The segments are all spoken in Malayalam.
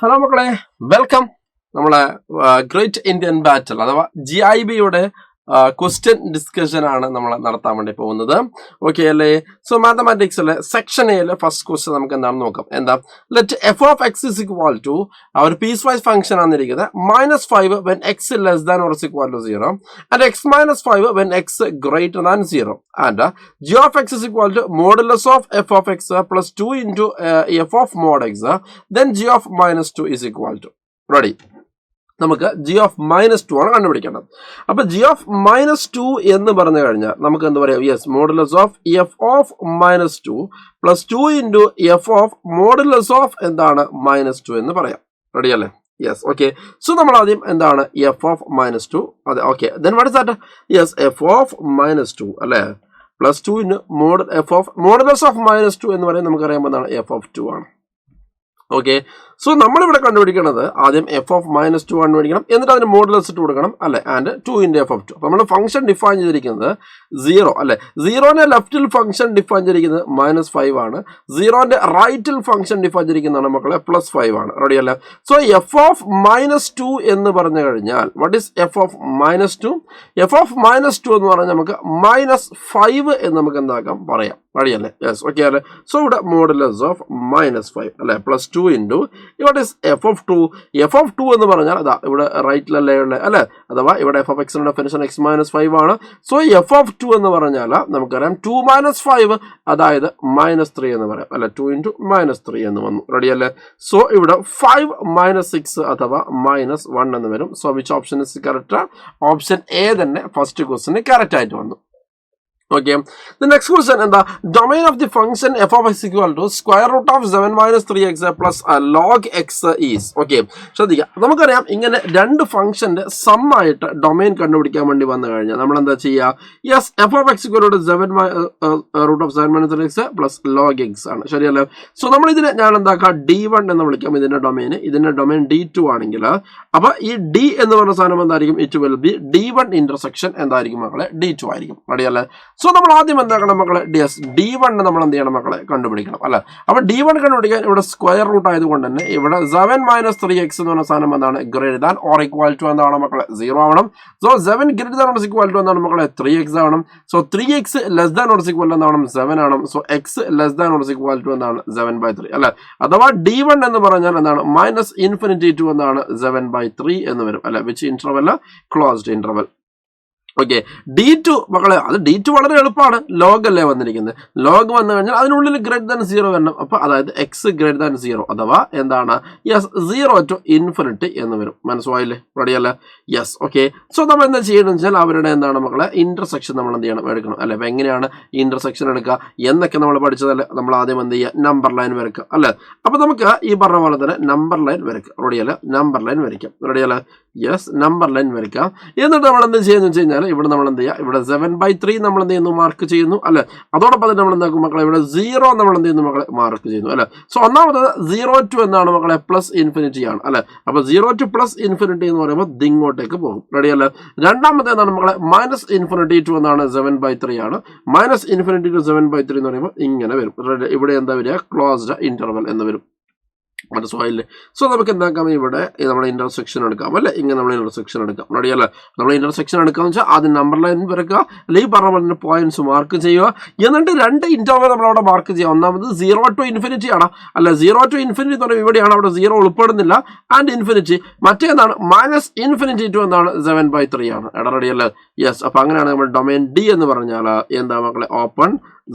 ഹലോ മക്കളെ, വെൽക്കം. നമ്മളെ ഗ്രേറ്റ് ഇന്ത്യൻ ബാറ്റിൽ അഥവാ GIBയുടെ ക്വസ്റ്റ്യൻ ഡിസ്കഷൻ ആണ് നമ്മൾ നടത്താൻ വേണ്ടി പോകുന്നത്. ഓക്കെ അല്ലേ? സോ മാത്തമാറ്റിക്സിലെ സെക്ഷൻ എയിലെ ഫസ്റ്റ് ക്വസ്റ്റ്യൻ നമുക്ക് എന്താണെന്ന് നോക്കാം. എന്താ? Let f of x is equal to ഒരു പീസ് വൈസ് ഫംഗ്ഷൻ ആണെന്നിരിക്കുന്നത് -5 when x less than or equal to 0 and x -5 when x greater than 0 and g of x is equal to modulus of f of x plus 2 into f of mod x, then g of -2 is equal to. Ready? നമുക്ക് g of -2 ആണ് കണ്ടുപിടിക്കേണ്ടത്. അപ്പൊ g of -2 എന്ന് പറഞ്ഞു കഴിഞ്ഞാൽ നമുക്ക് എന്താ പറയാം? Yes, modulus of f of -2 plus 2 into f of modulus of എന്താണ് -2 എന്ന് പറയാം. റെഡി അല്ലേ? Yes, okay. സോ നമ്മൾ ആദ്യം എന്താണ് f of -2? അതെ, okay. Then what is that? Yes, f of -2 അല്ലേ, പ്ലസ് 2 ഇൻറ്റു മോഡുലസ് ഓഫ് -2 എന്ന് പറയുന്നത് നമുക്കറിയാൻ എന്താണ് f of 2 ആണ്. ഓക്കെ. സോ നമ്മളിവിടെ കണ്ടുപിടിക്കുന്നത് ആദ്യം f of -2 കണ്ടുപിടിക്കണം, എന്നിട്ട് അതിന് മോഡുലസ് ഇട്ട് കൊടുക്കണം അല്ലെ, ആൻഡ് 2 ഇൻറ്റു f of 2. അപ്പോൾ നമ്മൾ ഫംഗ്ഷൻ ഡിഫൈൻ ചെയ്തിരിക്കുന്നത് 0 അല്ലെ. 0ന്റെ ലെഫ്റ്റിൽ ഫംഗ്ഷൻ ഡിഫൈൻ ചെയ്തിരിക്കുന്നത് -5 ആണ്. 0ന്റെ റൈറ്റിൽ ഫംഗ്ഷൻ ഡിഫൈൻ ചെയ്തിരിക്കുന്നതാണ് മക്കളെ +5 ആണ്. റെഡി അല്ലേ? സോ f of -2 എന്ന് പറഞ്ഞു കഴിഞ്ഞാൽ what is f of -2? f of -2 എന്ന് പറഞ്ഞാൽ നമുക്ക് -5 എന്ന് നമുക്ക് എന്താക്കാം പറയാം. റെഡി അല്ലേ? യെസ്, ഓക്കെ അല്ലേ? സോ ഇവിടെ മോഡുലസ് ഓഫ് -5 അല്ലെ, പ്ലസ് 2 ഇൻറ്റു ഇവിടെ f of 2. f of 2 എന്ന് പറഞ്ഞാൽ അതാ ഇവിടെ റൈറ്റിലല്ലേ ഉള്ളത് അല്ലെ, അഥവാ ഇവിടെ f of x ന്റെ ഡെഫിനിഷൻ x -5 ആണ്. സോ f of 2 എന്ന് പറഞ്ഞാൽ നമുക്കറിയാം 2 - 5 അതായത് -3 എന്ന് പറയാം അല്ലെ, 2 ഇൻറ്റു -3 എന്ന് വന്നു. റെഡി അല്ലേ? സോ ഇവിടെ 5 - 6 അഥവാ -1 എന്ന് വരും. So which option is correct? Option A തന്നെ ഫസ്റ്റ് ക്വസ്റ്റിന് കറക്റ്റ് ആയിട്ട് വന്നു. Okay, the next question എന്താ? Domain of the function f of x equal to square root of 7 - 3x plus log x is. Okay, ശ്രദ്ധിക്കുക. നമുക്കറിയാം ഇങ്ങനെ രണ്ട് ഫംഗ്ഷന്റെ സം ആയിട്ട് ഡൊമൈൻ കണ്ടുപിടിക്കാൻ വേണ്ടി വന്നു കഴിഞ്ഞാൽ നമ്മൾ എന്താ ചെയ്യുക? Yes, f of x equal to 7 root of 7 - 3x plus log x ആണ്. ശരിയല്ലേ? സോ നമ്മൾ ഇതിനെ ഞാൻ എന്താക്കാം? D1 എന്ന് വിളിക്കാം ഇതിന്റെ ഡൊമൈൻ. ഇതിന്റെ ഡൊമൈൻ D2 ആണെങ്കിൽ അപ്പൊ ഈ D എന്ന് പറഞ്ഞ സാധനം എന്തായിരിക്കും? It will be D1 intersection എന്തായിരിക്കും മക്കളെ? D2 ആയിരിക്കും. റെഡി അല്ലേ? സോ നമ്മൾ ആദ്യം എന്താക്കണം മക്കളെ? D1 നമ്മൾ എന്ത് ചെയ്യണം മക്കളെ? കണ്ടുപിടിക്കണം അല്ലെ. അപ്പൊ D1 കണ്ടുപിടിക്കാൻ ഇവിടെ സ്ക്വയർ റൂട്ട് ആയതുകൊണ്ട് തന്നെ ഇവിടെ 7 - 3x എന്ന് പറഞ്ഞ സാധനം എന്താണ്? Greater than or equal to എന്താണ് മക്കളെ? 0 ആവണം. So 7 greater than or equal to എന്താണ് മക്കളെ? 3x ആവണം. So 3x less than or equal to എന്താണ്? 7 ആണ്. So x less than or equal to എന്താണ്? 7/3 അല്ലെ. അഥവാ D1 എന്ന് പറഞ്ഞാൽ എന്താണ്? -∞ to എന്താണ്? 7/3 എന്ന് വരും അല്ലെ. Which interval? Closed interval. Okay. D2 മക്കളെ, അത് D2 വളരെ എളുപ്പമാണ്. ലോഗ് അല്ലേ വന്നിരിക്കുന്നത്. ലോഗ് വന്നു കഴിഞ്ഞാൽ അതിനുള്ളിൽ ഗ്രേറ്റർ ദാൻ 0 വരണം. അപ്പൊ അതായത് x ഗ്രേറ്റർ ദാൻ 0 അഥവാ എന്താണ്? യെസ്, 0 to ∞ എന്ന് വരും. മനസ്സിലായില്ലേ? റെഡി അല്ലേ? Yes, okay. സോ നമ്മൾ എന്താ ചെയ്യണമെന്ന് വെച്ചാൽ അവരുടെ എന്താണ് മക്കളെ? ഇന്റർസെക്ഷൻ നമ്മൾ എന്ത് ചെയ്യണം? എടുക്കണം അല്ലെ. അപ്പൊ എങ്ങനെയാണ് ഇന്റർസെക്ഷൻ എടുക്കുക എന്നൊക്കെ നമ്മൾ പഠിച്ചതല്ലേ. നമ്മൾ ആദ്യം എന്ത് ചെയ്യുക? നമ്പർ ലൈൻ വരയ്ക്കുക അല്ലെ. അപ്പൊ നമുക്ക് ഈ പറഞ്ഞ പോലെ തന്നെ നമ്പർ ലൈൻ വരയ്ക്കുക. റെഡി അല്ലേ? നമ്പർ ലൈൻ വരയ്ക്കാം. റെഡി അല്ലേ? യെസ്, നമ്പർ ലൈൻ വരയ്ക്കാം. എന്നിട്ട് നമ്മൾ എന്ത് ചെയ്യുന്നു വെച്ച് കഴിഞ്ഞാൽ ഇവിടെ നമ്മൾ എന്ത് ചെയ്യുക? ഇവിടെ 7/3 നമ്മൾ എന്ത് ചെയ്യുന്നു? മാർക്ക് ചെയ്യുന്നു അല്ലെ. അതോടൊപ്പം തന്നെ നമ്മൾ എന്താക്കും മക്കളെ? ഇവിടെ 0 നമ്മൾ എന്ത് ചെയ്യുന്നു മക്കളെ? മാർക്ക് ചെയ്യുന്നു അല്ലെ. സോ ഒന്നാമത് 0 to എന്താണ് മക്കളെ? +∞ ആണ് അല്ലെ. അപ്പൊ 0 to +∞ എന്ന് പറയുമ്പോൾ ഇങ്ങോട്ടേക്ക് പോകും. റെഡി അല്ലേ? രണ്ടാമത്തെ എന്താണ് മക്കളെ? -∞ to എന്താണ്? 7/3 ആണ്. -∞ to 7/3 എന്ന് പറയുമ്പോൾ ഇങ്ങനെ വരും. ഇവിടെ എന്താ വരിക? ക്ലോസ്ഡ് ഇന്റർവെൽ എന്ന് വരും. മനസ്സിലായില്ലേ? സോ നമുക്ക് എന്താക്കാം? ഇവിടെ നമ്മൾ ഇന്റർസെക്ഷൻ എടുക്കാം അല്ലെ. ഇങ്ങനെ നമ്മൾ ഇന്റർസെക്ഷൻ എടുക്കാം. റെഡി അല്ലേ? നമ്മൾ ഇന്റർസെക്ഷൻ എടുക്കാന്ന് വെച്ചാൽ ആദ്യം നമ്പർ ലൈൻ വരക്കുക അല്ലെങ്കിൽ പറഞ്ഞ പോലെ പോയിന്റ്സ് മാർക്ക് ചെയ്യുക. എന്നിട്ട് രണ്ട് ഇന്റർവൽ നമ്മൾ അവിടെ മാർക്ക് ചെയ്യുക. ഒന്നാമത് 0 to ∞ ആണ് അല്ലെ. 0 to ∞ എന്ന് പറയുമ്പോൾ ഇവിടെയാണ്, അവിടെ 0 ഉൾപ്പെടുന്നില്ല. ആൻഡ് ∞. മറ്റേതാണ് -∞ to എന്താണ്? 7/3 ആണ്. റെഡി അല്ലേ? യെസ്. അപ്പൊ അങ്ങനെയാണ് നമ്മൾ ഡൊമൈൻ D എന്ന് പറഞ്ഞാൽ എന്താ മക്കളെ? ഓപ്പൺ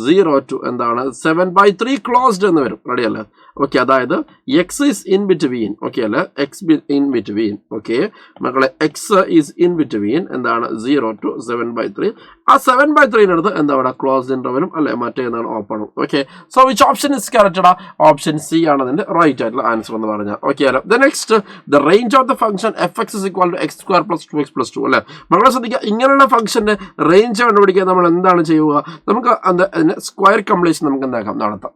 0 to എന്താണ്? 7/3 ക്ലോസ്ഡ് എന്ന് വരും. റെഡി അല്ലേ? ഓക്കെ. അതായത് x is in between. Okay അല്ലെ? x in between. ഓക്കെ മക്കളെ, x ഈസ് ഇൻ ബിറ്റ്വീൻ എന്താണ്? 0 to 7/3. ആ 7/3 അടുത്ത് എന്താ ഇവിടെ? ക്ലോസ്ഡ് ഇന്റർവെലും അല്ലെ, മറ്റേ എന്താണ്? ഓപ്പണും. Okay. So which option is correct? Option C ആണ് അതിന്റെ റൈറ്റ് ആയിട്ടുള്ള ആൻസർ എന്ന് പറഞ്ഞാൽ. ഓക്കെ അല്ലെ? The next, the range of the function f(x) = x² + 2x + 2 അല്ലെ. മക്കളെ ശ്രദ്ധിക്കുക, ഇങ്ങനെയുള്ള ഫംഗ്ഷന്റെ റേഞ്ച് കണ്ടുപിടിക്കാൻ നമ്മൾ എന്താണ് ചെയ്യുക? നമുക്ക് അതിന്റെ സ്ക്വയർ കംപ്ലീഷൻ നമുക്ക് എന്താക്കാം? നടത്താം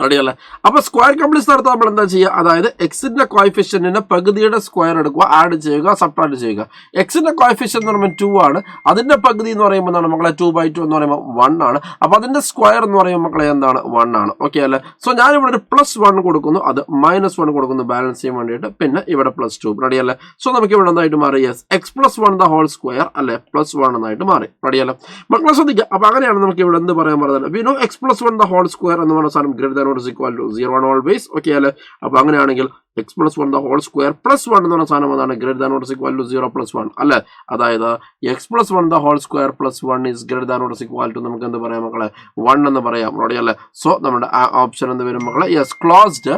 റെഡിയല്ലേ? അപ്പൊ സ്ക്വയർ കംപ്ലീറ്റ്സ് നടത്താൻ നമ്മൾ എന്താ ചെയ്യുക? അതായത് എക്സിന്റെ കോയിഫിഷ്യന്റിന്റെ പകുതിയുടെ സ്ക്വയർ എടുക്കുക, ആഡ് ചെയ്യുക, സബ്ട്രാക്ട് ചെയ്യുക. എക്സിന്റെ കോയിഫിഷ്യൻ എന്ന് പറയുമ്പോൾ 2 ആണ്, അതിന്റെ പകുതി എന്ന് പറയുമ്പോൾ എന്താണ് മക്കളെ 2/2 എന്ന് പറയുമ്പോൾ 1 ആണ്. അപ്പൊ അതിന്റെ സ്ക്വയർ എന്ന് പറയുമ്പോൾ മക്കളെ എന്താണ് 1 ആണ്. ഓക്കെ അല്ലേ? സോ ഞാനിവിടെ ഒരു +1 കൊടുക്കുന്നു, അത് -1 കൊടുക്കുന്നു ബാലൻസ് ചെയ്യാൻ വേണ്ടിയിട്ട്. പിന്നെ ഇവിടെ +2. റെഡിയല്ലേ? സോ നമുക്ക് ഇവിടെ എന്തായിട്ട് മാറി? Yes, x+1 the whole square അല്ലെ +1 എന്നായിട്ട് മാറി. റെഡിയല്ലേ? മക്കളെ ശ്രദ്ധിക്കുക. അപ്പൊ അങ്ങനെയാണ് നമുക്ക് ഇവിടെ എന്ത് പറയാൻ പറഞ്ഞത്? We know x+1 the whole square എന്ന് പറഞ്ഞ സാധനം greater than or equal to 0 ആണ് ഓൾവേസ്. ഓക്കെ അല്ലേ? അപ്പൊ അങ്ങനെയാണെങ്കിൽ x+1 ദ ഹോൾ സ്ക്വയർ +1 എന്ന് പറഞ്ഞ സാധനം എന്താണ്? Greater than or equal to 0 +1 അല്ലെ? അതായത് x+1 the whole square +1 is greater than or equal to നമുക്ക് എന്ത് പറയാം മക്കളെ? 1 എന്ന് പറയാം. റെഡിയല്ലേ? സോ നമ്മുടെ ആ ഓപ്ഷൻ എന്ത് വരും മക്കളെ? യെസ്, ക്ലോസ്ഡ്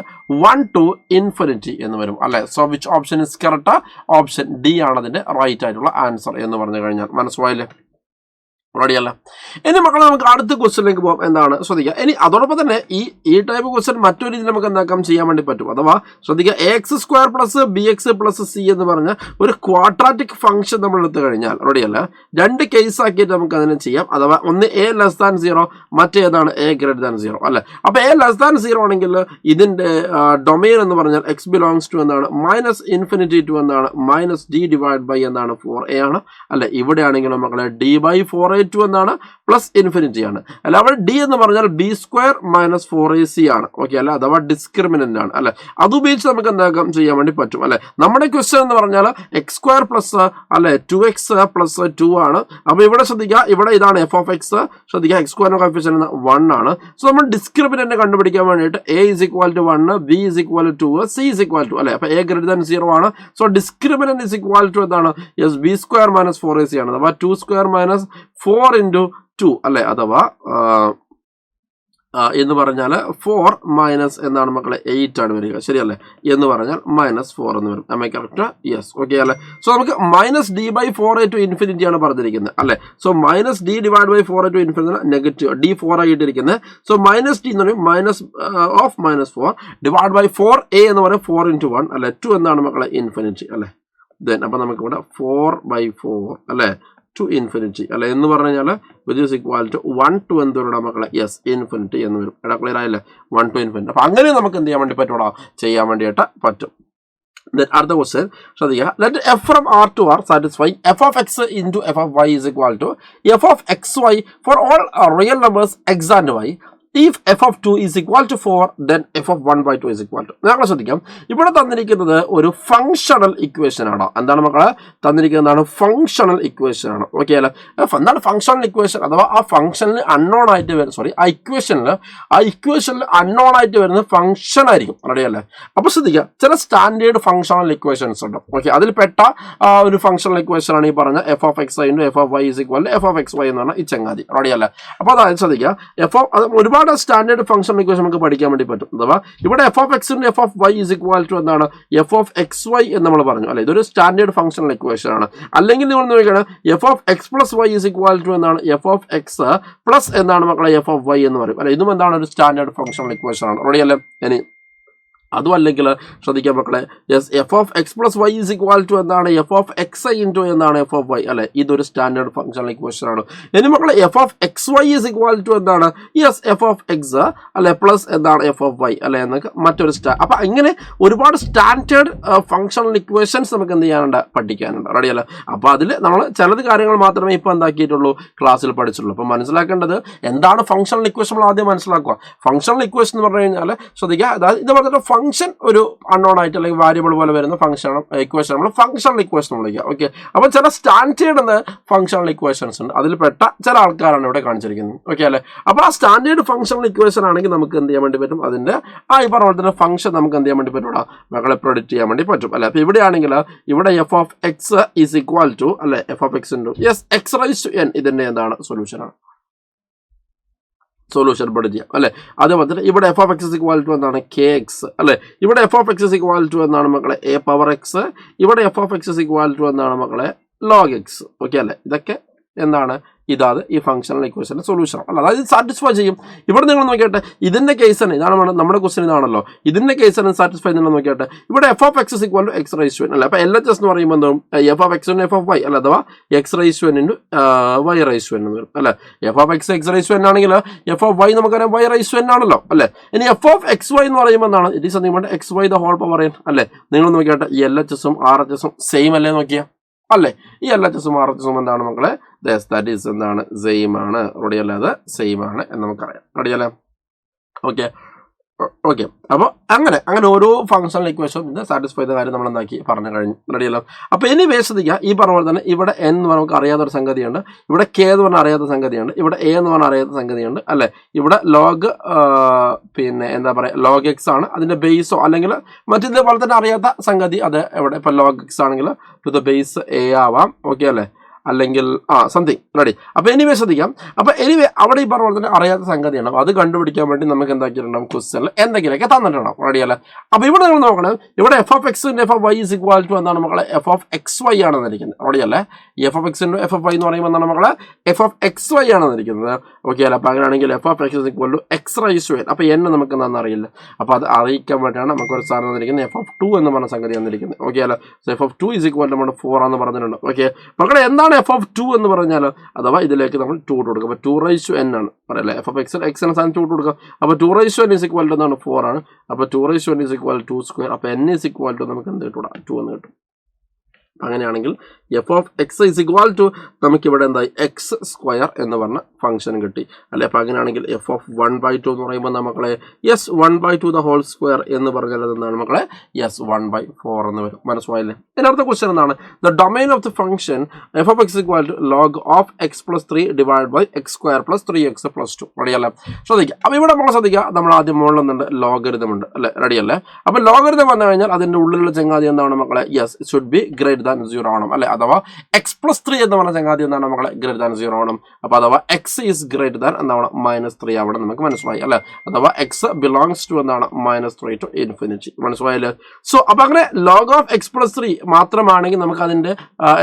1 to infinity എന്ന് വരും അല്ലെ? So which option is correct? Option D ആണ് അതിന്റെ റൈറ്റ് ആയിട്ടുള്ള ആൻസർ എന്ന് പറഞ്ഞു കഴിഞ്ഞാൽ. മനസ്സിലായില്ലേ? റെഡിയല്ല? ഇനി മക്കളെ നമുക്ക് അടുത്ത ക്വസ്റ്റ്യനിലേക്ക് പോകാം. എന്താണ് ശ്രദ്ധിക്കുക. ഇനി അതോടൊപ്പം തന്നെ ഈ ടൈപ്പ് ക്വസ്റ്റ്യൻ മറ്റൊരു രീതിയിൽ നമുക്ക് എന്താക്കാം ചെയ്യാൻ വേണ്ടി പറ്റും. അഥവാ ശ്രദ്ധിക്കുക, ax² + bx + c എന്ന് പറഞ്ഞ ഒരു ക്വാഡ്രാറ്റിക് ഫംഗ്ഷൻ നമ്മൾ എടുത്തു കഴിഞ്ഞാൽ, റെഡിയല്ല, 2 കേസ് ആക്കിയിട്ട് നമുക്ക് അതിനെ ചെയ്യാം. അഥവാ ഒന്ന് a 0, മറ്റേതാണ് a 0 അല്ലെ? അപ്പൊ a<0 ആണെങ്കിൽ ഇതിന്റെ ഡൊമെയിൻ എന്ന് പറഞ്ഞാൽ x belongs to എന്താണ്? -∞ to എന്താണ്? -d/4a എന്താണ്? 4a ആണ് അല്ലെ? ഇവിടെ ആണെങ്കിലും മക്കളെ d/4a എന്താണ്? +∞ ആണ് അല്ല? അവിടെ d എന്ന് പറഞ്ഞാൽ b² - 4ac ആണ്. ഓക്കെ അല്ലെ? അഥവാ ഡിസ്ക്രിമിനന്റ് ആണ് അല്ലെ? അത് ഉപയോഗിച്ച് നമുക്ക് എന്താക്കാം ചെയ്യാൻ വേണ്ടി പറ്റും അല്ലെ? നമ്മുടെ ക്വസ്റ്റ്യൻ എന്ന് പറഞ്ഞാൽ x² അല്ലെ 2x + 2 ആണ്. അപ്പൊ ഇവിടെ ശ്രദ്ധിക്കുക, ഇവിടെ ഇതാണ് f(x). ശ്രദ്ധിക്കുക, x² കോഫിഷ്യന്റ് 1 ആണ്. സോ നമ്മൾ ഡിസ്ക്രിമിനന്റ് കണ്ടുപിടിക്കാൻ വേണ്ടിയിട്ട് a = 1, b = 2, c = 2 അല്ലെ? അപ്പൊ a > 0 ആണ്. സോ ഡിസ്ക്രിമിനന്റ് = എന്താണ്? യെസ്, b² - 4ac ആണ്. അഥവാ 2² - 4 × 2 അല്ലെ? അഥവാ എന്ന് പറഞ്ഞാൽ 4 - എന്താണ് മക്കളെ? 8 ആണ് വരിക. ശരിയല്ലേ? എന്ന് പറഞ്ഞാൽ -4 എന്ന് വരും. am I correct? Yes. Okay അല്ലെ? സോ നമുക്ക് -d/4a to infinity ആണ് പറഞ്ഞിരിക്കുന്നത് അല്ലെ? So -d/4a to infinity negative d4 ആയിട്ടിരിക്കുന്നത്. സോ -d എന്ന് പറയും -4a എന്ന് പറയും 4 × 1 അല്ലെ? 2 എന്താണ് മക്കളെ? ഇൻഫിനിറ്റി അല്ലെ? ദെൻ അപ്പൊ നമുക്ക് ഇവിടെ 4/4 അല്ലെ to infinity അല്ലെ? എന്ന് പറഞ്ഞു കഴിഞ്ഞാൽ which is equal to 1 to എന്ത് വരും മക്കളെ? യെസ്, ഇൻഫിനിറ്റി എന്ന് വരും. എടാ ക്ലിയർ ആയില്ലേ? 1 to infinity. അപ്പൊ അങ്ങനെ നമുക്ക് എന്ത് ചെയ്യാൻ വേണ്ടി പറ്റൂടാ? ചെയ്യാൻ വേണ്ടിയിട്ട് പറ്റും. അടുത്ത ക്വസ്റ്റ്യൻ ശ്രദ്ധിക്കുക. let f from R to R satisfy f(x) into f(y) is equal to f(xy) for all real numbers x and y. If f(2) is equal to 4, then f(1/2) is equal to. ഞങ്ങൾ ശ്രദ്ധിക്കാം, ഇവിടെ തന്നിരിക്കുന്നത് ഒരു ഫങ്ഷണൽ ഇക്വേഷൻ ആണ്. എന്താണ് മക്കളെ തന്നിരിക്കുന്നതാണ്? ഫങ്ഷണൽ ഇക്വേഷൻ ആണ്. ഓക്കെ അല്ലെ? എന്താണ് ഫങ്ഷണൽ ഇക്വേഷൻ? അഥവാ ആ ഫംഗ്ഷനിൽ അൺനോൺ ആയിട്ട് വരുന്ന ആ ഇക്വേഷനിൽ അൺനോൺ ആയിട്ട് വരുന്ന ഫംഗ്ഷൻ ആയിരിക്കും. റെഡി അല്ലേ? അപ്പൊ ശ്രദ്ധിക്കുക, ചില സ്റ്റാൻഡേർഡ് ഫങ്ഷണൽ ഇക്വേഷൻസ് ഉണ്ട്. ഓക്കെ, അതിൽ പെട്ട ഒരു ഫങ്ഷണൽ ഇക്വേഷൻ ആണ് ഈ പറഞ്ഞ f(x) × f(y) is equal to f(xy) എന്ന് പറഞ്ഞാൽ ഈ ചങ്ങാതി. റെഡി അല്ലേ? അപ്പൊ അതായത് ശ്രദ്ധിക്കുക, ഒരുപാട് സ്റ്റാൻഡേർഡ് ഫംഗ്ഷൻ ഇക്വേഷൻ നമുക്ക് പഠിക്കാൻ വേണ്ടി പറ്റും. അഥവാ ഇവിടെ f(x) × f(y) is equal to എന്താണ്? f(xy) എന്ന് നമ്മൾ പറഞ്ഞു അല്ലെ? ഇതൊരു സ്റ്റാൻഡേർഡ് ഫംഗ്ഷണൽ ഇക്വേഷൻ ആണ്. അല്ലെങ്കിൽ നിങ്ങൾ നോക്കുകയാണ് f(x + y) is equal to എന്താണ്? f(x) പ്ലസ് എന്താണ് മക്കളെ? f(y) എന്ന് പറയും അല്ലെ? ഇതും എന്താണ്? ഒരു സ്റ്റാൻഡേർഡ് ഫംഗ്ഷണൽ ഇക്വേഷൻ ആണ്. റെഡി അല്ലേ? ഇനി അതും അല്ലെങ്കിൽ ശ്രദ്ധിക്കാൻ മക്കളെ, yes, f(x + y) is equal to എന്താണ്? f(xi) into എന്താണ്? f(y) അല്ലെ? ഇതൊരു സ്റ്റാൻഡേർഡ് ഫംഗ്ഷണൽ ഇക്വേഷൻ ആണ്. ഇനി മക്കളെ f(xy) is equal to എന്താണ്? യെസ്, f(x) അല്ലെ പ്ലസ് എന്താണ്? f(y) അല്ലെ? എന്നൊക്കെ മറ്റൊരു അപ്പൊ ഇങ്ങനെ ഒരുപാട് സ്റ്റാൻഡേർഡ് ഫംഗ്ഷണൽ ഇക്വേഷൻസ് നമുക്ക് എന്ത് ചെയ്യാനുണ്ട്? പഠിക്കാനുണ്ട്. റെഡി അല്ലേ? അപ്പൊ അതിൽ നമ്മൾ ചിലത് കാര്യങ്ങൾ മാത്രമേ ഇപ്പൊ എന്താക്കിയിട്ടുള്ളൂ? ക്ലാസ്സിൽ പഠിച്ചിട്ടുള്ളൂ. അപ്പൊ മനസ്സിലാക്കേണ്ടത് എന്താണ് ഫംഗ്ഷണൽ ഇക്വേഷൻ? നമ്മൾ ആദ്യം മനസ്സിലാക്കുക. ഫംഗ്ഷണൽ ഇക്വേഷൻ എന്ന് പറഞ്ഞു കഴിഞ്ഞാൽ ശ്രദ്ധിക്കുക, അതായത് ഇത് പറഞ്ഞിട്ട് ഫംഗ്ഷൻ ഒരു അൺനോൺ ആയിട്ട് അല്ലെങ്കിൽ വാരിയബിൾ പോലെ വരുന്ന ഫംഗ്ഷൻ ഇക്വേഷൻ നമ്മൾ ഫംഗ്ഷണൽ ഇക്വേഷൻ വിളിക്കുക. ഓക്കെ, അപ്പോൾ ചില സ്റ്റാൻഡേർഡ് ഫംഗ്ഷണൽ ഇക്വേഷൻസ് ഉണ്ട്. അതിൽ പെട്ട ചില ആൾക്കാരാണ് ഇവിടെ കാണിച്ചിരിക്കുന്നത്. ഓക്കെ അല്ലേ? അപ്പോൾ ആ സ്റ്റാൻഡേർഡ് ഫംഗ്ഷണൽ ഇക്വേഷൻ ആണെങ്കിൽ നമുക്ക് എന്ത് ചെയ്യാൻ വേണ്ടി പറ്റും? അതിന്റെ ഈ പറഞ്ഞ തന്നെ ഫംഗ്ഷൻ നമുക്ക് എന്ത് ചെയ്യാൻ വേണ്ടി പറ്റും? മക്കളെ പ്രൊഡിക്റ്റ് ചെയ്യാൻ വേണ്ടി പറ്റും അല്ലെ? അപ്പൊ ഇവിടെയാണെങ്കിൽ ഇവിടെ f(x) is equal to അല്ലെ? f(x) യെസ് x⁻n ഇതിന്റെ എന്താണ്? സൊല്യൂഷൻ ആണ്. സൊല്യൂഷൻ പഠിക്കുക അല്ലെ? അതേപോലെ തന്നെ ഇവിടെ f(x) is equal to എന്താണ്? kx അല്ലെ? ഇവിടെ f(x) is equal to എന്താണ് മക്കളെ? a⁻x. ഇവിടെ f(x) is equal to എന്താണ് മക്കളെ? log x. ഓക്കെ അല്ലെ? ഇതൊക്കെ എന്താണ് ഇതാണ് ഈ ഫംഗ്ഷണൽ ഇക്വേഷൻ്റെ സൊല്യൂഷൻ അല്ല, അതായത് സാറ്റിസ്ഫൈ ചെയ്യും. ഇവിടെ നിങ്ങൾ നോക്കിയിട്ട് ഇതിൻ്റെ കേസാണ്, ഇതാണ് നമ്മുടെ ക്വസ്റ്റ്യൻ ഇതാണല്ലോ, ഇതിൻ്റെ കേസാണ് സാറ്റിസ്ഫൈ നിങ്ങൾ നോക്കിയിട്ട് ഇവിടെ f of x equal to x raise to n അല്ല. അപ്പോൾ എൽ എച്ച് എസ് എന്ന് പറയുമ്പോൾ എന്തും f of x f of y അല്ല, അഥവാ x raise to n into y raise to n എന്ന് വരും അല്ലേ. F of x x raise to n ആണെങ്കിൽ എഫ് ഓഫ് വൈ നമുക്കറിയാം വൈ റൈസ് ടു എൻ ആണല്ലോ അല്ലേ. ഇനി എഫ് ഓഫ് എക്സ് വൈ എന്ന് പറയുമ്പോൾ എന്താണ്, it is something x y the whole power n അല്ലേ. നിങ്ങൾ നോക്കിയിട്ട് ഈ എൽ എച്ച് എസും ആർ എച്ച് എസും സെയിം അല്ലേ നോക്കിയാൽ അല്ലേ. ഈ എൽ എച്ച് എസും ആർ എച്ച് എസും എന്താണ് മക്കളെ, ദാറ്റ് ഈസ് എന്താണ് സെയിം ആണ്, റെഡിയല്ലേ, അത് സെയിം ആണ് എന്ന് നമുക്കറിയാം, റെഡിയല്ലേ. ഓക്കെ ഓക്കെ അപ്പോൾ അങ്ങനെ ഓരോ ഫംഗ്ഷണൽ ഇക്വേഷനും ഇത് സാറ്റിസ്ഫൈ ചെയ്ത കാര്യം നമ്മൾ എന്താക്കി പറഞ്ഞു കഴിഞ്ഞു, റെഡിയല്ലോ. അപ്പോൾ ഇനി ശ്രദ്ധിക്കുക, ഈ പറഞ്ഞ പോലെ തന്നെ ഇവിടെ എൻ എന്ന് പറഞ്ഞാൽ നമുക്ക് അറിയാത്തൊരു സംഗതിയുണ്ട്, ഇവിടെ കെ എന്ന് പറഞ്ഞാൽ അറിയാത്ത സംഗതിയുണ്ട്, ഇവിടെ എ എന്ന് പറഞ്ഞാൽ അറിയാത്ത സംഗതിയുണ്ട് അല്ലേ. ഇവിടെ ലോഗ് പിന്നെ എന്താ പറയുക ലോഗ് എക്സ് ആണ് അതിൻ്റെ ബേസോ അല്ലെങ്കിൽ മറ്റിതേപോലെ തന്നെ അറിയാത്ത സംഗതി അത് എവിടെ ഇപ്പോൾ ലോഗ് എക്സ് ആണെങ്കിൽ ടു ദ ബേസ് എ ആവാം, ഓക്കെ അല്ലേ, അല്ലെങ്കിൽ സംതിങ് റെഡി. അപ്പോൾ എനിവേ ശ്രദ്ധിക്കാം. അപ്പോൾ എനിവേ അവിടെ ഈ പറഞ്ഞ പോലെ തന്നെ അറിയാത്ത സംഗതിയാണ്, അപ്പോൾ അത് കണ്ടുപിടിക്കാൻ വേണ്ടി നമുക്ക് എന്താക്കിയിട്ടുണ്ടാവും ക്വസ്റ്റ്യനിൽ എന്തെങ്കിലുമൊക്കെ തന്നിട്ടുണ്ടാവും, റെഡിയല്ലേ. അപ്പോൾ ഇവിടെ നിങ്ങൾ നോക്കണം, ഇവിടെ f of x f of y is equal to എന്താണ് മക്കളെ എഫ് ഓഫ് എക്സ് വൈ ആണ് തന്നിരിക്കുന്നത്, റെഡിയല്ലേ. F of x f of y എന്ന് പറയുമ്പോൾ എന്താണ് മക്കളെ എഫ് ഓഫ് എക്സ് വൈ ആണ് തന്നിരിക്കുന്നത്, ഓക്കെ അല്ലേ. അപ്പോൾ അങ്ങനെയാണെങ്കിൽ f of x is equal to x raise to n. അപ്പോൾ എന്നെ നമുക്ക് എന്താണെന്ന് അറിയില്ല, അപ്പോൾ അത് അറിയിക്കാൻ വേണ്ടിയാണ് നമുക്കൊരു സാധനം തന്നിരിക്കുന്നത് എഫ് ഓഫ് 2 എന്ന് പറഞ്ഞ സംഗതി തന്നിരിക്കുന്നത്, ഓക്കെ അല്ലേ. So f of 2 is equal to നമ്മൾ 4 എന്ന് പറഞ്ഞിട്ടുണ്ട്, ഓക്കെ. മക്കളെ എന്താണ് എഫ് ഓഫ് 2 എന്ന് പറഞ്ഞാൽ, അഥവാ ഇതിലേക്ക് നമ്മൾ 2 കൊടുക്കുക, അപ്പോൾ 2 റൈസ് ടു എൻ ആണ് പറയല്ലേ. എഫ് ഓഫ് എക്സ് എക്സിന് സാധനം 2 കൊടുക്കുക, അപ്പോൾ 2 raise to n is equal to എന്താണ് 4 ആണ്, അപ്പോൾ 2 raise to n is equal 2 square, അപ്പോൾ എൻ ഇസ് ഇക്വൽ ടു നമുക്ക് എന്ത് കിട്ടും 2 എന്ന് കിട്ടും. അങ്ങനെയാണെങ്കിൽ f of x is equal to നമുക്കിവിടെ എന്തായി എക്സ് സ്ക്വയർ എന്ന് പറഞ്ഞ ഫംഗ്ഷൻ കിട്ടി അല്ലെ. അപ്പോൾ അങ്ങനെയാണെങ്കിൽ എഫ് ഓഫ് 1/2 എന്ന് പറയുമ്പോൾ മക്കളെ യെസ് 1/2 ദ ഹോൾ സ്ക്വയർ എന്ന് പറഞ്ഞാൽ എന്താണ് മക്കളെ യെസ് 1/4 എന്ന് വരും. മനസ്സിലായില്ലേ? ഇതിനടുത്ത ക്വസ്റ്റ്യൻ എന്താണ്? The domain of the function f of x equal to log of x plus 3 divide by x square plus 3x plus 2. റെഡിയല്ലേ? ശ്രദ്ധിക്കുക. അപ്പോൾ ഇവിടെ നമ്മൾ ശ്രദ്ധിക്കുക, നമ്മൾ ആദ്യം മുകളിൽ നിന്നുണ്ട് ലോഗരിതം ഉണ്ട് അല്ലെ. റെഡിയല്ലേ? അപ്പോൾ ലോഗരിതം വന്നു കഴിഞ്ഞാൽ അതിൻ്റെ ഉള്ളിലുള്ള ചങ്ങാതി എന്താണ് മക്കളെ? Yes it should be greater than 0 ആവണം അല്ലെ. അഥവാ എക്സ് പ്ലസ് 3 എന്ന് പറഞ്ഞ ചങ്ങാതി എന്താണ് മക്കളെ? ഗ്രേറ്റർ ദാൻ 0 ആവണം. അപ്പോൾ അഥവാ എക്സ് ഈസ് ഗ്രേറ്റർ ദാൻ എന്താണ് -3 ആവണം. നമുക്ക് മനസ്സിലായി അല്ലെ. അഥവാ എക്സ് ബിലോങ്സ് ടു എന്താണ് -3 ടു ഇൻഫിനിറ്റി. മനസ്സിലായില്ലേ? സോ അപ്പോൾ അങ്ങനെ ലോഗ് ഓഫ് എക്സ് പ്ലസ് 3 മാത്രമാണെങ്കിൽ നമുക്ക് അതിന്റെ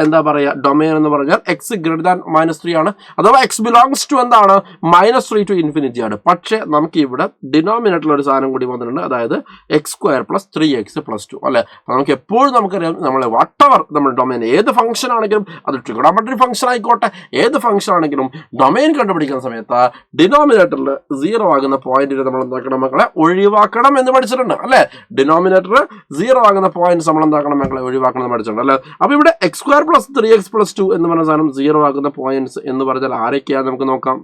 എന്താ പറയുക ഡൊമൈൻ എന്ന് പറഞ്ഞാൽ എക്സ് ഗ്രേറ്റർ ദാൻ -3 ആണ്. അഥവാ എക്സ് ബിലോങ്സ് ടു എന്താണ് -3 ടു ഇൻഫിനിറ്റി ആണ്. പക്ഷേ നമുക്ക് ഇവിടെ ഡിനോമിനേറ്ററിൽ ഒരു സാധനം കൂടി വന്നിട്ടുണ്ട്, അതായത് X square plus 3x plus 2 അല്ലെ. നമുക്ക് എപ്പോഴും നമുക്കറിയാം നമ്മൾ വാട്ടെവർ നമ്മൾ ഡൊമൈൻ ഏത് ഫംഗ്ഷൻ ആണെങ്കിലും അത് ട്രിഗണോമെട്രി ഫംഗ്ഷൻ ആയിക്കോട്ടെ ഏത് ഫംഗ്ഷൻ ആണെങ്കിലും ഡൊമൈൻ കണ്ടുപിടിക്കുന്ന സമയത്ത് ഡിനോമിനേറ്ററിൽ 0 ആകുന്ന പോയിന്റിൽ നമ്മൾ എന്താക്കണം മക്കളെ? ഒഴിവാക്കണം എന്ന് പഠിച്ചിട്ടുണ്ട് അല്ലെ. ഡിനോമിനേറ്റർ 0 ആകുന്ന പോയിന്റ്സ് നമ്മൾ എന്താക്കണം മക്കളെ? ഒഴിവാക്കണം എന്ന് പഠിച്ചിട്ടുണ്ട് അല്ലെ. അപ്പോൾ ഇവിടെ X square plus 3x plus 2 എന്ന് പറഞ്ഞ സാധനം 0 ആകുന്ന പോയിന്റ്സ് എന്ന് പറഞ്ഞാൽ ആരൊക്കെയാണ് നമുക്ക് നോക്കാം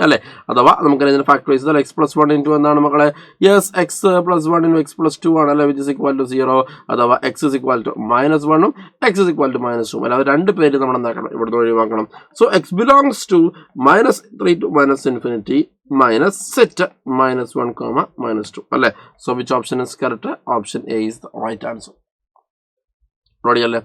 അല്ലെ. അഥവാ നമുക്ക് ഇതിന് ഫാക്ടറൈസ് ചെയ്താൽ എക്സ് പ്ലസ് 1 ഇൻറ്റു എന്താണ് മക്കളെ? Yes x plus 1 into x plus 2 ആണ് അല്ലെ, വിച്ച് ഇസ് ഇക്വൽ ടു 0. അഥവാ x is equal to -1 x is equal to -2. അല്ലാതെ രണ്ട് പേര് നമ്മൾ എന്താക്കണം? ഇവിടുന്ന് ഒഴിവാക്കണം. So x belongs to -3 to -infinity minus set -1, -2 അല്ലെ. So which option is correct? Option A is the right answer. റെഡിയല്ലേ?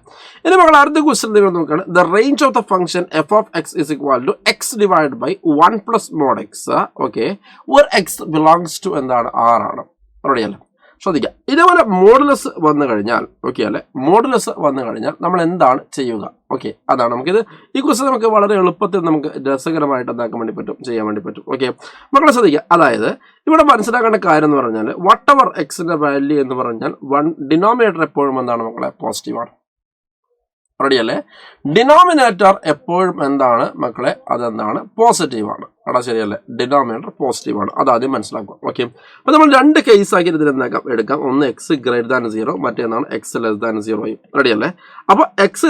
ഇനി മക്കൾ അടുത്ത ക്വസ്റ്റ്യൻ നിങ്ങൾ നോക്കുകയാണ്. The range of the function f of x is equal to x divide by 1 plus mod x. Okay, ഒരു എക്സ് ബിലോങ്സ് ടു എന്താണ്? 6 ആണ്. റെഡിയല്ലേ? ശ്രദ്ധിക്കുക. ഇതേപോലെ മോഡുലസ് വന്നു കഴിഞ്ഞാൽ ഓക്കെ അല്ലെ, മോഡുലസ് വന്നു കഴിഞ്ഞാൽ നമ്മൾ എന്താണ് ചെയ്യുക? ഓക്കെ, അതാണ് നമുക്കിത് ഈ ക്വസ്റ്റ്യൻ നമുക്ക് വളരെ എളുപ്പത്തിൽ നമുക്ക് രസകരമായിട്ട് എന്താക്കാൻ വേണ്ടി പറ്റും, ചെയ്യാൻ വേണ്ടി പറ്റും. ഓക്കെ മക്കളെ ശ്രദ്ധിക്കുക. അതായത് ഇവിടെ മനസ്സിലാക്കേണ്ട കാര്യം എന്ന് പറഞ്ഞാൽ വട്ടെവർ എക്സിന്റെ വാല്യൂ എന്ന് പറഞ്ഞാൽ ഡിനോമിനേറ്റർ എപ്പോഴും എന്താണ് മക്കളെ? പോസിറ്റീവാണ്. റെഡിയല്ലേ? ഡിനോമിനേറ്റർ എപ്പോഴും എന്താണ് മക്കളെ? അതെന്താണ്? പോസിറ്റീവാണ്. അടാ ശരിയല്ലേ? ഡിനോമിനേറ്റർ പോസിറ്റീവാണ്. അതാദ്യം മനസ്സിലാക്കുക. ഓക്കെ, അപ്പോൾ നമ്മൾ രണ്ട് കേസ് ആക്കി ഇതിൽ എന്താക്കാം എടുക്കാം. ഒന്ന് എക്സ് ഗ്രേറ്റർ ദാൻ 0, മറ്റേതാണ് എക്സ് ലെസ് ദാൻ 0. റെഡിയല്ലേ? അപ്പോൾ x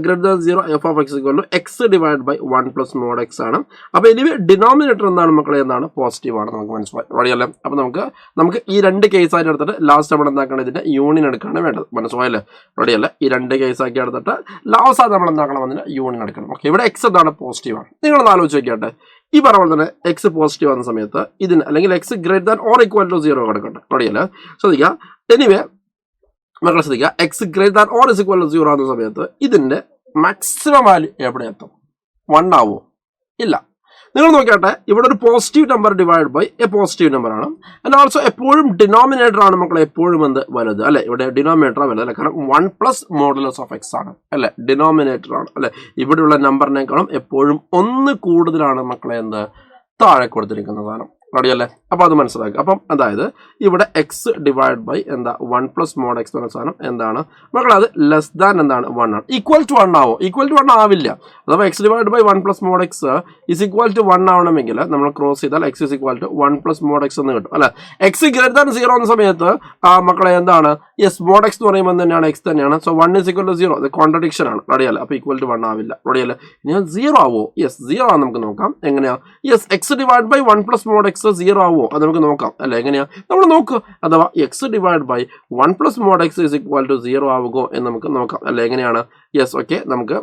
greater than 0 f of x equal to x divide by 1 plus mod x ആണ്. അപ്പോൾ ഇനി ഡിനോമിനേറ്റർ എന്താണ് മക്കളെ? എന്താണ്? പോസിറ്റീവാണ്. നമുക്ക് മനസ്സിലായി. റെഡിയല്ലേ? അപ്പോൾ നമുക്ക് ഈ രണ്ട് കേസായിട്ട് എടുത്തിട്ട് ലാസ്റ്റ് നമ്മൾ എന്താക്കണം? ഇതിന്റെ യൂണിയൻ എടുക്കുകയാണ് വേണ്ടത്. മനസ്സിലായല്ലേ? റെഡിയല്ലേ? ഈ രണ്ട് കേസാക്കി എടുത്തിട്ട് ലാസ്റ്റ് നമ്മൾ എന്താക്കണം? അതിന്റെ യൂണിയൻ എടുക്കണം. ഓക്കെ, ഇവിടെ എക്സ് എന്താണ്? പോസിറ്റീവാണ്. നിങ്ങളൊന്ന് ആലോചിച്ച് നോക്കിയാട്ടെ. ഈ പറഞ്ഞ പോലെ തന്നെ എക്സ് പോസിറ്റീവ് ആകുന്ന സമയത്ത് ഇതിന് അല്ലെങ്കിൽ x greater than or equal to 0 കിടക്കട്ടെ. റെഡിയല്ലേ? ശ്രദ്ധിക്കുക. എനിവേ മക്കളെ ശ്രദ്ധിക്കുക. X greater than or is equal to 0 ആകുന്ന സമയത്ത് ഇതിന്റെ മാക്സിമം വാല്യൂ എവിടെ എത്തും? 1 ആവോ? ഇല്ല. നിങ്ങൾ നോക്കിയാട്ടെ, ഇവിടെ ഒരു positive number divide by a positive number ആണ്. ആൻഡ് ഓൾസോ എപ്പോഴും ഡിനോമിനേറ്റർ ആണ് മക്കളെ എപ്പോഴും എന്ത് വലുത് അല്ലെ, ഇവിടെ ഡിനോമിനേറ്റർ വലുത് അല്ലെ, കാരണം 1 പ്ലസ് മോഡുലസ് ഓഫ് എക്സ് ആണ് അല്ലെ, ഡിനോമിനേറ്റർ ആണ് അല്ലെ. ഇവിടെയുള്ള നമ്പറിനേക്കാളും എപ്പോഴും 1 കൂടുതലാണ് മക്കളെ എന്ത് താഴെ കൊടുത്തിരിക്കുന്ന സാധനം. റെഡിയല്ലേ? അപ്പോൾ അത് മനസ്സിലാക്കുക. അപ്പം അതായത് ഇവിടെ എക്സ് ഡിവൈഡ് ബൈ എന്താ 1 പ്ലസ് മോഡ് എക്സ് എന്ന സാധനം എന്താണ് മക്കളെ, അത് ലെസ് ദാൻ എന്താണ് 1 ആണ്. ഈക്വൽ ടു 1 ആവോ? ഈക്വൽ ടു 1 ആവില്ല. അഥവാ x divide by 1 plus mod x is equal to 1 ആവണമെങ്കിൽ നമ്മൾ ക്രോസ് ചെയ്താൽ x is equal to 1 plus mod x എന്ന് കിട്ടും അല്ലെ. എക്സ് ഗ്രേറ്റർ ദാൻ 0 എന്ന സമയത്ത് മക്കളെ എന്താണ്, യെസ് മോഡ് എക്സ് എന്ന് പറയുമ്പോൾ തന്നെയാണ് എക്സ് തന്നെയാണ്. സോ 1 ഇസ് ഈക്വൽ ടു 0, അത് കോൺട്രഡിക്ഷൻ ആണ്. റെഡിയല്ലേ? അപ്പോൾ ഈക്വൽ ടു 1 ആവില്ല. റെഡിയല്ലേ? ഇനി 0 ആവോ? യെസ് 0 ആണ്. നമുക്ക് നോക്കാം എങ്ങനെയാ. Yes x divide by 1 plus mod x 0 ആവോ? അത് നമുക്ക് നോക്കാം അല്ലെ. എങ്ങനെയാ നമ്മൾ നോക്കുക, അഥവാ x divide by 1 plus mod x is equal to 0 ആവുകയോ എന്ന് നമുക്ക് നോക്കാം അല്ലെ. എങ്ങനെയാണ്? യെസ് ഓക്കെ, നമുക്ക്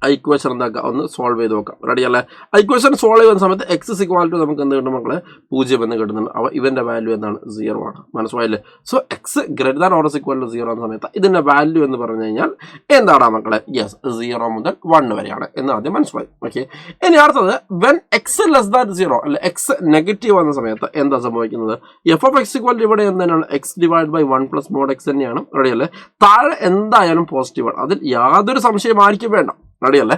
ഇക്വേഷൻ എന്താക്കുക, ഒന്ന് സോൾവ് ചെയ്ത് നോക്കാം. റെഡി അല്ലേ? ഇക്വേഷൻ സോൾവ് ചെയ്യുന്ന സമയത്ത് എക്സ് ഇസ് ഈക്വൽ ടു നമുക്ക് എന്ത് കിട്ടും മക്കളെ, 0 എന്ന് കിട്ടുന്നുണ്ട്. അപ്പോൾ ഇതിന്റെ വാല്യൂ എന്താണ്, 0 ആണ്. മനസ്സിലായില്ലേ? So x greater than or equal to 0 എന്ന സമയത്ത് ഇതിന്റെ വാല്യൂ എന്ന് പറഞ്ഞു കഴിഞ്ഞാൽ എന്താണ് മക്കളെ, യെസ് 0 മുതൽ 1 വരെയാണ് എന്ന് ആദ്യം മനസ്സിലായി. ഓക്കെ, ഇനി അടുത്തത് വെൻ എക്സ് ലെസ് ദാൻ 0 അല്ലെ, എക്സ് നെഗറ്റീവ് എന്ന സമയത്ത് എന്താ സംഭവിക്കുന്നത്, f of x equal to ഇവിടെ എന്താണ് x divide by 1 plus mod x തന്നെയാണ്. റെഡി അല്ലേ? താഴെ എന്തായാലും പോസിറ്റീവ് ആണ്, അതിൽ യാതൊരു സംശയം ആയിരിക്കും വേണ്ട. റെഡിയല്ലേ?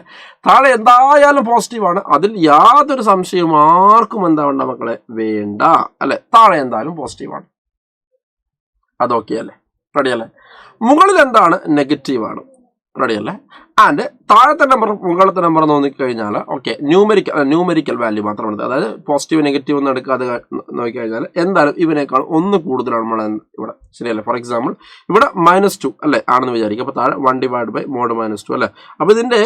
താഴെ എന്തായാലും പോസിറ്റീവാണ്, അതിൽ യാതൊരു സംശയവും ആർക്കും എന്താ വേണ്ട മക്കളെ, വേണ്ട അല്ലെ. താഴെ എന്തായാലും പോസിറ്റീവാണ്, അതൊക്കെ അല്ലേ. റെഡിയല്ലേ? മുകളിൽ എന്താണ്, നെഗറ്റീവാണ്. റെഡിയല്ലേ? ആൻഡ് താഴത്തെ നമ്പർ മുകളിലത്തെ നമ്പർ നോക്കിക്കഴിഞ്ഞാൽ ഓക്കെ ന്യൂമറിക്കൽ വാല്യൂ മാത്രമാണ്, അതായത് പോസിറ്റീവ് നെഗറ്റീവ് ഒന്നും എടുക്കാതെ നോക്കിക്കഴിഞ്ഞാൽ എന്തായാലും ഇവനേക്കാൾ 1 കൂടുതലാണ് നമ്മൾ ഇവിടെ. ശരിയല്ലേ? ഫോർ എക്സാമ്പിൾ ഇവിടെ -2 അല്ലേ ആണെന്ന് വിചാരിക്കും. അപ്പോൾ താഴെ 1 ഡിവൈഡ് ബൈ മോഡ് -2 അല്ലേ. അപ്പോൾ ഇതിന്റെ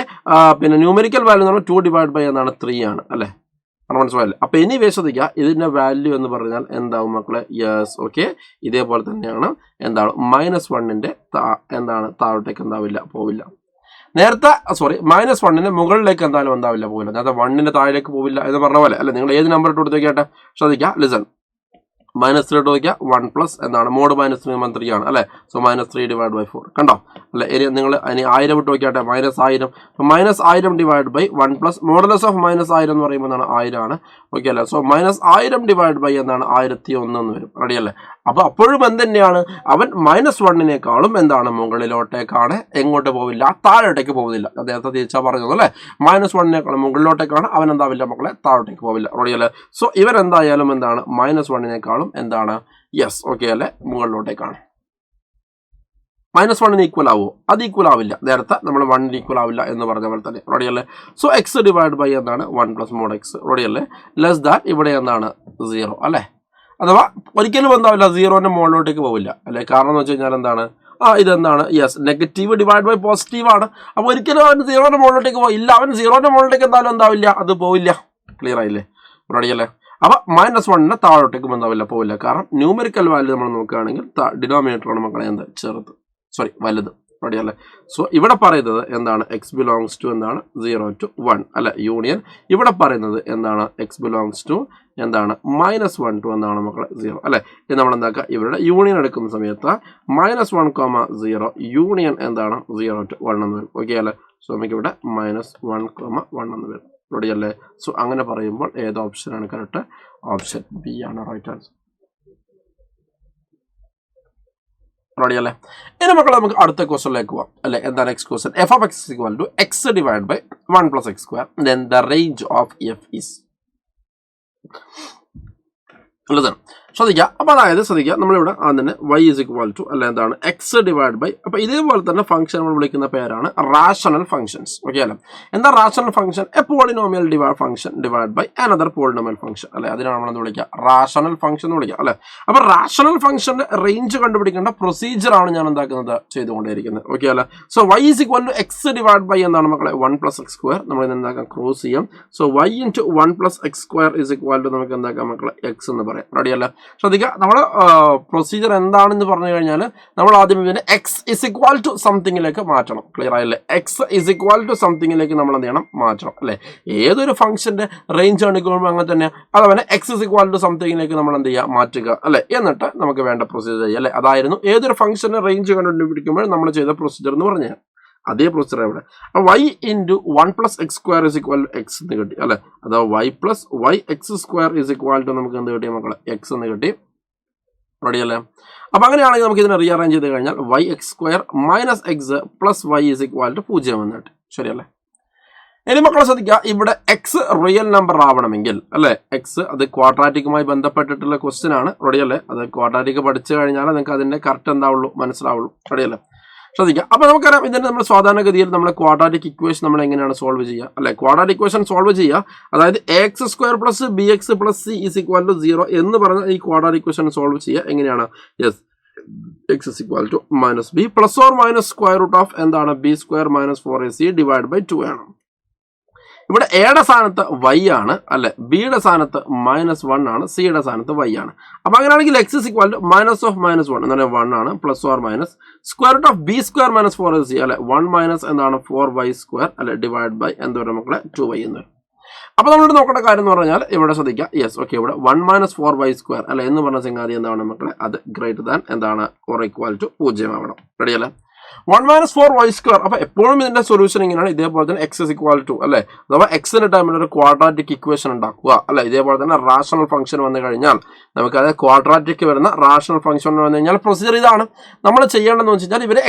പിന്നെ ന്യൂമറിക്കൽ വാല്യൂ എന്ന് പറഞ്ഞാൽ 2 ഡിവൈഡ് ബൈ എന്താണ് 3 ആണ് അല്ലേ. മനസ്സിലായില്ലേ? അപ്പോൾ ഇനി ശ്രദ്ധിക്കുക, ഇതിന്റെ വാല്യൂ എന്ന് പറഞ്ഞാൽ എന്താവും മക്കളെ, യെസ് ഓക്കെ ഇതേപോലെ തന്നെയാണ്. എന്താണ് -1ന്റെ എന്താണ് താഴോട്ടേക്ക് എന്താവില്ല, പോവില്ല. നേരത്തെ -1ന് മുകളിലേക്ക് എന്തായാലും എന്താവില്ല, പോവില്ല. നേരത്തെ 1ന്റെ താഴേക്ക് പോവില്ല എന്ന് പറഞ്ഞ പോലെ അല്ലെ. നിങ്ങൾ ഏത് നമ്പർ ഇട്ട് കൊടുത്ത് നോക്കിയാട്ടെ, ശ്രദ്ധിക്കുക. ലിസൺ, -3 ഇട്ട് നോക്കിയാൽ 1 പ്ലസ് എന്താണ് മോഡ് -3 3 ആണ് അല്ലെ. സോ -3 ഡിവൈഡ് ബൈ 4 കണ്ടോ അല്ലെ. ഇനി നിങ്ങൾ ഇനി 1000 ഇട്ട് നോക്കിയാട്ടെ, -1000 -1000 divide by 1 plus modulus of -1000 എന്ന് പറയുമ്പോൾ എന്താണ് 1000 ആണ്. ഓക്കെ അല്ലേ. സോ -1000 ഡിവൈഡ് ബൈ എന്താണ് 1001 എന്ന് വരും. റെഡി അല്ലേ? അപ്പോൾ അപ്പോഴും എന്ത് തന്നെയാണ്, അവൻ -1നേക്കാളും എന്താണ് മുകളിലോട്ടേക്കാണ്, എങ്ങോട്ട് പോവില്ല, താഴോട്ടേക്ക് പോകുന്നില്ല. അദ്ദേഹത്തെ തിരിച്ചാ പറഞ്ഞത് അല്ലേ. -1നേക്കാളും മുകളിലോട്ടേക്കാണ്, അവൻ എന്താവില്ല മക്കളെ, താഴോട്ടേക്ക് പോവില്ല. റെഡി അല്ലേ? സോ ഇവൻ എന്തായാലും എന്താണ് -1നേക്കാളും എന്താണ്, യെസ് ഓക്കെ അല്ലെ, മുകളിലോട്ടേക്കാണ്. -1ന് ഈക്വൽ ആവുമോ? അത് ഈക്വൽ ആവില്ല. നേരത്തെ നമ്മൾ 1ന് ഈക്വൽ ആവില്ല എന്ന് പറഞ്ഞ പോലെ തന്നെ. റെഡി അല്ലേ? സോ എക്സ് ഡിവൈഡ് ബൈ എന്താണ് 1 പ്ലസ് മോഡ് എക്സ്. റെഡി അല്ലേ? ലെസ് ദാൻ ഇവിടെ എന്താണ് 0 അല്ലേ. അഥവാ ഒരിക്കലും എന്താവില്ല, 0ന്റെ മുകളിലോട്ടേക്ക് പോവില്ല അല്ലെ. കാരണം എന്ന് വെച്ച് കഴിഞ്ഞാൽ എന്താണ്, ഇതെന്താണ്, yes negative divide by positive ആണ്. അപ്പോൾ ഒരിക്കലും അവൻ 0ന്റെ മുകളിലോട്ടേക്ക് പോയില്ല. അവൻ 0ന്റെ മുകളിലേക്ക് എന്തായാലും എന്താവില്ല, അത് പോവില്ല. ക്ലിയർ ആയില്ലേ? റെഡി അല്ലേ? അപ്പോൾ -1ന് താഴോട്ടേക്ക് എന്താവില്ല, പോവില്ല. കാരണം ന്യൂമറിക്കൽ വാല്യൂ നമ്മൾ നോക്കുകയാണെങ്കിൽ ഡിനോമിനേറ്ററാണ് മക്കളെ എന്ത് ചെറുത്, വലുത്. റെഡി അല്ലേ? സോ ഇവിടെ പറയുന്നത് എന്താണ്, എക്സ് ബിലോങ്സ് ടു എന്താണ് 0 to 1 അല്ലെ, യൂണിയൻ. ഇവിടെ പറയുന്നത് എന്താണ്, എക്സ് ബിലോങ്സ് ടു എന്താണ് -1 to എന്താണ് മക്കളെ 0 അല്ലെ. ഇത് നമ്മൾ എന്താക്കുക, ഇവരുടെ യൂണിയൻ എടുക്കുന്ന സമയത്ത് -1, 0 യൂണിയൻ എന്താണ് 0 to 1 എന്ന് വരും. ഓക്കെ അല്ലേ? സോ നമുക്ക് ഇവിടെ -1, 1 എന്ന് വരും. റെഡി അല്ലേ? സോ അങ്ങനെ പറയുമ്പോൾ ഏത് ഓപ്ഷനാണ് കറക്റ്റ്? ഓപ്ഷൻ ബി ആണ് റൈറ്റ് ആൻസർ. റെഡി അല്ലേ? ഇനി മക്കളെ നമുക്ക് അടുത്ത ക്വസ്റ്റനിലേക്ക് പോവാം അല്ലെ. എന്താണ് next question? F of x equal to x divide by 1 plus x square, then the range of f is. ശ്രദ്ധിക്കുക. അപ്പോൾ അതായത് ശ്രദ്ധിക്കുക, നമ്മളിവിടെ തന്നെ y ഇസ് ഈക്വൽ ടു അല്ലെ എന്താണ് എക്സ് ഡിവൈഡ് ബൈ, അപ്പോൾ ഇതേപോലെ തന്നെ ഫംഗ്ഷൻ നമ്മൾ വിളിക്കുന്ന പേരാണ് റാഷണൽ ഫംഗ്ഷൻസ്. ഓക്കെ അല്ലേ? എന്താ rational function? A polynomial function divide by another polynomial function അല്ലെ. അതിനാണ് നമ്മൾ വിളിക്കുക റാഷണൽ ഫംഗ്ഷൻ എന്ന് വിളിക്കുക അല്ലെ. അപ്പോൾ റാഷണൽ ഫംഗ്ഷന്റെ റേഞ്ച് കണ്ടുപിടിക്കേണ്ട പ്രൊസീജിയർ ആണ് ഞാൻ എന്താക്കുന്നത്, ചെയ്തുകൊണ്ടേയിരിക്കുന്നത്. ഓക്കെ അല്ലേ? So y is equal to x divide by എന്താണ് മക്കളെ 1 പ്ലസ് എക്സ് സ്ക്വയർ. നമ്മൾ ഇത് എന്താക്കാം, ക്രോസ് ചെയ്യാം. So y into 1 plus x square is equal to നമുക്ക് എന്താക്കാം മക്കളെ എക്സ് എന്ന് പറയാം. റെഡി അല്ലേ? ശ്രദ്ധിക്കുക, നമ്മൾ പ്രൊസീജിയർ എന്താണെന്ന് പറഞ്ഞു കഴിഞ്ഞാൽ നമ്മൾ ആദ്യം ഇതിനെ എക്സ് ഇസ് ഇക്വൽ ടു സംതിങ്ങിലേക്ക് മാറ്റണം. ക്ലിയർ ആയില്ലേ? എക്സ് ഇസ് ഇക്വൽ ടു സംതിങ്ങിലേക്ക് നമ്മൾ എന്ത് ചെയ്യണം, മാറ്റണം അല്ലെ. ഏതൊരു ഫംഗ്ഷന്റെ റേഞ്ച് എടുക്കുമ്പോൾ അങ്ങനെ തന്നെ അതവനെ എക്സ് ഇസ് ഇക്വൽ ടു സംതിങ്ങിലേക്ക് നമ്മൾ എന്ത് ചെയ്യുക, മാറ്റുക അല്ലെ. എന്നിട്ട് നമുക്ക് വേണ്ട പ്രൊസീജിയർ ചെയ്യുക അല്ലെ. അതായിരുന്നു ഏതൊരു ഫംഗ്ഷന്റെ റേഞ്ച് കണ്ടുപിടിക്കുമ്പോൾ നമ്മൾ ചെയ്ത പ്രൊസീജിയർ എന്ന് പറഞ്ഞാൽ. അതേ പ്രൊസീജിയർ ഇവിടെ. അപ്പോൾ y into 1 + x² is equal to x എന്ന് കിട്ടി അല്ലേ. അഥവാ y + yx² is equal to നമുക്ക് എന്ത് കിട്ടി മക്കളെ, എക്സ് എന്ന് കിട്ടി. റെഡി അല്ലേ. അപ്പം അങ്ങനെയാണെങ്കിൽ നമുക്ക് ഇതിനെ റീഅറേഞ്ച് ചെയ്ത് കഴിഞ്ഞാൽ yx² - x + y is equal to 0 എന്ന് കിട്ടി. ശരിയല്ലേ. ഇനി മക്കളെ ശ്രദ്ധിക്കുക, ഇവിടെ എക്സ് റിയൽ നമ്പർ ആവണമെങ്കിൽ അല്ലേ, എക്സ് അത് ക്വാഡ്രാറ്റിക്കുമായി ബന്ധപ്പെട്ടിട്ടുള്ള ക്വസ്റ്റ്യൻ ആണ്. റെഡിയല്ലേ. അത് ക്വാഡ്രാറ്റിക് പഠിച്ചു കഴിഞ്ഞാൽ നിങ്ങൾക്ക് അതിന്റെ കറക്റ്റ് എന്താവുള്ളൂ മനസ്സിലാവുള്ളൂ. റെഡിയല്ലേ. ശ്രദ്ധിക്കുക. അപ്പോൾ നമുക്കറിയാം ഇതിന്റെ നമ്മൾ സാധാരണഗതിയിൽ നമ്മൾ ക്വാഡ്രാറ്റിക് ഇക്വേഷൻ നമ്മൾ എങ്ങനെയാണ് സോൾവ് ചെയ്യുക അല്ലെ. ക്വാഡ്രാറ്റിക് ഇക്വേഷൻ സോൾവ് ചെയ്യുക, അതായത് ax² + bx + c is equal to 0 എന്ന് പറഞ്ഞ ഈ ക്വാഡ്രാറ്റിക് ഇക്വേഷൻ സോൾവ് ചെയ്യുക. എങ്ങനെയാണ്, yes, x is equal to -b +or - എന്താണ് b² - 4ac /2 ആണ്. ഇവിടെ എയുടെ സ്ഥാനത്ത് y ആണ് അല്ലെ, ബിയുടെ സ്ഥാനത്ത് -1 ആണ്, സിയുടെ സ്ഥാനത്ത് y ആണ്. അപ്പൊ അങ്ങനെയാണെങ്കിൽ x ഇസ് ഇക്വൽ ടു -1 എന്ന് പറഞ്ഞാൽ 1 ആണ്, +or - b² - 4ac അല്ലെ, 1 - എന്താണ് 4y² അല്ലെ / എന്താ പറയുക മക്കളെ 2y എന്ന് വരും. അപ്പൊ നമ്മളിവിടെ നോക്കേണ്ട കാര്യം എന്ന് പറഞ്ഞാൽ ഇവിടെ ശ്രദ്ധിക്കുക, യെസ് ഓക്കെ, ഇവിടെ 1 - 4y² അല്ലെ എന്ന് പറഞ്ഞ സംഗതി എന്താണ് മക്കളെ, അത് ഗ്രേറ്റർ ദാൻ എന്താണ് ഓർ ഈക്വൽ ടു 0 ആവണം. റെഡിയല്ലേ. 1 - 4y². അപ്പൊ എപ്പോഴും ഇതിന്റെ സൊല്യൂഷൻ ഇങ്ങനെയാണ്. ഇതേപോലെ തന്നെ x ഇസ് ഇക്വൽ ടു അല്ലെ, അഥവാ എക്സിന്റെ ടൈമിൽ ഒരു ക്വാഡ്രാറ്റിക് ഇക്വേഷൻ ഉണ്ടാക്കുക അല്ലെ. ഇതേപോലെ തന്നെ റാഷണൽ ഫംഗ്ഷൻ വന്നു കഴിഞ്ഞാൽ നമുക്ക് അത് ക്വാഡ്രാറ്റിക് വരുന്ന റാഷണൽ ഫംഗ്ഷൻ വന്നു കഴിഞ്ഞാൽ പ്രൊസീജിയർ ഇതാണ്. നമ്മൾ ചെയ്യേണ്ടതെന്ന് വെച്ച് കഴിഞ്ഞാൽ ഇവര്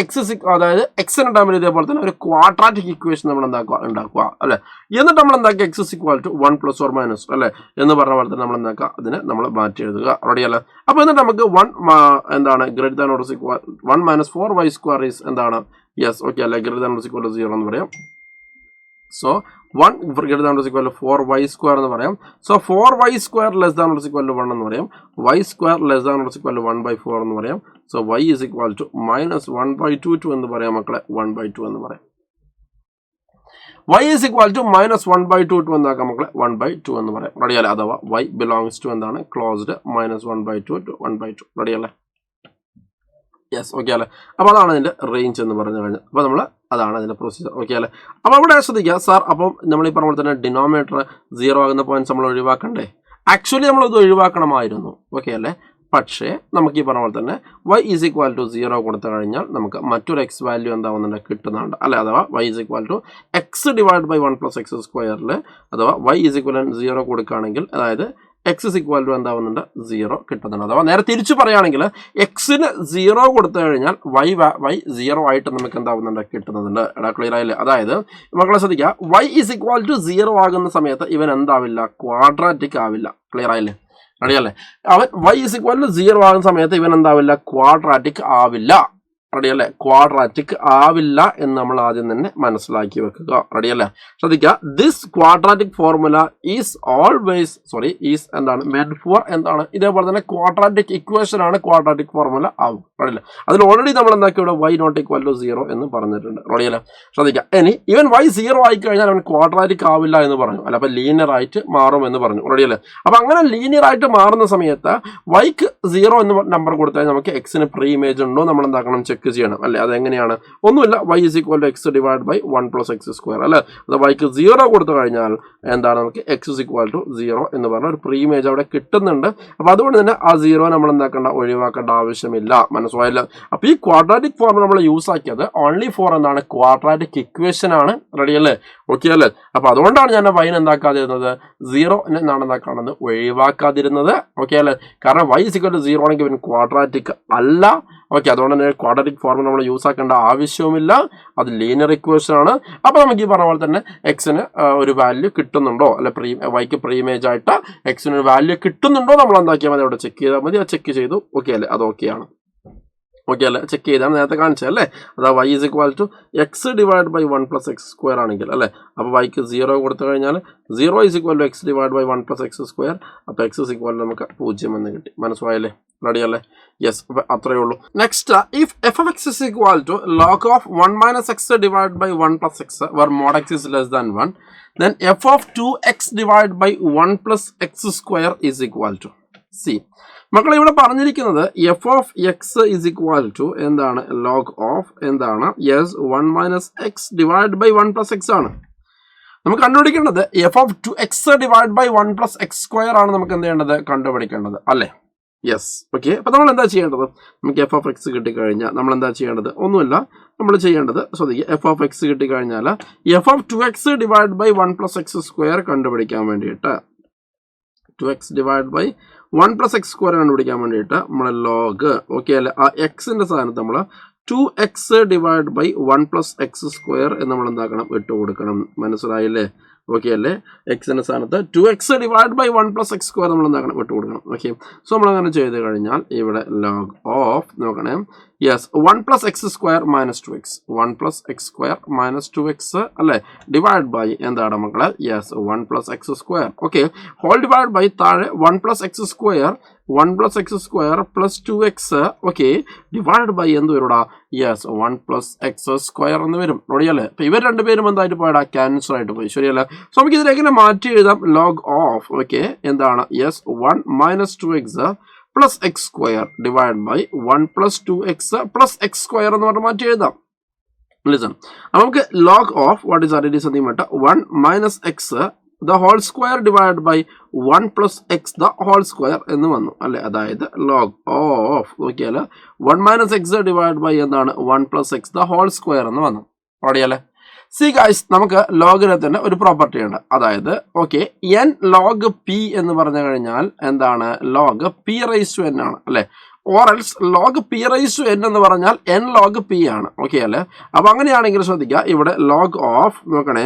അതായത് എക്സിന്റെ ടൈമിൽ ഇതേപോലെ തന്നെ ഒരു ക്വാഡ്രാറ്റിക് ഇക്വേഷൻ നമ്മൾ ഉണ്ടാക്കുക അല്ലെ. എന്നിട്ട് നമ്മൾ എന്താക്കുക, x ഇസ് ഇക്വൽ ടു 1 ± അല്ലെ എന്ന് പറഞ്ഞ പോലെ തന്നെ നമ്മൾ എന്താക്കുക, അതിനെ നമ്മൾ മാറ്റി എഴുതുക. റെഡിയല്ലേ. അപ്പൊ എന്നിട്ട് നമുക്ക് 1 എന്താണ് greater than or equal 1 - 4y² is എന്താണ്, യെസ് ഓക്കെ അല്ലെ, greater than or equal to 0 എന്ന് പറയാം. So 1 greater than or equal to 4y² എന്ന് പറയാം. So 4y² less than or equal to 1 എന്ന് പറയാം. y² less than or equal to 1/4 എന്ന് പറയാം. So y is equal to -1/2 എന്ന് പറയാം മക്കളെ, 1/2 എന്ന് പറയാം. y is equal to -1/2 എന്നാക്കാം മക്കളെ, 1/2 എന്ന് പറയാം. റെഡിയല്ലേ. അഥവാ y belongs to എന്താണ് ക്ലോസ്ഡ് -1/2 to 1/2. റെഡിയല്ലേ. യെസ് ഓക്കെ അല്ലേ. അപ്പോൾ അതാണ് അതിന്റെ റേഞ്ച് എന്ന് പറഞ്ഞു കഴിഞ്ഞാൽ. അപ്പോൾ നമ്മൾ അതാണ് അതിന്റെ പ്രൊസീജിയർ. ഓക്കെ അല്ലേ. അപ്പോൾ അവിടെ ശ്രദ്ധിക്കുക സാർ, അപ്പം നമ്മൾ ഈ പറഞ്ഞ പോലെ തന്നെ ഡിനോമിനേറ്റർ 0 ആകുന്ന പോയിന്റ്സ് നമ്മൾ ഒഴിവാക്കണ്ടേ. ആക്ച്വലി നമ്മളത് ഒഴിവാക്കണമായിരുന്നു. ഓക്കെ അല്ലേ. പക്ഷേ നമുക്ക് ഈ പറഞ്ഞ പോലെ തന്നെ y ഇസ് ഈക്വൽ ടു 0 കൊടുത്തു കഴിഞ്ഞാൽ നമുക്ക് മറ്റൊരു എക്സ് വാല്യൂ എന്താവുന്നുണ്ട് കിട്ടുന്നുണ്ട് അല്ലെ. അഥവാ y is equal to x / 1 + x², അഥവാ y ഇസ് ഈക്വൽ 0 കൊടുക്കുകയാണെങ്കിൽ അതായത് x ഇസ് ഈക്വൽ ടു എന്താവുന്നുണ്ട് 0 കിട്ടുന്നുണ്ട്. അഥവാ നേരെ തിരിച്ചു പറയുകയാണെങ്കിൽ എക്സിന് 0 കൊടുത്തു കഴിഞ്ഞാൽ y 0 ആയിട്ട് നമുക്ക് എന്താവുന്നുണ്ട് കിട്ടുന്നുണ്ട്. എടാ ക്ലിയർ ആയില്ലേ. അതായത് മക്കളെ ശ്രദ്ധിക്കുക, y ഇസ് ഈക്വൽ ടു 0 ആകുന്ന സമയത്ത് ഇവൻ എന്താവില്ല, ക്വാഡ്രാറ്റിക് ആവില്ല. ക്ലിയർ ആയില്ലേ. റെഡിയല്ലേ. അവൻ y ഇസ് ഈക്വൽ ടു 0 ആകുന്ന സമയത്ത് ഇവൻ എന്താവില്ല, ക്വാഡ്രാറ്റിക് ആവില്ല. റെഡിയല്ലേ. ക്വാഡ്രാറ്റിക് ആവില്ല എന്ന് നമ്മൾ ആദ്യം തന്നെ മനസ്സിലാക്കി വെക്കുക. റെഡിയല്ലേ. ശ്രദ്ധിക്കുക, ദിസ് ക്വാഡ്രാറ്റിക് ഫോർമുല ഈസ് എന്താണ് മെന്റ് ഫോർ എന്താണ് ഇതേപോലെ തന്നെ ക്വാഡ്രാറ്റിക് ഇക്വേഷൻ ആണ് ക്വാഡ്രാറ്റിക് ഫോർമുല ആവും. റെഡിയല്ലേ. അതിൽ ഓൾറെഡി നമ്മൾ എന്താക്കി ഇവിടെ y ≠ ഈക്വൽ ടു 0 എന്ന് പറഞ്ഞിട്ടുണ്ട്. റെഡിയല്ലേ. ശ്രദ്ധിക്കുക, ഇനി ഇവൻ y 0 ആയി കഴിഞ്ഞാൽ അവൻ ക്വാഡ്രാറ്റിക് ആവില്ല എന്ന് പറഞ്ഞു അല്ല, അപ്പൊ ലീനിയർ ആയിട്ട് മാറും എന്ന് പറഞ്ഞു. റെഡിയല്ലേ. അപ്പൊ അങ്ങനെ ലീനിയർ ആയിട്ട് മാറുന്ന സമയത്ത് yക്ക് 0 എന്ന് നമ്പർ കൊടുത്താൽ നമുക്ക് എക്സിന് പ്രീ ഇമേജ് ഉണ്ടോ നമ്മൾ എന്താക്കണം, ചെക്ക് ചെയ്യണം അല്ലെ. അതെങ്ങനെയാണ്, ഒന്നുമില്ല, y is equal to x / 1 + x² അല്ലെ. അത് yക്ക് 0 കൊടുത്തു കഴിഞ്ഞാൽ എന്താണ് നമുക്ക് x ഇസ് ഈക്വൽ ടു 0 എന്ന് പറഞ്ഞ ഒരു പ്രീ ഇമേജ് അവിടെ കിട്ടുന്നുണ്ട്. അപ്പൊ അതുകൊണ്ട് തന്നെ ആ 0 നമ്മൾ എന്താക്കേണ്ട, ഒഴിവാക്കേണ്ട ആവശ്യമില്ല. മനസ്സിലായില്ല. അപ്പൊ ഈ ക്വാഡ്രാറ്റിക് ഫോർമുല നമ്മൾ യൂസ് ആക്കിയത് ഓൺലി ഫോർ എന്താണ് ക്വാഡ്രാറ്റിക് ഇക്വേഷൻ ആണ്. റെഡിയല്ലേ. ഓക്കെ അല്ലേ. അപ്പൊ അതുകൊണ്ടാണ് ഞാൻ y എന്താക്കാതിരുന്നത്, 0 എന്നാണ് എന്താക്കാണത് ഒഴിവാക്കാതിരുന്നത്. ഓക്കെ അല്ലേ. കാരണം y ഇസ് ഈക്വൽ ടു 0 ആണെങ്കിൽ ഇവൻ ക്വാഡ്രാറ്റിക് അല്ല. ഓക്കെ, അതുകൊണ്ട് തന്നെ ക്വാഡ്രാറ്റിക് ഫോർമുല നമ്മൾ യൂസ് ആക്കേണ്ട ആവശ്യവുമില്ല. അത് ലീനിയർ ഇക്വേഷൻ ആണ്. അപ്പൊ നമുക്ക് ഈ പറഞ്ഞ പോലെ തന്നെ എക്സിന് ഒരു വാല്യൂ കിട്ടുന്നുണ്ടോ അല്ലെ, വൈക്ക് പ്രീ ഇമേജ് ആയിട്ട് എക്സിന് ഒരു വാല്യൂ കിട്ടുന്നുണ്ടോ നമ്മൾ എന്താക്കിയാൽ മതി, അവിടെ ചെക്ക് ചെയ്താൽ മതി. അത് ചെക്ക് ചെയ്തു. ഓക്കെ അല്ലേ. അത് ഓക്കെയാണ്. ഓക്കെ അല്ലേ. ചെക്ക് ചെയ്താണ് നേരത്തെ കാണിച്ചത് അല്ലേ. അതാ y is equal to x / 1 + x² ആണെങ്കിൽ അല്ലേ. അപ്പോൾ yക്ക് 0 കൊടുത്തു കഴിഞ്ഞാൽ 0 is equal to x / 1 + x². അപ്പോൾ x ഇസ് ഈക്വൽ നമുക്ക് 0 എന്ന് കിട്ടി. മനസ്സിലായല്ലേ. റെഡി അല്ലേ. യെസ്, അത്രയേ ഉള്ളൂ. Next, if f(x) is equal to log of 1 - x / 1 + x where mod x is less than 1, then f of 2x / 1 + x² is equal to c. മക്കളെ ഇവിടെ പറഞ്ഞിരിക്കുന്നത് f of x is equal to എന്താണ്, log of എന്താണ്, യെസ് 1 - x / 1 + x ആണ്. നമുക്ക് കണ്ടുപിടിക്കേണ്ടത് f of 2x / 1 + x² ആണ് നമുക്ക് എന്ത് ചെയ്യേണ്ടത്, കണ്ടുപിടിക്കേണ്ടത് അല്ലേ. യെസ്. ഓക്കെ, അപ്പം നമ്മൾ എന്താ ചെയ്യേണ്ടത്? നമുക്ക് എഫ് ഓഫ് എക്സ് കിട്ടിക്കഴിഞ്ഞാൽ നമ്മൾ എന്താ ചെയ്യേണ്ടത്? ഒന്നുമില്ല, നമ്മൾ ചെയ്യേണ്ടത് ശ്രദ്ധിക്കുക. എഫ് ഓഫ് എക്സ് കിട്ടിക്കഴിഞ്ഞാൽ f of 2x divide by 1 + x² കണ്ടുപിടിക്കാൻ വേണ്ടിയിട്ട് 2x ഡിവൈഡ് ബൈ 1 + x² കണ്ടുപിടിക്കാൻ വേണ്ടിയിട്ട് നമ്മൾ ലോഗ് ഓക്കെ അല്ലെ, ആ എക്സിൻ്റെ സ്ഥാനത്ത് നമ്മൾ 2x ഡിവൈഡ് ബൈ 1 + x² എന്ന് നമ്മൾ എന്താക്കണം? ഇട്ട് കൊടുക്കണം. മനസ്സിലായില്ലേ? ഓക്കെ അല്ലേ? എക്സിൻ്റെ സ്ഥാനത്ത് 2x ഡിവൈഡ് ബൈ 1 + x² നമ്മൾ എന്താക്കണം? ഇട്ട് കൊടുക്കണം. ഓക്കെ, സോ നമ്മളങ്ങനെ ചെയ്ത് കഴിഞ്ഞാൽ ഇവിടെ ലോഗ് ഓഫ് നോക്കണേ. Yes, 1 + x² - 2x 1 + x² - 2x അല്ലേ, ഡിവൈഡ് ബൈ എന്താണ് മക്കളെ? Yes, 1 + x². Okay, whole divide by താഴെ 1 + x² 1 + x² + 2x okay divide by എന്ത് വരുടാ? യെസ്, 1 + x² എന്ന് വരും. റെഡിയല്ലേ? അപ്പം ഇവർ രണ്ടുപേരും എന്തായിട്ട് പോയടാ? ക്യാൻസൽ ആയിട്ട് പോയി. ശരിയല്ലേ? സോ നമുക്ക് ഇതിലേക്ക് എങ്ങനെ മാറ്റി എഴുതാം? ലോഗ് ഓഫ് ഓക്കെ എന്താണ്? Yes, 1 - 2x + x² divide by 1 + 2x + x² എന്ന് പറഞ്ഞ് മാറ്റി എഴുതാം. ലിസൺ, നമുക്ക് log of what is it is എന്തെങ്കിലും വേണ്ട 1 - x the whole square divided by 1 + x the whole square എന്ന് വന്നു അല്ലെ. അതായത് ലോഗ് ഓഫ് നോക്കിയാൽ 1 - x ഡിവൈഡ് ബൈ എന്താണ്? 1 + x the whole square എന്ന് വന്നു. ഓടിയല്ലേ? സി ഗൈസ്, നമുക്ക് ലോഗിനെ തന്നെ ഒരു പ്രോപ്പർട്ടി ഉണ്ട്. അതായത് ഓക്കെ n log p എന്ന് പറഞ്ഞു കഴിഞ്ഞാൽ എന്താണ്? ലോഗ് p⁻n ആണ് അല്ലെ. ഓർ എൽസ് ലോഗ് p⁻n എന്ന് പറഞ്ഞാൽ n log p ആണ്. ഓക്കെ അല്ലേ? അപ്പൊ അങ്ങനെയാണെങ്കിൽ ശ്രദ്ധിക്കുക, ഇവിടെ ലോഗ് ഓഫ് നോക്കണേ.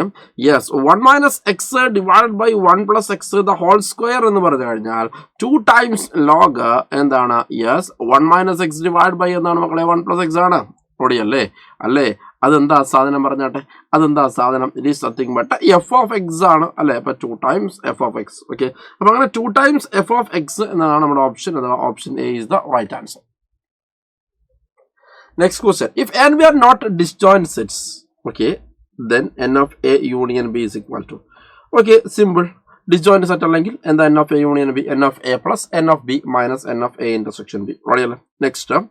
Yes, 1 - x divide by 1 + x the whole square എന്ന് പറഞ്ഞു കഴിഞ്ഞാൽ 2 times ലോഗ് എന്താണ്? യെസ്, 1 - x ഡിവൈഡ് ബൈ എന്താണ് മക്കളെ? 1 + x ആണ്. ഓടിയല്ലേ? അല്ലേ? അതെന്താ സാധനം പറഞ്ഞാട്ടെ? അതെന്താ സാധനം? It is nothing but F of x ആണ് അല്ലേ. അപ്പൊ 2 times F of X. Okay, അപ്പൊ അങ്ങനെ 2 times എഫ് ഓഫ് എക്സ് എന്നാണ് നമ്മുടെ ഓപ്ഷൻ. അഥവാ option A is the right answer. Next question, if n we are not disjoint sets okay then n of a union b is equal to okay simple disjoint set അല്ലെങ്കിൽ എന്താ? n of a union b n of a plus n of b minus n of a intersection b. റെഡിയല്ലേ? Next,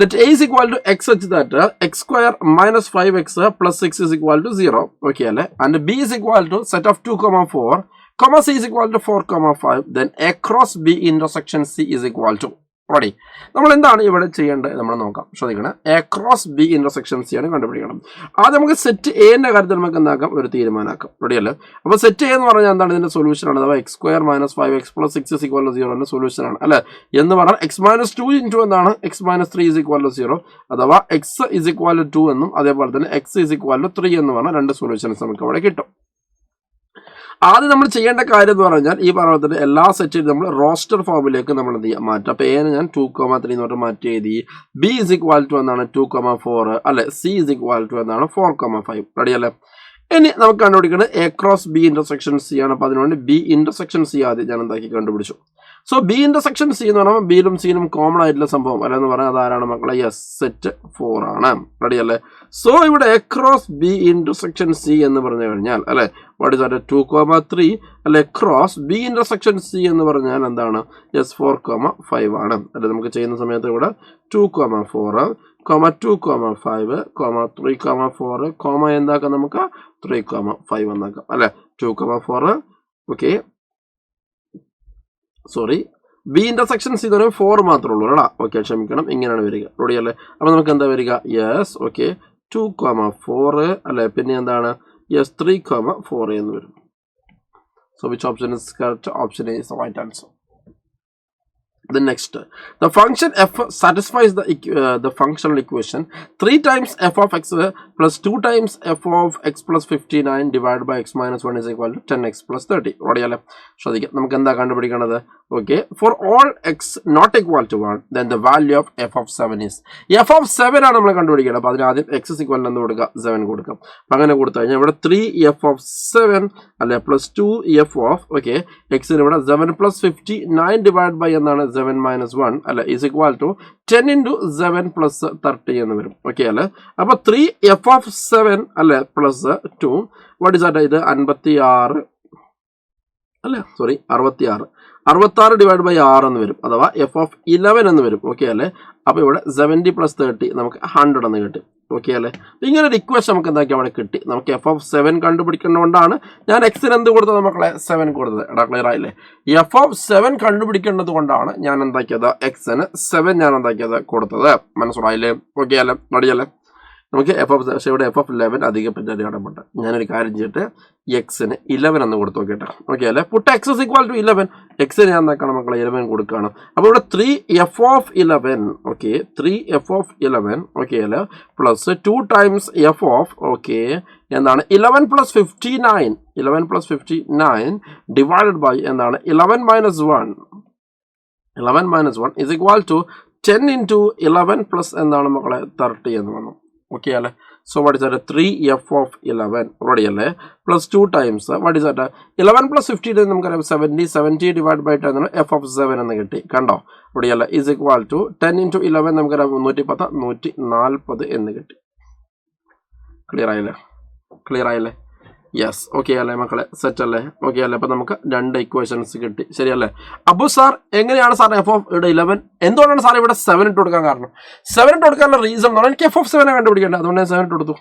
let a is equal to x such that x² - 5x + 6 is equal to 0 okay അല്ലേ, and b is equal to set of 2, 4 c is equal to 4, 5 then a cross b intersection c is equal to ready. നമ്മൾ എന്താണ് ഇവിടെ ചെയ്യേണ്ടത്? നമ്മൾ നോക്കാം. ശ്രദ്ധിക്കണം, A cross B intersection C ആണ് കണ്ടുപിടിക്കണം. ആദ്യം നമുക്ക് സെറ്റ് എന്റെ കാര്യത്തിൽ നമുക്ക് എന്താക്കാം? ഒരു തീരുമാനമാക്കാം. റെഡിയല്ലേ? അപ്പോൾ സെറ്റ് എ എന്ന് പറഞ്ഞാൽ എന്താണ്? ഇതിന്റെ സൊല്യൂഷൻ ആണ്. അഥവാ x² - 5x + 6 is equal to 0 എന്ന സൊല്യൂഷൻ ആണ് അല്ലെ. എന്ന് പറഞ്ഞാൽ x - 2 into എന്താണ്? x - 3 is equal to 0 അഥവാ x is equal to 2 എന്നും അതേപോലെ തന്നെ x is equal to 3 എന്ന് പറഞ്ഞാൽ രണ്ട് സൊല്യൂഷൻസ് നമുക്ക് അവിടെ കിട്ടും. ആദ്യം നമ്മൾ ചെയ്യേണ്ട കാര്യം എന്ന് പറഞ്ഞാൽ ഈ പറഞ്ഞതിന്റെ എല്ലാ സെറ്റിലും നമ്മൾ റോസ്റ്റർ ഫോമിലേക്ക് നമ്മൾ എന്ത് ചെയ്യാം? മാറ്റാം. അപ്പൊ എ ഞാൻ 2, 3 എന്ന് പറഞ്ഞ് മാറ്റി എഴുതി. ബി is equal to എന്താണ്? 2, 4 അല്ലെ. സി is equal to എന്താണ്? 4, 5. റെഡി അല്ലേ? ഇനി നമുക്ക് കണ്ടുപിടിക്കുന്നത് A cross B intersection C ആണ്. അപ്പൊ അതിനുവേണ്ടി ബി ഇന്റർസെക്ഷൻ സി ആദ്യം ഞാൻ എന്താക്കി കണ്ടുപിടിച്ചു. സോ ബി ഇന്റർസെക്ഷൻ സി എന്ന് പറയുമ്പോൾ ബിയിലും സിയിലും കോമൺ ആയിട്ടുള്ള സംഭവം അല്ലെന്ന് പറഞ്ഞാൽ അതാരാണ് മക്കളെ? യെസ്, സെറ്റ് 4 ആണ്. റെഡി അല്ലേ? സോ ഇവിടെ A cross B intersection C എന്ന് പറഞ്ഞു കഴിഞ്ഞാൽ അല്ലെ വാട്ട് ഇസ് ദാറ്റ്? 2, 3 അല്ലെ. ക്രോസ് ബി ഇന്റർസെക്ഷൻ സി എന്ന് പറഞ്ഞാൽ എന്താണ്? യെസ്, 4, 5 ആണ് അല്ലെ. നമുക്ക് ചെയ്യുന്ന സമയത്ത് ഇവിടെ 2, 4 2, 5 3, 4 എന്താക്കാം? നമുക്ക് 3, 5 എന്നാക്കാം അല്ലെ. 2, 4 okay sorry B intersection C എന്ന് പറയുമ്പോൾ 4 മാത്രമേ ഉള്ളൂ അല്ല. ഓക്കെ ക്ഷമിക്കണം, ഇങ്ങനെയാണ് വരിക. റെഡി അല്ലേ? അപ്പൊ നമുക്ക് എന്താ വരിക? യെസ് ഓക്കെ 2, 4 അല്ലെ. പിന്നെ എന്താണ്? യെസ് 3, 4 എന്ന് വരും. So which option is correct? Option A is the right answer. The next, the function f satisfies the functional equation 3 times f of x plus 2 times f of x plus 59 divided by x minus 1 is equal to 10x plus 30. റെഡിയല്ലേ? ശ്രദ്ധിക്കാം, നമുക്ക് എന്താ കണ്ടുപിടിക്കേണ്ടത്? Okay, for all x not equal to 1 then the value of f of 7 is f of 7 ആണ് നമ്മൾ കണ്ടുപിടിക്കേണ്ടത്. അപ്പോൾ അതിന് ആദ്യം x is equal to എന്ത് കൊടുക്കുക? 7 കൊടുക്കാം. അപ്പം അങ്ങനെ കൊടുത്തു കഴിഞ്ഞാൽ ഇവിടെ 3f of 7 അല്ലെ പ്ലസ് 2f of ഓക്കെ എക്സിന് ഇവിടെ 7 plus 59 divided by എന്താണ്? 7 minus 1 അല്ലെ is equal to 10 into 7 plus 30 എന്ന് വരും. ഓക്കെ അല്ലെ? അപ്പൊ 3f of 7 അല്ലെ പ്ലസ് 2 വാട്ട് ഇസ് ഇത് 56 അല്ലെ സോറി 66 ഡിവൈഡ് ബൈ 6 എന്ന് വരും. അഥവാ എഫ് ഓഫ് 11 എന്ന് വരും. ഓക്കെ അല്ലെ? അപ്പൊ ഇവിടെ 70 plus 30 നമുക്ക് 100 എന്ന് കിട്ടും. ഓക്കെ അല്ലേ? ഇങ്ങനെ ഒരു ഇക്വേഷൻ നമുക്ക് എന്താക്കി അവിടെ കിട്ടി. നമുക്ക് f(7) കണ്ടുപിടിക്കേണ്ടതുകൊണ്ടാണ് ഞാൻ എക്സിന് എന്ത് കൊടുത്തത് മക്കളെ? 7 കൊടുത്തത്. എടാ ക്ലിയർ ആയില്ലേ? f(7) കണ്ടുപിടിക്കേണ്ടത് കൊണ്ടാണ് ഞാൻ എന്താക്കിയത്? എക്സിന് 7 ഞാൻ എന്താക്കിയത് കൊടുത്തത്. മനസ്സിലായില്ലേ? ഓക്കെ അല്ലേ? റെഡിയല്ലേ? നമുക്ക് പക്ഷേ ഇവിടെ f(11) അധികം പറ്റി കാണുന്നുണ്ട്. ഞാനൊരു കാര്യം ചെയ്തിട്ട് എക്സിന് 11 എന്ന് കൊടുത്തു നോക്കിയിട്ട്. ഓക്കെ അല്ലേ? Puttu x is equal to 11. എക്സിന് ഞാൻ എന്താക്കണം മക്കളെ? 11 കൊടുക്കുകയാണ്. അപ്പോൾ ഇവിടെ 3f(11), ഓക്കെ, 3f(11), ഓക്കെ അല്ലേ, plus 2 times f of, okay, എന്താണ് 11 plus 59, 11 plus 59 ഡിവൈഡഡ് ബൈ എന്താണ് 11 minus 1, 11 minus 1 is equal to 10 into 11 plus എന്താണ് മക്കളെ 30 എന്ന് വന്നു. ഓക്കെ അല്ലേ? So what is that? 3f(11), ready അല്ലേ? Plus 2 times what is that? 11 plus 15 നമുക്കറിയാം 70, 70 ഡിവൈഡ് ബൈ 10 f(7) എന്ന് കിട്ടി. കണ്ടോ? റെഡി അല്ലേ? ഈസ് ഇക്വൽ ടു 10 into 11 നമുക്കറിയാം 110, 140 എന്ന് കിട്ടി. ക്ലിയർ ആയില്ലേ? ക്ലിയർ ആയില്ലേ? യെസ്. ഓക്കെ അല്ലേ മക്കളെ? സെറ്റ് അല്ലേ? ഓക്കെ അല്ലേ? അപ്പം നമുക്ക് 2 ഇക്വേഷൻസ് കിട്ടി. ശരിയല്ലേ? അപ്പോൾ സാർ എങ്ങനെയാണ് സാർ ഇവിടെ 11 എന്തുകൊണ്ടാണ് സാർ ഇവിടെ 7 ഇട്ട് കൊടുക്കാൻ കാരണം? 7 ഇട്ട് കൊടുക്കാനുള്ള റീസൺ എന്ന് പറഞ്ഞാൽ എനിക്ക് f(7) കണ്ടുപിടിക്കേണ്ടത്, അതുകൊണ്ട് ഞാൻ 7 ഇട്ട് കൊടുത്തു.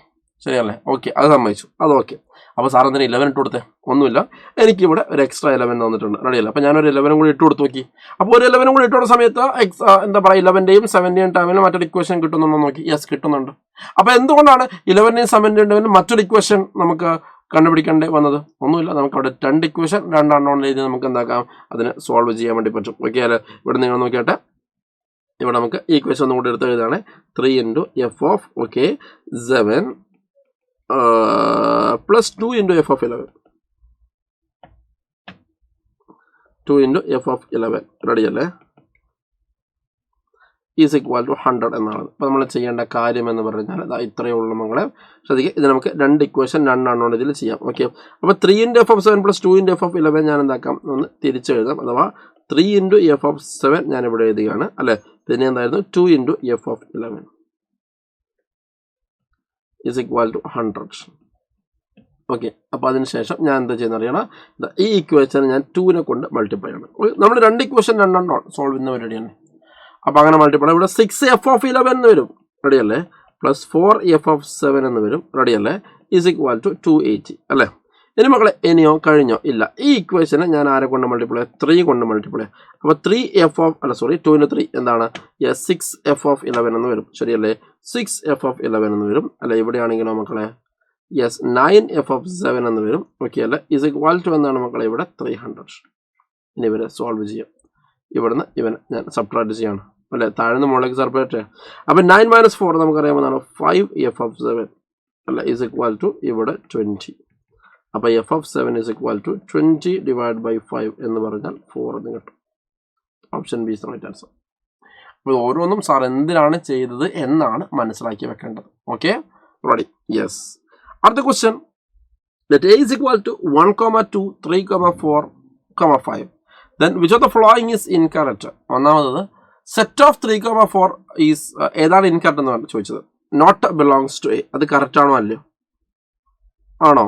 ശരിയല്ലേ? ഓക്കെ, അത് സമ്മതിച്ചു. അത് ഓക്കെ. അപ്പോൾ സാർ എന്തിനാ 11 ഇട്ട് കൊടുത്തേ? ഒന്നുമില്ല, എനിക്കിവിടെ ഒരു എക്സ്ട്രാ 11 തന്നിട്ടുണ്ട്. റെഡിയല്ലേ? അപ്പോൾ ഞാനൊരു 11 കൂടി ഇട്ട് കൊടുത്തു നോക്കി. അപ്പോൾ ഒരു 11 കൂടി ഇട്ട് കൊടുത്ത സമയത്ത് എന്താ പറയുക 11ൻ്റെയും 7ൻ്റെയും ടൈമിൽ മറ്റൊരു ഇക്വേഷൻ കിട്ടുന്നുണ്ടോ നോക്കി. യെസ്, കിട്ടുന്നുണ്ട്. അപ്പോൾ എന്തുകൊണ്ടാണ് 11ൻ്റെയും 7ൻ്റെയും ടൈമിൽ മറ്റൊരു ഇക്വേഷൻ നമുക്ക് കണ്ടുപിടിക്കേണ്ടി വന്നത്? ഒന്നുമില്ല, നമുക്ക് അവിടെ 2 ഇക്വേഷൻ 2 അൺനോൺ എഴുതി നമുക്ക് എന്താക്കാം, അതിന് സോൾവ് ചെയ്യാൻ വേണ്ടി പറ്റും. ഓക്കെ അല്ലേ? ഇവിടെ നിങ്ങൾ നോക്കിയാട്ടെ, ഇവിടെ നമുക്ക് ഈ ഇക്വേഷൻ ഒന്നും കൂടി എടുത്ത് എഴുതാണ്. 3 into f of, okay, 7 plus 2 into f(11), 2 into f(11), ready അല്ലേ? ഈസ് ഈക്വൽ ടു 100 എന്നാണ്. അപ്പോൾ നമ്മൾ ചെയ്യേണ്ട കാര്യം എന്ന് പറഞ്ഞാൽ ഇത്രയേ ഉള്ളൂ മക്കളെ. ശ്രദ്ധിക്കുക, ഇത് നമുക്ക് 2 ഇക്വേഷൻ 2 അൺനോൺ ഇതിൽ ചെയ്യാം. ഓക്കെ, അപ്പോൾ 3 into f(7) plus 2 into f(11) ഞാൻ എന്താക്കാം, ഒന്ന് തിരിച്ചെഴുതാം. അഥവാ 3 into f(7) ഞാൻ ഇവിടെ എഴുതുകയാണ് അല്ലേ. പിന്നെ എന്തായിരുന്നു 2 into f(11) is equal to 100. Okay, അപ്പോൾ അതിനുശേഷം ഞാൻ എന്താ ചെയ്യുന്ന അറിയണം, ഈ ഇക്വേഷൻ ഞാൻ 2നെ കൊണ്ട് മൾട്ടിപ്ലൈ ചെയ്യണം. നമ്മൾ 2 ഇക്വേഷൻ 2 അൺനോൺ സോൾവ് ചെയ്യുന്ന പരിപാടിയാണ്. അപ്പോൾ അങ്ങനെ മൾട്ടിപ്ലൈ, ഇവിടെ 6f(11) എന്ന് വരും. റെഡി അല്ലേ? പ്ലസ് 4f(7) എന്ന് വരും. റെഡി അല്ലേ? ഈസ് ഈക്വൽ ടു 280 അല്ലേ? ഇനി മക്കളെ ഇനിയോ കഴിഞ്ഞോ? ഇല്ല. ഈ ഇക്വേഷനെ ഞാൻ ആരെ കൊണ്ട് മൾട്ടിപ്ലൈ? 3 കൊണ്ട് മൾട്ടിപ്ലൈ. അപ്പോൾ 2 into 3 എന്താണ്? 6f(11) എന്ന് വരും. ശരിയല്ലേ? 6f(11) എന്ന് വരും അല്ലെ? ഇവിടെയാണെങ്കിലോ മക്കളെ യെസ് 9f(7) എന്ന് വരും. ഓക്കെ അല്ലേ? ഈസ് ഈക്വൽ ടു എന്താണ് മക്കളെ? ഇവിടെ 300. ഇനി ഇവരെ സോൾവ് ചെയ്യാം. ഇവിടുന്ന് ഇവനെ ഞാൻ സബ്ട്രാക്ട് ചെയ്യാണ് അല്ലേ? താഴ്ന്ന് മുകളിലേക്ക് സെപ്പറേറ്റ് ചെയ്യാം. അപ്പോൾ 9 minus 4 നമുക്കറിയാവുന്നതാണ് 5f(7) അല്ല, ഈസ് ഈക്വൽ ടു ഇവിടെ 20. അപ്പോൾ f(7) is equal to 20 divide by 5 എന്ന് പറഞ്ഞാൽ 4 എന്ന് കിട്ടും. Option B is right answer. അപ്പോൾ ഓരോന്നും സാർ എന്തിനാണ് ചെയ്തത് എന്നാണ് മനസ്സിലാക്കി വെക്കേണ്ടത്. Okay, ready? യെസ്. അടുത്ത question, that a is equal to 1, 2, 3, 4, 5. Then which of the following is incorrect? ഒന്നാമത് സെറ്റ് ഓഫ് 3, 4 ഈസ് ഏതാണ് ഇൻകറക്റ്റ് എന്ന് ചോദിച്ചത്. നോട്ട് ബിലോങ്സ് ടു എ, അത് കറക്റ്റ് ആണോ അല്ലയോ? ആണോ?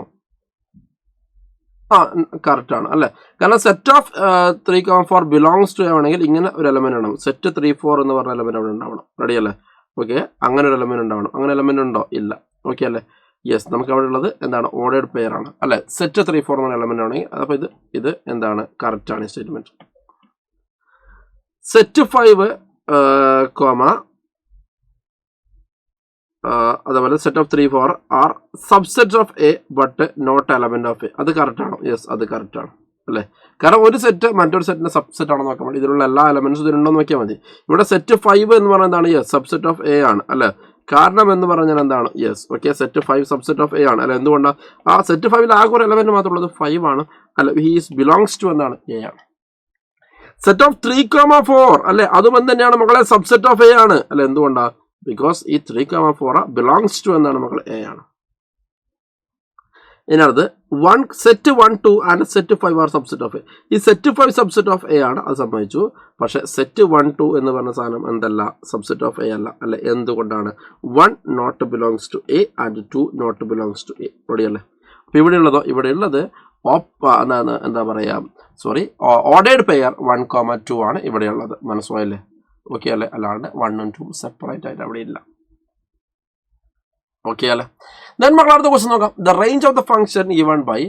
കറക്റ്റ് ആണ് അല്ലേ? കാരണം സെറ്റ് ഓഫ് 3, 4 ബിലോങ്സ് ടു ആണെങ്കിൽ ഇങ്ങനെ ഒരു എലമെന്റ് ഉണ്ടാവും. സെറ്റ് 3, 4 എന്ന് പറഞ്ഞ എലമെന്റ് അവിടെ ഉണ്ടാവണം. റെഡി അല്ലേ? ഓക്കെ, അങ്ങനെ ഒരു എലമെന്റ് ഉണ്ടാവണം. അങ്ങനെ എലമെന്റ് ഉണ്ടോ? ഇല്ല. ഓക്കെ അല്ലേ? യെസ്. നമുക്ക് അവിടെ ഉള്ളത് എന്താണ്? ഓർഡേഡ് പെയർ ആണ് അല്ലേ? സെറ്റ് 3, 4 എന്ന എലമെന്റ് ആണെങ്കിൽ അപ്പോൾ ഇത് എന്താണ്? കറക്റ്റ് ആണ് സ്റ്റേറ്റ്മെന്റ്. സെറ്റ് 5, അതേപോലെ set of 3, 4 are subset of A but not element of A, അത് കറക്റ്റ് ആണോ? യെസ്, അത് കറക്റ്റ് ആണ് അല്ലേ? കാരണം ഒരു സെറ്റ് മറ്റൊരു സെറ്റിന്റെ സബ്സെറ്റ് ആണോ നോക്കാൻ വേണ്ടി ഇതിലുള്ള എല്ലാ എലമെന്റ്സും ഇതിലുണ്ടോ നോക്കിയാൽ മതി. ഇവിടെ സെറ്റ് 5 എന്ന് പറയുന്നത് എന്താണ്? യെസ്, സബ്സെറ്റ് ഓഫ് എ ആണ് അല്ലേ? കാരണം എന്ന് പറഞ്ഞാൽ എന്താണ്? Yes, okay, set 5 subset of A ആണ് അല്ലെ? എന്തുകൊണ്ടാണ്? ആ സെറ്റ് 5 ആകെ ഒരു എലമെന്റ് മാത്രമുള്ളത് 5 ആണ് അല്ലെ? ഹീസ് ബിലോങ്സ് ടു എന്താണ്? എ ആണ്. സെറ്റ് ഓഫ് 3, 4 അല്ലെ? അതും എന്ത് മക്കളെ? സബ്സെറ്റ് ഓഫ് എ ആണ് അല്ലെ? എന്തുകൊണ്ടാണ്? ബിക്കോസ് ഈ 3, 4 ബിലോങ്സ് ടു എന്താണ് മക്കളെ? എ ആണ്. ഇതിനകത്ത് set 1, 2 and set 5 are subset of A. ഈ സെറ്റ് 5 സബ്സെറ്റ് ഓഫ് എ ആണ്, അത് സംഭവിച്ചു. പക്ഷെ സെറ്റ് 1, 2 എന്ന് പറഞ്ഞ സാധനം എന്തല്ല? സബ്സെറ്റ് ഓഫ് എ അല്ല അല്ലെ? എന്തുകൊണ്ടാണ്? 1 not belongs to A and 2 not belongs to A. റെഡിയല്ലേ? അപ്പോൾ ഇവിടെയുള്ളതോ? ഇവിടെയുള്ളത് എന്താ പറയുക, സോറി, ഓർഡേഡ് പെയർ 1, 2 ആണ് ഇവിടെയുള്ളത്. മനസ്സിലായില്ലേ? ഓക്കെ അല്ലേ? അല്ലാണ്ട് 1ഉം 2ഉം സെപ്പറേറ്റ് ആയിട്ട് അവിടെ ഇല്ല. ഓക്കെ അല്ലേ. ദെൻ മക്കൾ അടുത്ത ക്വസ്റ്റ്യൻ നോക്കാം. The range of the function given by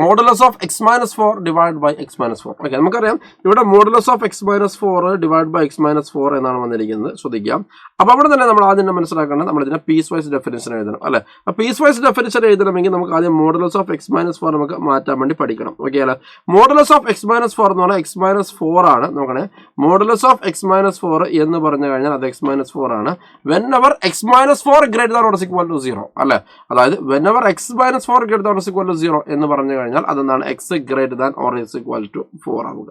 modulus of x - 4 divide by x - 4. Okay, നമുക്കറിയാം ഇവിടെ modulus of x - 4 divide by x - 4 എന്നാണ് വന്നിരിക്കുന്നത്. ശ്രദ്ധിക്കാം. അപ്പോൾ അവിടെ തന്നെ നമ്മൾ ആദ്യം മനസ്സിലാക്കേണ്ടത് നമ്മൾ ഇതിനെ പീസ് വൈസ് ഡെഫിനിഷൻ എഴുതണം അല്ലേ. അപ്പോൾ പീസ് വൈസ് ഡെഫിനിഷൻ എഴുതണമെങ്കിൽ നമുക്ക് ആദ്യം മോഡുലസ് ഓഫ് x - 4 നമുക്ക് മാറ്റാൻ വേണ്ടി പഠിക്കണം. ഓക്കെ അല്ലേ. മോഡുലസ് ഓഫ് x - 4 എന്ന് പറഞ്ഞാൽ x - 4 ആണ്. നോക്കണേ, മോഡുലസ് ഓഫ് x - 4 എന്ന് പറഞ്ഞു കഴിഞ്ഞാൽ അത് x - 4 ആണ്. whenever x - 4 greater than or equal to 0 അല്ലേ. അതായത് whenever x - 4 greater than or equal to 0 എന്ന് പറഞ്ഞു കഴിഞ്ഞാൽ അതെന്താണ് x greater than or is equal to 4 ആവുക.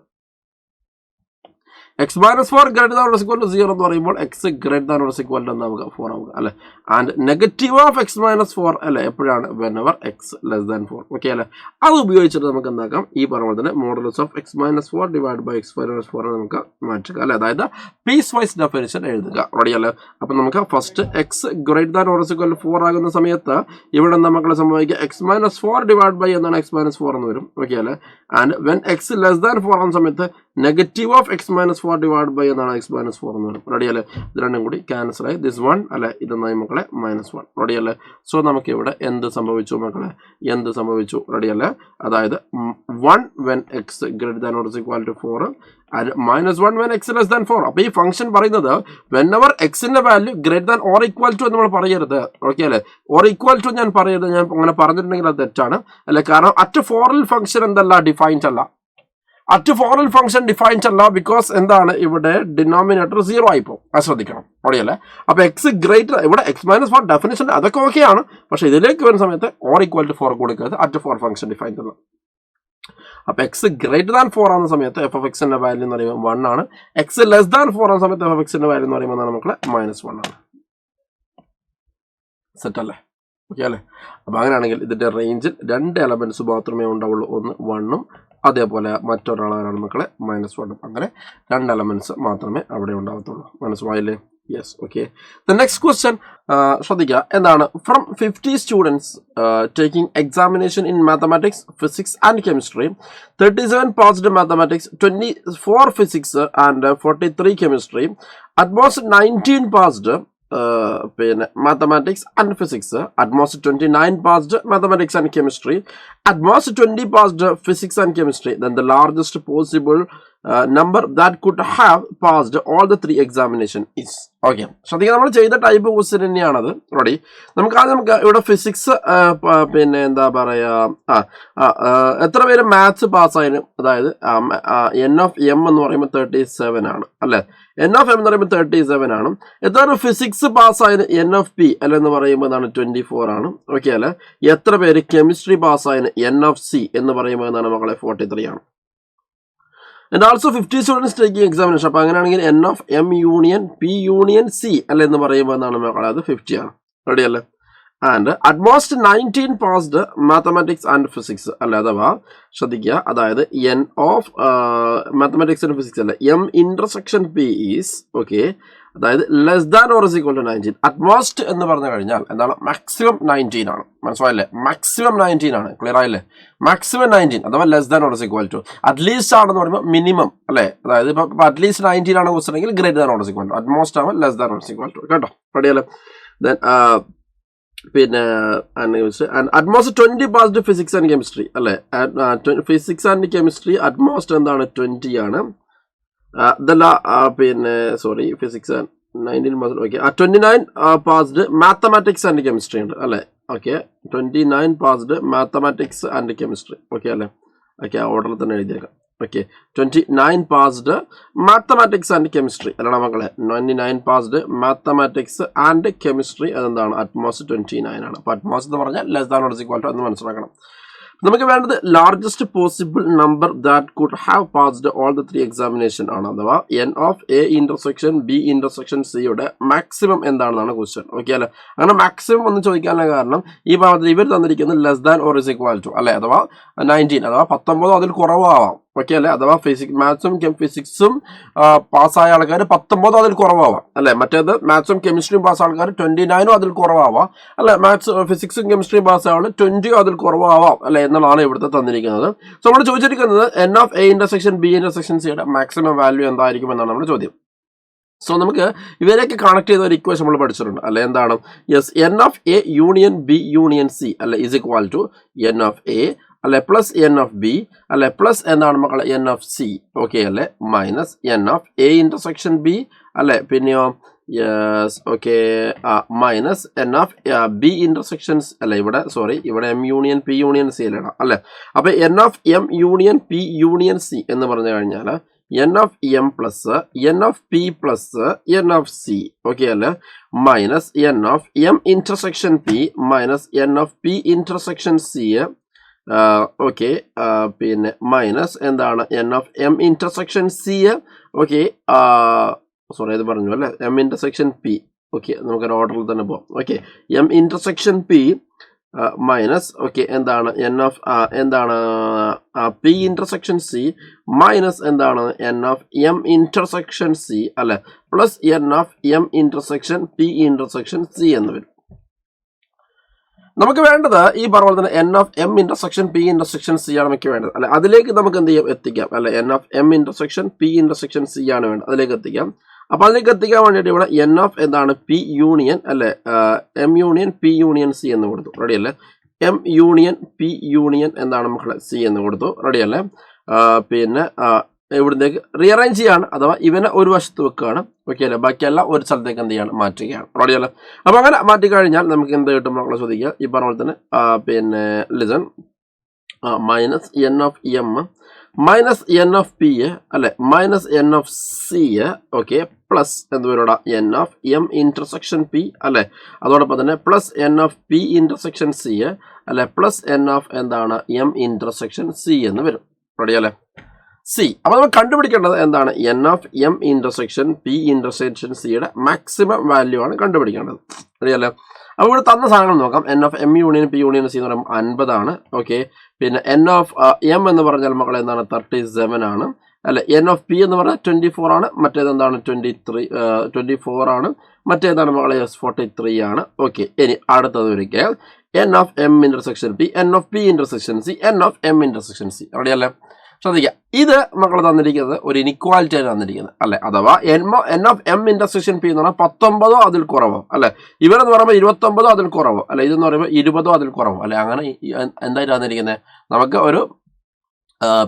x - 4 greater than or equal to 0 എന്ന് പറയുമ്പോൾ x greater than or equal to നമുക്ക് 4 ആവുക അല്ലെ. ആൻഡ് നെഗറ്റീവ് ഓഫ് x - 4 അല്ലെ എപ്പോഴാണ് whenever x less than 4. Okay അല്ലെ. അത് ഉപയോഗിച്ചിട്ട് നമുക്ക് എന്താക്കാം, ഈ പറഞ്ഞ തന്നെ modulus of x - 4 divide by x - 4 നമുക്ക് മാറ്റുക അല്ലെ. അതായത് പീസ് വൈസ് ഡെഫിനിഷൻ എഴുതുക. റെഡി അല്ലേ. അപ്പൊ നമുക്ക് first x greater than or equal to 4 ആകുന്ന സമയത്ത് ഇവിടെ നമുക്ക് സംഭവിക്കുക x - 4 ഡിവൈഡ് ബൈ എന്താണ് x - 4 എന്ന് വരും. ഓക്കെ അല്ലെ. And when x less than 4 ആകുന്ന സമയത്ത് negative of x - 4 divide by എന്നാണ് x - 4 എന്ന് വരും. റെഡി അല്ലേ. ഇത് രണ്ടും കൂടി ക്യാൻസൽ ആയി ദിസ് 1 അല്ലെ, ഇതെന്നായി മക്കളെ -1. റെഡി അല്ലേ. സോ നമുക്ക് ഇവിടെ എന്ത് സംഭവിച്ചു മക്കളെ, എന്ത് സംഭവിച്ചു? റെഡി അല്ലേ. അതായത് 1 when x greater than or equal to 4 and -1 when x less than 4. അപ്പൊ ഈ ഫംഗ്ഷൻ പറയുന്നത് whenever x ന്റെ value greater than or equal to എന്ന് നമ്മൾ പറയരുത്. ഓക്കെ അല്ലേ. or equal to ഞാൻ പറയരുത്. ഞാൻ അങ്ങനെ പറഞ്ഞിട്ടുണ്ടെങ്കിൽ അത് തെറ്റാണ് അല്ലെ. കാരണം അറ്റ് 4ൽ ഫംഗ്ഷൻ എന്തല്ല, ഡിഫൈൻഡ് അല്ല. അറ്റ് 4ൽ ഫംഗ്ഷൻ ഡിഫൈൻഡ് അല്ല. ബിക്കോസ് എന്താണ്, ഇവിടെ ഡിനോമിനേറ്റർ 0 ആയിപ്പോ. അത് ശ്രദ്ധിക്കണം. ഓടിയല്ലേ. അപ്പൊ x ഗ്രേറ്റർ, ഇവിടെ x - 4 ഡെഫിനിഷൻ അതൊക്കെ ഓക്കെയാണ്. പക്ഷെ ഇതിലേക്ക് വരുന്ന സമയത്ത് or equal to 4 കൊടുക്കരുത്. അറ്റ് 4 ഫംഗ്ഷൻ ഡിഫൈൻഡ് അല്ല. അപ്പൊ x greater than 4 ആകുന്ന സമയത്ത് f of x ന്റെ വാല്യൂ എന്ന് പറയുമ്പോൾ 1 ആണ്. x less than 4 ആകുന്ന സമയത്ത് f of x ന്റെ വാല്യൂ എന്ന് പറയുമ്പോൾ നമുക്ക് -1 ആണ്. സെറ്റ് അല്ലേ. ഓക്കെ അല്ലേ. അപ്പൊ അങ്ങനെയാണെങ്കിൽ ഇതിന്റെ റേഞ്ചിൽ 2 എലമെന്റ്സ് മാത്രമേ ഉണ്ടാവുള്ളൂ. ഒന്ന് 1ഉം അതേപോലെ മറ്റൊരാളാണ് മക്കളെ -1ഉം. അങ്ങനെ 2 എലമെന്റ്സ് മാത്രമേ അവിടെ ഉണ്ടാകത്തുള്ളൂ. മനസ്സിലായില്ലേ? Yes. Okay. The next question ശ്രദ്ധിക്കുക. എന്താണ്, from 50 students taking examination in mathematics, physics and chemistry, 37 passed mathematics, 24 physics and 43 chemistry, at most 19 passed പിന്നെ mathematics and physics, at most 29 passed mathematics and chemistry, at most 20 passed physics and chemistry, then the largest possible number that could have passed all the 3 examination is. Okay, ശ്രദ്ധിക്കുക. നമ്മൾ ചെയ്ത ടൈപ്പ് ക്വസ്റ്റ്യൻ തന്നെയാണത്. റെഡി. നമുക്ക് ഇവിടെ ഫിസിക്സ് പിന്നെ എന്താ പറയാ, എത്ര പേര് മാത്സ് പാസ്സായതിന്, അതായത് n of m എന്ന് പറയുമ്പോൾ 37 ആണ് അല്ലെ. n of m എന്ന് പറയുമ്പോൾ 37 ആണ്. എത്ര ഫിസിക്സ് പാസ്സായതിന് n of p അല്ലെ എന്ന് പറയുമ്പോൾ എന്താണ് 24 ആണ്. ഓക്കെ അല്ലെ. എത്ര പേര് കെമിസ്ട്രി പാസ്സായതിന് n of c എന്ന് പറയുമ്പോൾ എന്താണ് മക്കളെ 43 ആണ്. And also 50 students taking examination. അപ്പോൾ അങ്ങനെയാണെങ്കിൽ n of m union p union c അല്ലെ എന്ന് പറയുമ്പോൾ എന്താണ് മക്കളെ അത് 50 ആണ്. റെഡി അല്ലേ. And at most 19 passed mathematics and physics അല്ലെ. അഥവാ ശ്രദ്ധിക്കുക, അതായത് n of mathematics and physics അല്ലെ, m intersection p is okay, അതായത് less than or is equal to 19. At most എന്ന് പറഞ്ഞു കഴിഞ്ഞാൽ എന്താണ്, മാക്സിമം 19 ആണ്. മനസ്സിലായില്ലേ. മാക്സിമം 19 ആണ്. ക്ലിയർ ആയില്ലേ. മാക്സിമം 19 അഥവാ less than or is equal to. At least ആണെന്ന് പറയുമ്പോൾ മിനിമം അല്ലേ. അതായത് ഇപ്പൊ അറ്റ്ലീസ്റ്റ് 19 ആണ് ക്വസ്റ്റൻ എങ്കിൽ greater than or is equal to. At most ആവുമ്പോൾ less than or is equal to. കേട്ടോ. റെഡിയല്ലേ. ദെൻ പിന്നെ at most 20 passed physics and chemistry അല്ലെ. ഫിസിക്സ് ആൻഡ് കെമിസ്ട്രി അറ്റ്മോസ്റ്റ് എന്താണ് 20 ആണ്. പിന്നെ sorry, physics 19 passed. Okay. 29 passed mathematics and chemistry ഉണ്ട് അല്ലെ. Okay, 29 passed mathematics and chemistry. Okay അല്ലെ. ഓക്കെ, ആ ഓർഡറിൽ തന്നെ എഴുതിയേക്കാം. Okay, 29 passed mathematics and chemistry അല്ലടാ മക്കളെ. 29 പാസ്ഡ് മാത്തമാറ്റിക്സ് ആൻഡ് കെമിസ്ട്രി അതെന്താണ്, അറ്റ്മോസ്റ്റ് 29 ആണ്. അപ്പൊ അറ്റ്മോസ്റ്റ് എന്ന് പറഞ്ഞാൽ less than or equal to എന്ന് മനസ്സിലാക്കണം. നമുക്ക് വേണ്ടത് largest possible number that could have passed all the 3 examination ആണ്. അഥവാ n of a intersection b intersection c യുടെ മാക്സിമം എന്താണെന്നാണ് ക്വസ്റ്റ്യൻ. ഓക്കെ അല്ലെ. അങ്ങനെ മാക്സിമം ഒന്ന് ചോദിക്കാനുള്ള കാരണം ഈ ഭാഗത്ത് ഇവർ തന്നിരിക്കുന്നത് less than or is equal to അല്ലെ, അഥവാ 19 അഥവാ 19 അതിൽ കുറവാവാം. ഓക്കെ അല്ലെ. അഥവാ മാത്സും ഫിസിക്സും പാസ്സായ ആൾക്കാർ 19 അതിൽ കുറവാവാം അല്ലെ. മറ്റേത് മാത്സും കെമിസ്ട്രിയും പാസ്സായ ആൾക്കാർ 29 അതിൽ കുറവാവാം അല്ലെ. മാത്സ് ഫിസിക്സും കെമിസ്ട്രിയും പാസ്സായ ആൾ 20 അതിൽ കുറവാവാം അല്ലെ എന്നുള്ളതാണ് ഇവിടുത്തെ തന്നിരിക്കുന്നത്. സോ നമ്മൾ ചോദിച്ചിരിക്കുന്നത് n of a intersection b intersection സിയുടെ മാക്സിമം വാല്യൂ എന്തായിരിക്കും എന്നാണ് നമ്മുടെ ചോദ്യം. സോ നമുക്ക് ഇവരെയൊക്കെ കണക്ട് ചെയ്ത ഒരു ഇക്വേഷൻ നമ്മൾ പഠിച്ചിട്ടുണ്ട് അല്ലെ, എന്താണ്? Yes, n of A union B union C അല്ലെ is equal to n of A അല്ലെ പ്ലസ് എൻ ഓഫ് ബി അല്ലെ പ്ലസ് എന്താണ് മക്കളെ എൻ ഓഫ് സി, ഓക്കെ അല്ലെ, minus n of A intersection B അല്ലെ, പിന്നെയോ yes okay minus n of B intersections അല്ലെ, ഇവിടെ M union P union C അല്ലേടാ അല്ലെ. അപ്പൊ n of M union P union C എന്ന് പറഞ്ഞു കഴിഞ്ഞാൽ n of M plus n of P plus n of C, okay അല്ലെ, minus n of M intersection P minus n of P intersection C, okay, പിന്നെ മൈനസ് എന്താണ് n of M intersection C, okay, sorry ഇത് പറഞ്ഞു അല്ലെ, എം ഇന്റർസെക്ഷൻ പി, ഓക്കെ, നമുക്കൊരു ഓർഡറിൽ തന്നെ പോകാം. Okay, M intersection P minus okay എന്താണ് എൻ ഓഫ് എന്താണ് പി ഇന്റർസെക്ഷൻ സി മൈനസ് എന്താണ് n of M intersection C അല്ലെ plus n of M intersection P intersection C എന്ന് വരും. നമുക്ക് വേണ്ടത് ഈ പറഞ്ഞ തന്നെ n of M intersection P intersection C ആണ് നമുക്ക് വേണ്ടത് അല്ലെ. അതിലേക്ക് നമുക്ക് എന്ത് ചെയ്യാം, എത്തിക്കാം അല്ലെ. N of M intersection P intersection C ആണ് വേണ്ടത്, അതിലേക്ക് എത്തിക്കാം. അപ്പൊ അതിലേക്ക് എത്തിക്കാൻ വേണ്ടിയിട്ട് ഇവിടെ എൻ ഓഫ് എന്താണ് പി യൂണിയൻ അല്ലെ M union P union C എന്ന് കൊടുത്തു, റെഡി അല്ലേ. എം യൂണിയൻ പി യൂണിയൻ എന്താണ് മക്കളെ സി എന്ന് കൊടുത്തു, റെഡി അല്ലേ. പിന്നെ ഇവിടത്തേക്ക് റീഅറേഞ്ച് ചെയ്യാണ്, അഥവാ ഇവനെ ഒരു വശത്ത് വെക്കുകയാണ്, ഓക്കെ അല്ലേ. ബാക്കിയെല്ലാം ഒരു സ്ഥലത്തേക്ക് എന്ത് ചെയ്യാണ്, മാറ്റുകയാണ്, റെഡി അല്ലേ. അപ്പൊ അങ്ങനെ മാറ്റിക്കഴിഞ്ഞാൽ നമുക്ക് എന്ത് കിട്ടും മക്കളെ ചോദിക്കുക, ഈ പറഞ്ഞ പോലെ തന്നെ പിന്നെ listen minus n of M minus n of P അല്ലെ minus n of C, okay, plus എന്ത് വരും n of M intersection P അല്ലെ, അതോടൊപ്പം തന്നെ plus n of P intersection C അല്ലെ പ്ലസ് എൻ ഓഫ് എന്താണ് എം ഇന്റർസെക്ഷൻ സി എന്ന് വരും, റെഡി അല്ലെ. സി അപ്പൊ നമ്മൾ കണ്ടുപിടിക്കേണ്ടത് എന്താണ്, n of M intersection P intersection സിയുടെ മാക്സിമം വാല്യൂ ആണ് കണ്ടുപിടിക്കേണ്ടത്, റെഡി അല്ലേ. അപ്പോൾ ഇവിടെ തന്ന സാധനം നോക്കാം. N of M union P union C എന്ന് പറയുമ്പോൾ 50 ആണ്, ഓക്കെ. പിന്നെ എൻ ഓഫ് എം എന്ന് പറഞ്ഞാൽ മക്കളെ എന്താണ് 37 ആണ് അല്ലെ. എൻ ഓഫ് പി എന്ന് പറഞ്ഞാൽ 24 ആണ്, മറ്റേത് എന്താണ് 24 ആണ്, മറ്റേതാണ് മക്കളെ 43 ആണ്, ഓക്കെ. ഇനി അടുത്തത് ഒരിക്കൽ N of M intersection P N of P intersection C N of M intersection C, ready അല്ലേ. ശ്രദ്ധിക്കുക, ഇത് മക്കൾ തന്നിരിക്കുന്നത് ഒരു ഇനിക്വാലിറ്റി ആണ് തന്നിരിക്കുന്നത് അല്ലെ. അഥവാ N of M intersection P എന്ന് പറഞ്ഞാൽ 19 അതിൽ കുറവോ അല്ലെ, ഇവരെന്ന് പറയുമ്പോൾ 29 അതിൽ കുറവോ അല്ലെ, ഇതെന്ന് പറയുമ്പോൾ 20 അതിൽ കുറവോ അല്ലെ. അങ്ങനെ എന്തായിട്ട് തന്നിരിക്കുന്നത്, നമുക്ക് ഒരു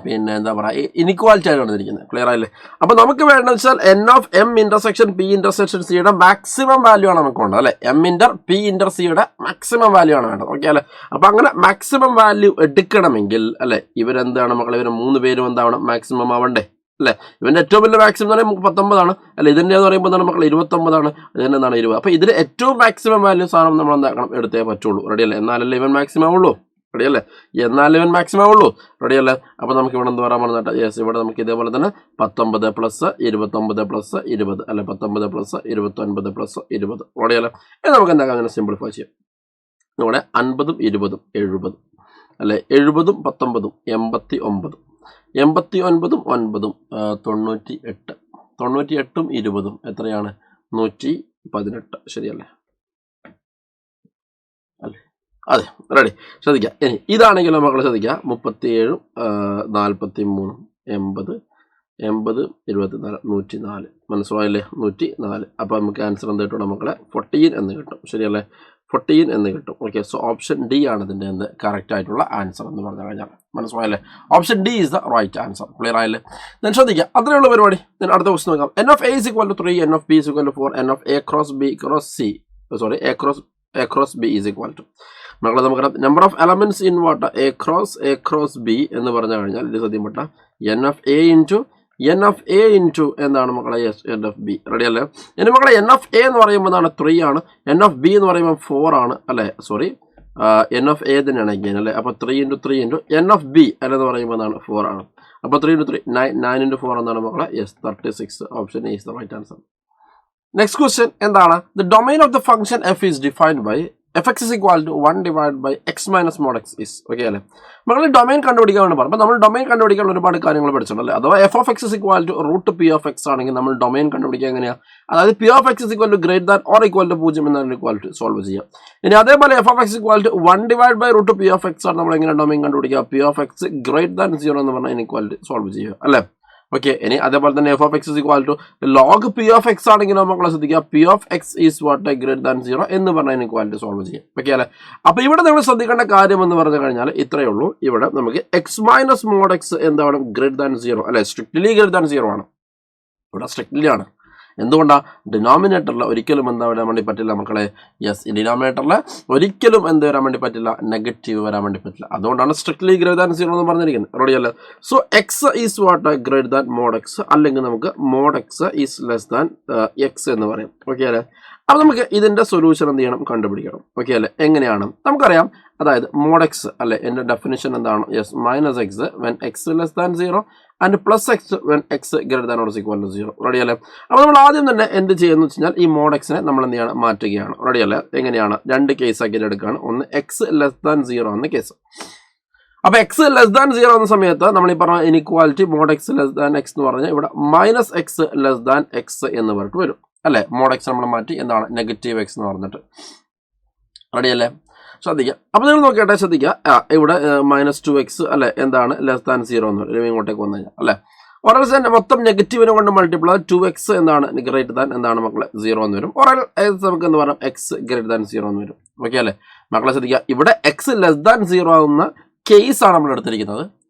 പിന്നെ എന്താ പറയുക ഇനിക്വാലിറ്റി ആയിട്ട് തന്നിരിക്കുന്നത്, ക്ലിയർ ആയില്ലേ. അപ്പൊ നമുക്ക് വേണ്ടത് വെച്ചാൽ N of M intersection P intersection സിയുടെ മാക്സിമം വാല്യൂ ആണ് നമുക്ക് വേണ്ടത് അല്ലെ. എം ഇന്റർ പി ഇന്റർ സിയുടെ മാക്സിമം വാല്യൂ ആണ് വേണ്ടത്, ഓക്കെ അല്ലെ. അപ്പൊ അങ്ങനെ മാക്സിമം വാല്യൂ എടുക്കണമെങ്കിൽ അല്ലെ ഇവരെന്താണ് മക്കളെ, ഇവർ 3 പേരും എന്താവണം, മാക്സിമം ആവണ്ടേ അല്ലെ. ഇവന്റെ ഏറ്റവും വലിയ മാക്സിമം എന്ന് പറയുമ്പോൾ 19 ആണ് അല്ലെ, ഇതിന്റെ എന്ന് പറയുമ്പോൾ എന്താണ് മക്കളെ 29 ആണ്, ഇതിന്റെ എന്താണ് 20. അപ്പൊ ഇതിൽ ഏറ്റവും മാക്സിമം വാല്യൂ സാധനം നമ്മൾ എന്താക്കണം, എടുത്തേ പറ്റുള്ളൂ, റെഡി അല്ലേ. എന്നാലല്ലേ ഇവൻ മാക്സിമം ആവുള്ളൂ, റെഡി അല്ലേ. എന്നാലും ഇവൻ മാക്സിമം ആവുള്ളൂ, റെഡി അല്ലേ. അപ്പൊ നമുക്ക് ഇവിടെ എന്ത് പറയാൻ പറഞ്ഞിട്ട് യെസ്, ഇവിടെ നമുക്ക് ഇതേപോലെ തന്നെ 19 പ്ലസ് 29 പ്ലസ് 20 അല്ലെ 19 പ്ലസ് 29 പ്ലസ് 20, റെഡി അല്ലേ. ഇത് നമുക്ക് എന്താക്കാം, അങ്ങനെ സിംപ്ലിഫൈ ചെയ്യാം. ഇവിടെ 50 20 70 അല്ലെ, 70 19 89 89 9 98 98 20 എത്രയാണ് 118, ശരിയല്ലേ അല്ലേ. അതെ, റെഡി. ശ്രദ്ധിക്കുക, ഇനി ഇതാണെങ്കിലും മക്കൾ ശ്രദ്ധിക്കുക 37 43 80 80 24 104, മനസ്സിലായില്ലേ 104. അപ്പൊ നമുക്ക് ആൻസർ എന്ത് കിട്ടും മക്കളെ, 14 എന്ന് കിട്ടും, ശരിയല്ലേ 14 എന്ന് കിട്ടും, ഓക്കെ. സോ ഓപ്ഷൻ ഡി ആണ് ഇതിന്റെ എന്ത് കറക്റ്റ് ആയിട്ടുള്ള ആൻസർ എന്ന് പറഞ്ഞു കഴിഞ്ഞാൽ, മനസ്സിലായില്ലേ. Option D is the right answer, clear ആയില്ലേ. ഞാൻ ശ്രദ്ധിക്കുക, അത്രയുള്ള പരിപാടി. ഞാൻ അടുത്ത ക്വസ്റ്റൻ നോക്കാം. N of A is equal to 3 n of B is equal to 4 n of A cross B cross C sorry A cross B is equal to മക്കളെ നമുക്കറിയാം number of elements in what A cross B എന്ന് പറഞ്ഞു കഴിഞ്ഞാൽ ഇത് സത്യം പെട്ട എൻ ഓഫ് എ ഇൻറ്റു എന്താണ് മക്കളെ എൻ ഓഫ് ബി, റെഡി അല്ലേ. ഇനി മക്കളെ എൻ ഓഫ് എ എന്ന് പറയുമ്പോൾ എന്താണ് 3 ആണ്, എൻ ഓഫ് ബി എന്ന് പറയുമ്പോൾ 4 ആണ് അല്ലെ, സോറി എൻ ഓഫ് എ തന്നെയാണ് അഗൈൻ അല്ലെ. അപ്പൊ 3 × 3 ഇൻറ്റു എൻ ഓഫ് ബി അല്ലെന്ന് പറയുമ്പോൾ എന്താണ് 4 ആണ്. അപ്പൊ 3 × 3 9 × 4 എന്താണ് മക്കളെ, yes 36. Option A is the right answer. Next question എന്താണ്, the domain of the function f is defined by fx is equal to 1 divided by x minus mod x is, okay അല്ലേ. നമ്മൾ ഡൊമൈൻ കണ്ടുപിടിക്കാൻ വേണ്ടി പറഞ്ഞു. അപ്പോൾ നമ്മൾ ഡൊമൈൻ കണ്ടുപിടിക്കാൻ ഒരുപാട് കാര്യങ്ങൾ പഠിച്ചിട്ടുണ്ടല്ലേ. അഥവാ f of x is equal to root p of x ആണെങ്കിൽ നമ്മൾ ഡൊമൈൻ കണ്ടുപിടിക്കുക എങ്ങനെയാണ്, അതായത് p of x is equal to greater than or equal to 0 എന്നാണ് ഇക്വാലിറ്റി സോൾവ് ചെയ്യാം. ഇനി അതേപോലെ f of x equal to 1 divide by root p of x ആണ് നമ്മൾ എങ്ങനെ ഡൊമൈൻ കണ്ടുപിടിക്കുക, p of x greater than 0 എന്ന് പറഞ്ഞാൽ ഇക്വാലിറ്റി സോൾവ് ചെയ്യുക അല്ലേ. ഓക്കെ, ഇനി അതേപോലെ തന്നെ f of x is equal to log p of x ആണെങ്കിലും മക്കളെ ശ്രദ്ധിക്കുക, p of x is what greater than 0 എന്ന് പറഞ്ഞാൽ ഇക്വാലിറ്റി സോൾവ് ചെയ്യും. ഓക്കെ അല്ലേ? അപ്പൊ ഇവിടെ നമ്മൾ ശ്രദ്ധിക്കേണ്ട കാര്യം എന്ന് പറഞ്ഞു കഴിഞ്ഞാൽ ഇത്രയേ ഉള്ളൂ. ഇവിടെ നമുക്ക് എക്സ് മൈനസ് മോഡ് എക്സ് എന്താണ് ഗ്രേറ്റർ ദാൻ 0 അല്ലെ, സ്ട്രിക്ട്ലി ഗ്രേറ്റർ ദാൻ 0 ആണ്. ഇവിടെ സ്ട്രിക്ട്ലി ആണ്. എന്തുകൊണ്ടാണ്? ഡിനോമിനേറ്ററിൽ ഒരിക്കലും എന്താ വരാൻ വേണ്ടി പറ്റില്ല മക്കളെ? യെസ്, ഡിനോമിനേറ്ററിൽ ഒരിക്കലും എന്ത് വരാൻ വേണ്ടി പറ്റില്ല? നെഗറ്റീവ് വരാൻ വേണ്ടി പറ്റില്ല. അതുകൊണ്ടാണ് സ്ട്രിക്ട്ലി ഗ്രേറ്റർ ദാൻ 0 എന്ന് പറഞ്ഞിരിക്കുന്നത്. റെഡി അല്ലേ? So x is what greater than mod x, അല്ലെങ്കിൽ നമുക്ക് mod x is less than x എന്ന് പറയും. ഓക്കെ അല്ലേ? അപ്പം നമുക്ക് ഇതിന്റെ സൊല്യൂഷൻ എന്ത് ചെയ്യണം? കണ്ടുപിടിക്കണം. ഓക്കെ അല്ലേ? എങ്ങനെയാണ്? നമുക്കറിയാം, അതായത് മോഡ് എക്സ് അല്ലെ, എൻ്റെ ഡെഫിനിഷൻ എന്താണ്? Yes, minus x when x less than 0 and plus x when x greater than or equal to 0. Ready അല്ലേ? അപ്പോൾ നമ്മൾ ആദ്യം തന്നെ എന്ത് ചെയ്യുന്നു വെച്ച് കഴിഞ്ഞാൽ ഈ മോഡ് എക്സിനെ നമ്മൾ എന്ത് ചെയ്യണം? മാറ്റുകയാണ്. റെഡി അല്ലേ? എങ്ങനെയാണ്? രണ്ട് കേസ് ആക്കിയിട്ട് എടുക്കുകയാണ്. ഒന്ന് എക്സ് ലെസ് ദാൻ 0 എന്ന കേസ്. അപ്പോൾ എക്സ് ലെസ് ദാൻ 0 എന്ന സമയത്ത് നമ്മൾ ഈ പറഞ്ഞ inequality mod x less than x എന്ന് പറഞ്ഞാൽ ഇവിടെ minus x less than x എന്ന് പറഞ്ഞിട്ട് വരും അല്ലേ? മോഡ് എക്സ് നമ്മൾ മാറ്റി എന്താണ്? നെഗറ്റീവ് എക്സ് എന്ന് പറഞ്ഞിട്ട്. റെഡി അല്ലേ? ശ്രദ്ധിക്കുക. അപ്പോൾ നിങ്ങൾ നോക്കിയാട്ടെ, ശ്രദ്ധിക്കുക. ഇവിടെ -2x അല്ലെ എന്താണ്? ലെസ് ദാൻ 0 എന്ന് വരും ഇങ്ങോട്ടേക്ക് വന്നു കഴിഞ്ഞാൽ അല്ലേ? ഒരാൾ തന്നെ മൊത്തം നെഗറ്റീവിനെ കൊണ്ട് മൾട്ടിപ്ലൈ 2x എന്താണ്? ഗ്രേറ്റർ ദാൻ എന്താണ് മക്കളെ? 0 എന്ന് വരും. ഒരാൾ നമുക്ക് എന്ന് പറയാം എക്സ് ഗ്രേറ്റർ ദാൻ 0 എന്ന് വരും. ഓക്കെ അല്ലേ? മക്കളെ ശ്രദ്ധിക്കുക, ഇവിടെ എക്സ് ലെസ് ദാൻ 0 ആവുന്ന കേസാണ് നമ്മൾ എടുത്തിരിക്കുന്നത്.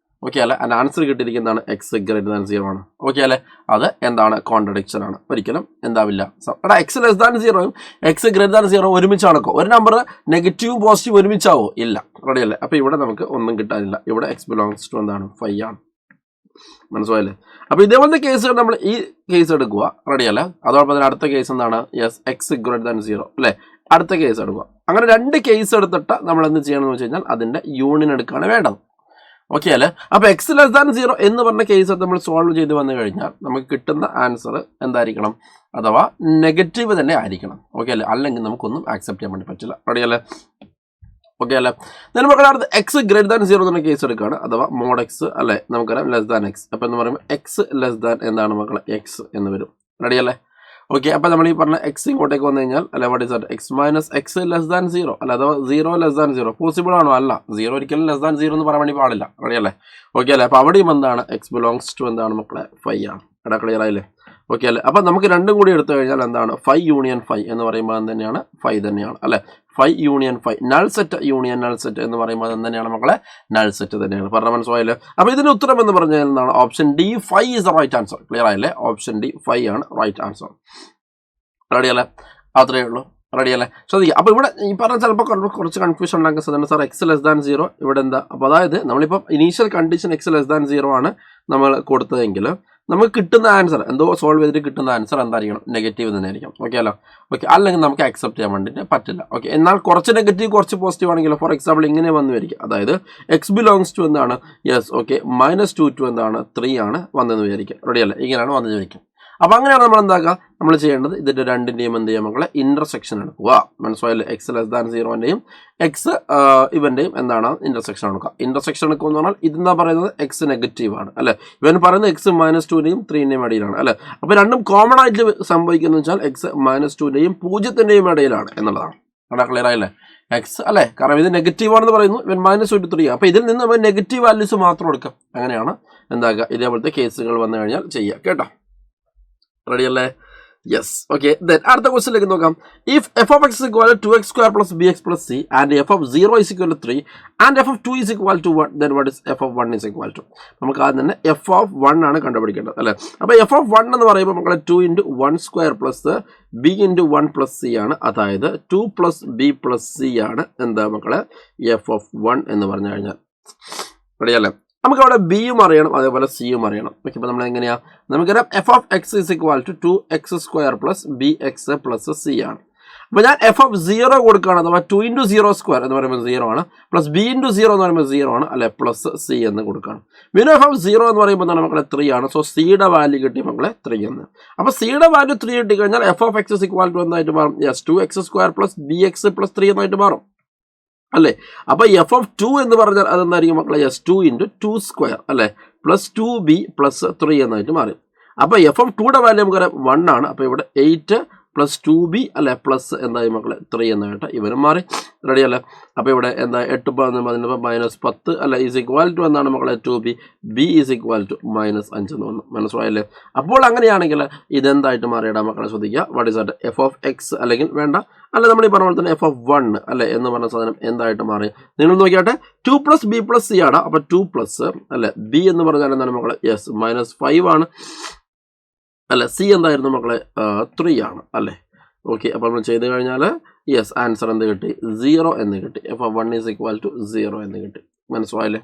ഓക്കെ അല്ലേ? അതിൻ്റെ ആൻസർ കിട്ടിയിരിക്കുന്നതാണ് എക്സ് ഗ്രേറ്റർ ദാൻ 0 ആണ്. ഓക്കെ അല്ലേ? അത് എന്താണ്? കോൺട്രഡിക്ഷൻ ആണ്. ഒരിക്കലും എന്താവില്ല. എടാ എക്സ് ലെസ് ദാൻ 0യും എക്സ് ഗ്രേറ്റർ ദാൻ 0 ഒരുമിച്ച് നടക്കും. ഒരു നമ്പർ നെഗറ്റീവും പോസിറ്റീവ് ഒരുമിച്ചാവോ? ഇല്ല. റെഡി അല്ലേ? അപ്പോൾ ഇവിടെ നമുക്ക് ഒന്നും കിട്ടാനില്ല. ഇവിടെ എക്സ് ബിലോങ്സ് ടു എന്താണ്? 5 ആണ്. മനസ്സിലായില്ലേ? അപ്പോൾ ഇതേപോലത്തെ കേസുകൾ നമ്മൾ ഈ കേസ് എടുക്കുക. റെഡി അല്ലേ? അതോടൊപ്പം തന്നെ അടുത്ത കേസ് എന്താണ്? യെസ്, എക്സ് ഗ്രേറ്റർ ദാൻ 0 അല്ലേ? അടുത്ത കേസ് എടുക്കുക. അങ്ങനെ രണ്ട് കേസ് എടുത്തിട്ട് നമ്മൾ എന്ത് ചെയ്യണമെന്ന് വെച്ച് കഴിഞ്ഞാൽ അതിൻ്റെ യൂണിയൻ എടുക്കുകയാണ് വേണ്ടത്. ഓക്കെ അല്ലേ? അപ്പോൾ എക്സ് ലെസ് ദാൻ 0 എന്ന് പറഞ്ഞ കേസ് നമ്മൾ സോൾവ് ചെയ്ത് വന്നു കഴിഞ്ഞാൽ നമുക്ക് കിട്ടുന്ന ആൻസർ എന്തായിരിക്കണം? അഥവാ നെഗറ്റീവ് തന്നെ ആയിരിക്കണം. ഓക്കെ അല്ലേ? അല്ലെങ്കിൽ നമുക്കൊന്നും ആക്സെപ്റ്റ് ചെയ്യാൻ വേണ്ടി പറ്റില്ല. റെഡി അല്ലേ? ഓക്കെ അല്ലേ? then മക്കളെ അടുത്ത് എക്സ് ഗ്രേറ്റർ ദാൻ 0 എന്ന കേസ് എടുക്കുകയാണ്. അഥവാ മോഡ് എക്സ് അല്ലേ, നമുക്കറിയാം ലെസ് ദാൻ എക്സ്. അപ്പോൾ എന്ന് പറയുമ്പോൾ എക്സ് ലെസ് ദാൻ എന്താണ് മക്കളെ? എക്സ് എന്ന് വരും. റെഡി അല്ലേ? ഓക്കെ, അപ്പോൾ നമ്മൾ ഈ പറഞ്ഞ എക്സ് ഇങ്ങോട്ടേക്ക് വന്നു കഴിഞ്ഞാൽ അല്ലെ what is that? X minus x less than 0 അല്ല, അഥവാ 0 ലെസ് ദാൻ 0 പോസിബിൾ ആണോ? അല്ല, 0 ഒരിക്കലും ലെസ് ദാൻ 0 എന്ന് പറയാൻ വേണ്ടി പാടില്ല. റെഡി അല്ലേ? ഓക്കെ അല്ലേ? അപ്പോൾ അവിടെയും എന്താണ്? എക്സ് ബിലോങ്സ് ടു എന്താണ് മക്കളെ? 5 ആണ്. എടാ ക്ലിയർ ആയില്ലേ? ഓക്കെ അല്ലേ? അപ്പം നമുക്ക് രണ്ടും കൂടി എടുത്തു കഴിഞ്ഞാൽ എന്താണ്? 5 യൂണിയൻ 5 എന്ന് പറയുമ്പോൾ തന്നെയാണ് 5 തന്നെയാണ് അല്ലേ? 5 union 5 null set union null set എന്ന് പറയുമ്പോൾ തന്നെയാണ് മക്കളെ? നൾ സെറ്റ് തന്നെയാണ്. പറഞ്ഞ മനസ്സിലായില്ലേ? അപ്പോൾ ഇതിന് ഉത്തരം എന്ന് പറഞ്ഞാൽ എന്താണ്? Option D 5 is the right answer. Clear ആയില്ലേ? ഓപ്ഷൻ ഡി 5 ആണ് റൈറ്റ് ആൻസർ. റെഡി അല്ലേ? അത്രയേ ഉള്ളൂ. റെഡി അല്ലേ? ശ്രദ്ധിക്കുക. അപ്പോൾ ഇവിടെ ഈ പറഞ്ഞ ചിലപ്പോൾ കുറച്ച് കൺഫ്യൂഷൻ ഉണ്ടാക്കാൻ സാധ്യത. സാർ എക്സ് ലെസ് ദാൻ 0 ഇവിടെ എന്താ? അപ്പോൾ അതായത് നമ്മളിപ്പോൾ initial condition X less than 0 ആണ് നമ്മൾ കൊടുത്തതെങ്കിൽ നമുക്ക് കിട്ടുന്ന ആൻസർ എന്തോ സോൾവ് ചെയ്തിട്ട് കിട്ടുന്ന ആൻസർ എന്തായിരിക്കണം? നെഗറ്റീവ് തന്നെ ആയിരിക്കും. ഓക്കെ അല്ലോ? ഓക്കെ, അല്ലെങ്കിൽ നമുക്ക് അക്സെപ്റ്റ് ചെയ്യാൻ വേണ്ടിയിട്ട് പറ്റില്ല. ഓക്കെ, എന്നാൽ കുറച്ച് നെഗറ്റീവ് കുറച്ച് പോസിറ്റീവ് ആണെങ്കിലോ ഫോർ എക്സാമ്പിൾ ഇങ്ങനെ വന്നുവരിക്കും. അതായത് എക്സ് ബിലോങ്സ് ടു എന്താണ്? യെസ്, ഓക്കെ, -2 ടു എന്താണ്? 3 ആണ് വന്നെന്ന് വിചാരിക്കുക. റെഡി അല്ലേ? ഇങ്ങനെയാണ് വന്നു വിചാരിക്കും. അപ്പോൾ അങ്ങനെയാണ് നമ്മൾ എന്താക്കുക? നമ്മൾ ചെയ്യേണ്ടത് ഇതിൻ്റെ രണ്ടിൻ്റെയും എന്ത് ചെയ്യാം മക്കളെ? ഇൻ്റർസെക്ഷൻ എടുക്കുക. മനസ്സിലായില്ലേ? എക്സ് ലെസ് ദാൻ 0ൻ്റെയും എക്സ് ഇവൻ്റെയും എന്താണ്? ഇൻ്റർസെക്ഷൻ എടുക്കുക. ഇൻ്റർസെക്ഷൻ എടുക്കുക എന്ന് പറഞ്ഞാൽ ഇതെന്താ പറയുന്നത്? എക്സ് നെഗറ്റീവ് ആണ് അല്ലേ? ഇവൻ പറയുന്നത് എക്സ് -2ൻ്റെയും 3ൻ്റെയും ഇടയിലാണ് അല്ലേ? അപ്പോൾ രണ്ടും കോമൺ ആയിട്ട് സംഭവിക്കുന്നത് വെച്ചാൽ എക്സ് -2ൻ്റെയും 0ൻ്റെയും ഇടയിലാണ് എന്നുള്ളതാണ്. അവിടെ ക്ലിയർ ആയില്ലേ? എക്സ് അല്ലേ? കാരണം ഇത് നെഗറ്റീവ് ആണെന്ന് പറയുന്നു, ഇവൻ -2 to 3. അപ്പോൾ ഇതിൽ നിന്ന് നമ്മൾ നെഗറ്റീവ് വാല്യൂസ് മാത്രം എടുക്കാം. അങ്ങനെയാണ് എന്താക്കുക? ഇതേപോലത്തെ കേസുകൾ വന്നു കഴിഞ്ഞാൽ ചെയ്യുക. കേട്ടോ? റെഡി അല്ലേ? യെസ്. ഓക്കെ, ദെൻ അടുത്ത ക്വസ്റ്റ്യനിലേക്ക് നോക്കാം. If f of x equal to 2x² + bx + c and f of 0 is equal to 3 and f of 2 is equal to 1, then what is f of 1 is equal to? നമുക്ക് ആദ്യം തന്നെ എഫ് ഓഫ് 1 ആണ് കണ്ടുപിടിക്കേണ്ടത് അല്ലേ? അപ്പോൾ എഫ് ഓഫ് 1 എന്ന് പറയുമ്പോൾ മക്കളെ 2 × 1² + b × 1 + c ആണ്. അതായത് 2 + b + c ആണ് എന്താ മക്കളെ? എഫ് ഓഫ് 1 എന്ന് പറഞ്ഞു കഴിഞ്ഞാൽ. റെഡി അല്ലേ? നമുക്ക് അവിടെ ബിയും അറിയണം, അതേപോലെ സിയും അറിയണം. ഓക്കെ, അപ്പോൾ നമ്മൾ എങ്ങനെയാണ്? നമുക്കറിയാം f of x is equal to 2x² + bx + c ആണ്. അപ്പോൾ ഞാൻ എഫ് ഓഫ് 0 കൊടുക്കുകയാണ്. അഥവാ 2 × 0² എന്ന് പറയുമ്പോൾ 0 ആണ്, പ്ലസ് b × 0 എന്ന് പറയുമ്പോൾ 0 ആണ് അല്ലെ, പ്ലസ് c എന്ന് കൊടുക്കുകയാണ്. വീണ്ടും എഫ് ഓഫ് 0 എന്ന് പറയുമ്പോൾ എന്താണ് മക്കളെ? 3 ആണ്. സോ സിയുടെ വാല്യൂ കിട്ടി മക്കളെ 3 എന്ന്. അപ്പോൾ സിയുടെ വാല്യൂ 3 കിട്ടിക്കഴിഞ്ഞാൽ f of x is equal to എന്തായിട്ട് മാറും? യെസ്, 2x² + bx + 3 എന്നായിട്ട് മാറും അല്ലേ? അപ്പോൾ എഫ് ഓഫ് 2 എന്ന് പറഞ്ഞാൽ അതെന്തായിരിക്കും മക്കളെ? യെസ്, 2 × 2² അല്ലേ, പ്ലസ് 2b + 3 എന്നായിട്ട് മാറി. അപ്പോൾ എഫ് ഓഫ് 2യുടെ വാല്യൂ നമുക്കറിയാം 1 ആണ്. അപ്പോൾ ഇവിടെ 8 പ്ലസ് 2b അല്ലെ പ്ലസ് എന്തായി മക്കളെ 3 എന്നായിട്ട് ഇവരും മാറി. റെഡി അല്ലേ? അപ്പോൾ ഇവിടെ എന്താ 8 -10 -10 അല്ലെ ഈസ് ഈക്വൽ ടു എന്താണ് മക്കളെ 2b, b is equal to -5 എന്ന് വന്നു. മനസ്സിലായല്ലേ? അപ്പോൾ അങ്ങനെയാണെങ്കിൽ ഇതെന്തായിട്ട് മാറിയിടാം മക്കളെ ശ്രദ്ധിക്കുക. What is that? F of X അല്ലെങ്കിൽ വേണ്ട അല്ലെ നമ്മൾ ഈ പറഞ്ഞ പോലെ തന്നെ എഫ് ഓഫ് 1 അല്ലെ എന്ന് പറഞ്ഞ സാധനം എന്തായിട്ട് മാറി? നിങ്ങൾ നോക്കിയാട്ടെ 2 + b + c ആണ്. അപ്പോൾ 2 പ്ലസ് അല്ലെ b എന്ന് പറഞ്ഞാൽ എന്താണ് മക്കളെ? യെസ് -5 ആണ് അല്ലെ. സി എന്തായിരുന്നു മക്കളെ? 3 ആണ് അല്ലേ. ഓക്കെ, അപ്പോൾ നമ്മൾ ചെയ്ത് കഴിഞ്ഞാൽ യെസ് ആൻസർ എന്ത് കിട്ടി? 0 എന്ന് കിട്ടി. F of 1 is equal to 0 എന്ന് കിട്ടി. മനസ്സിലായില്ലേ?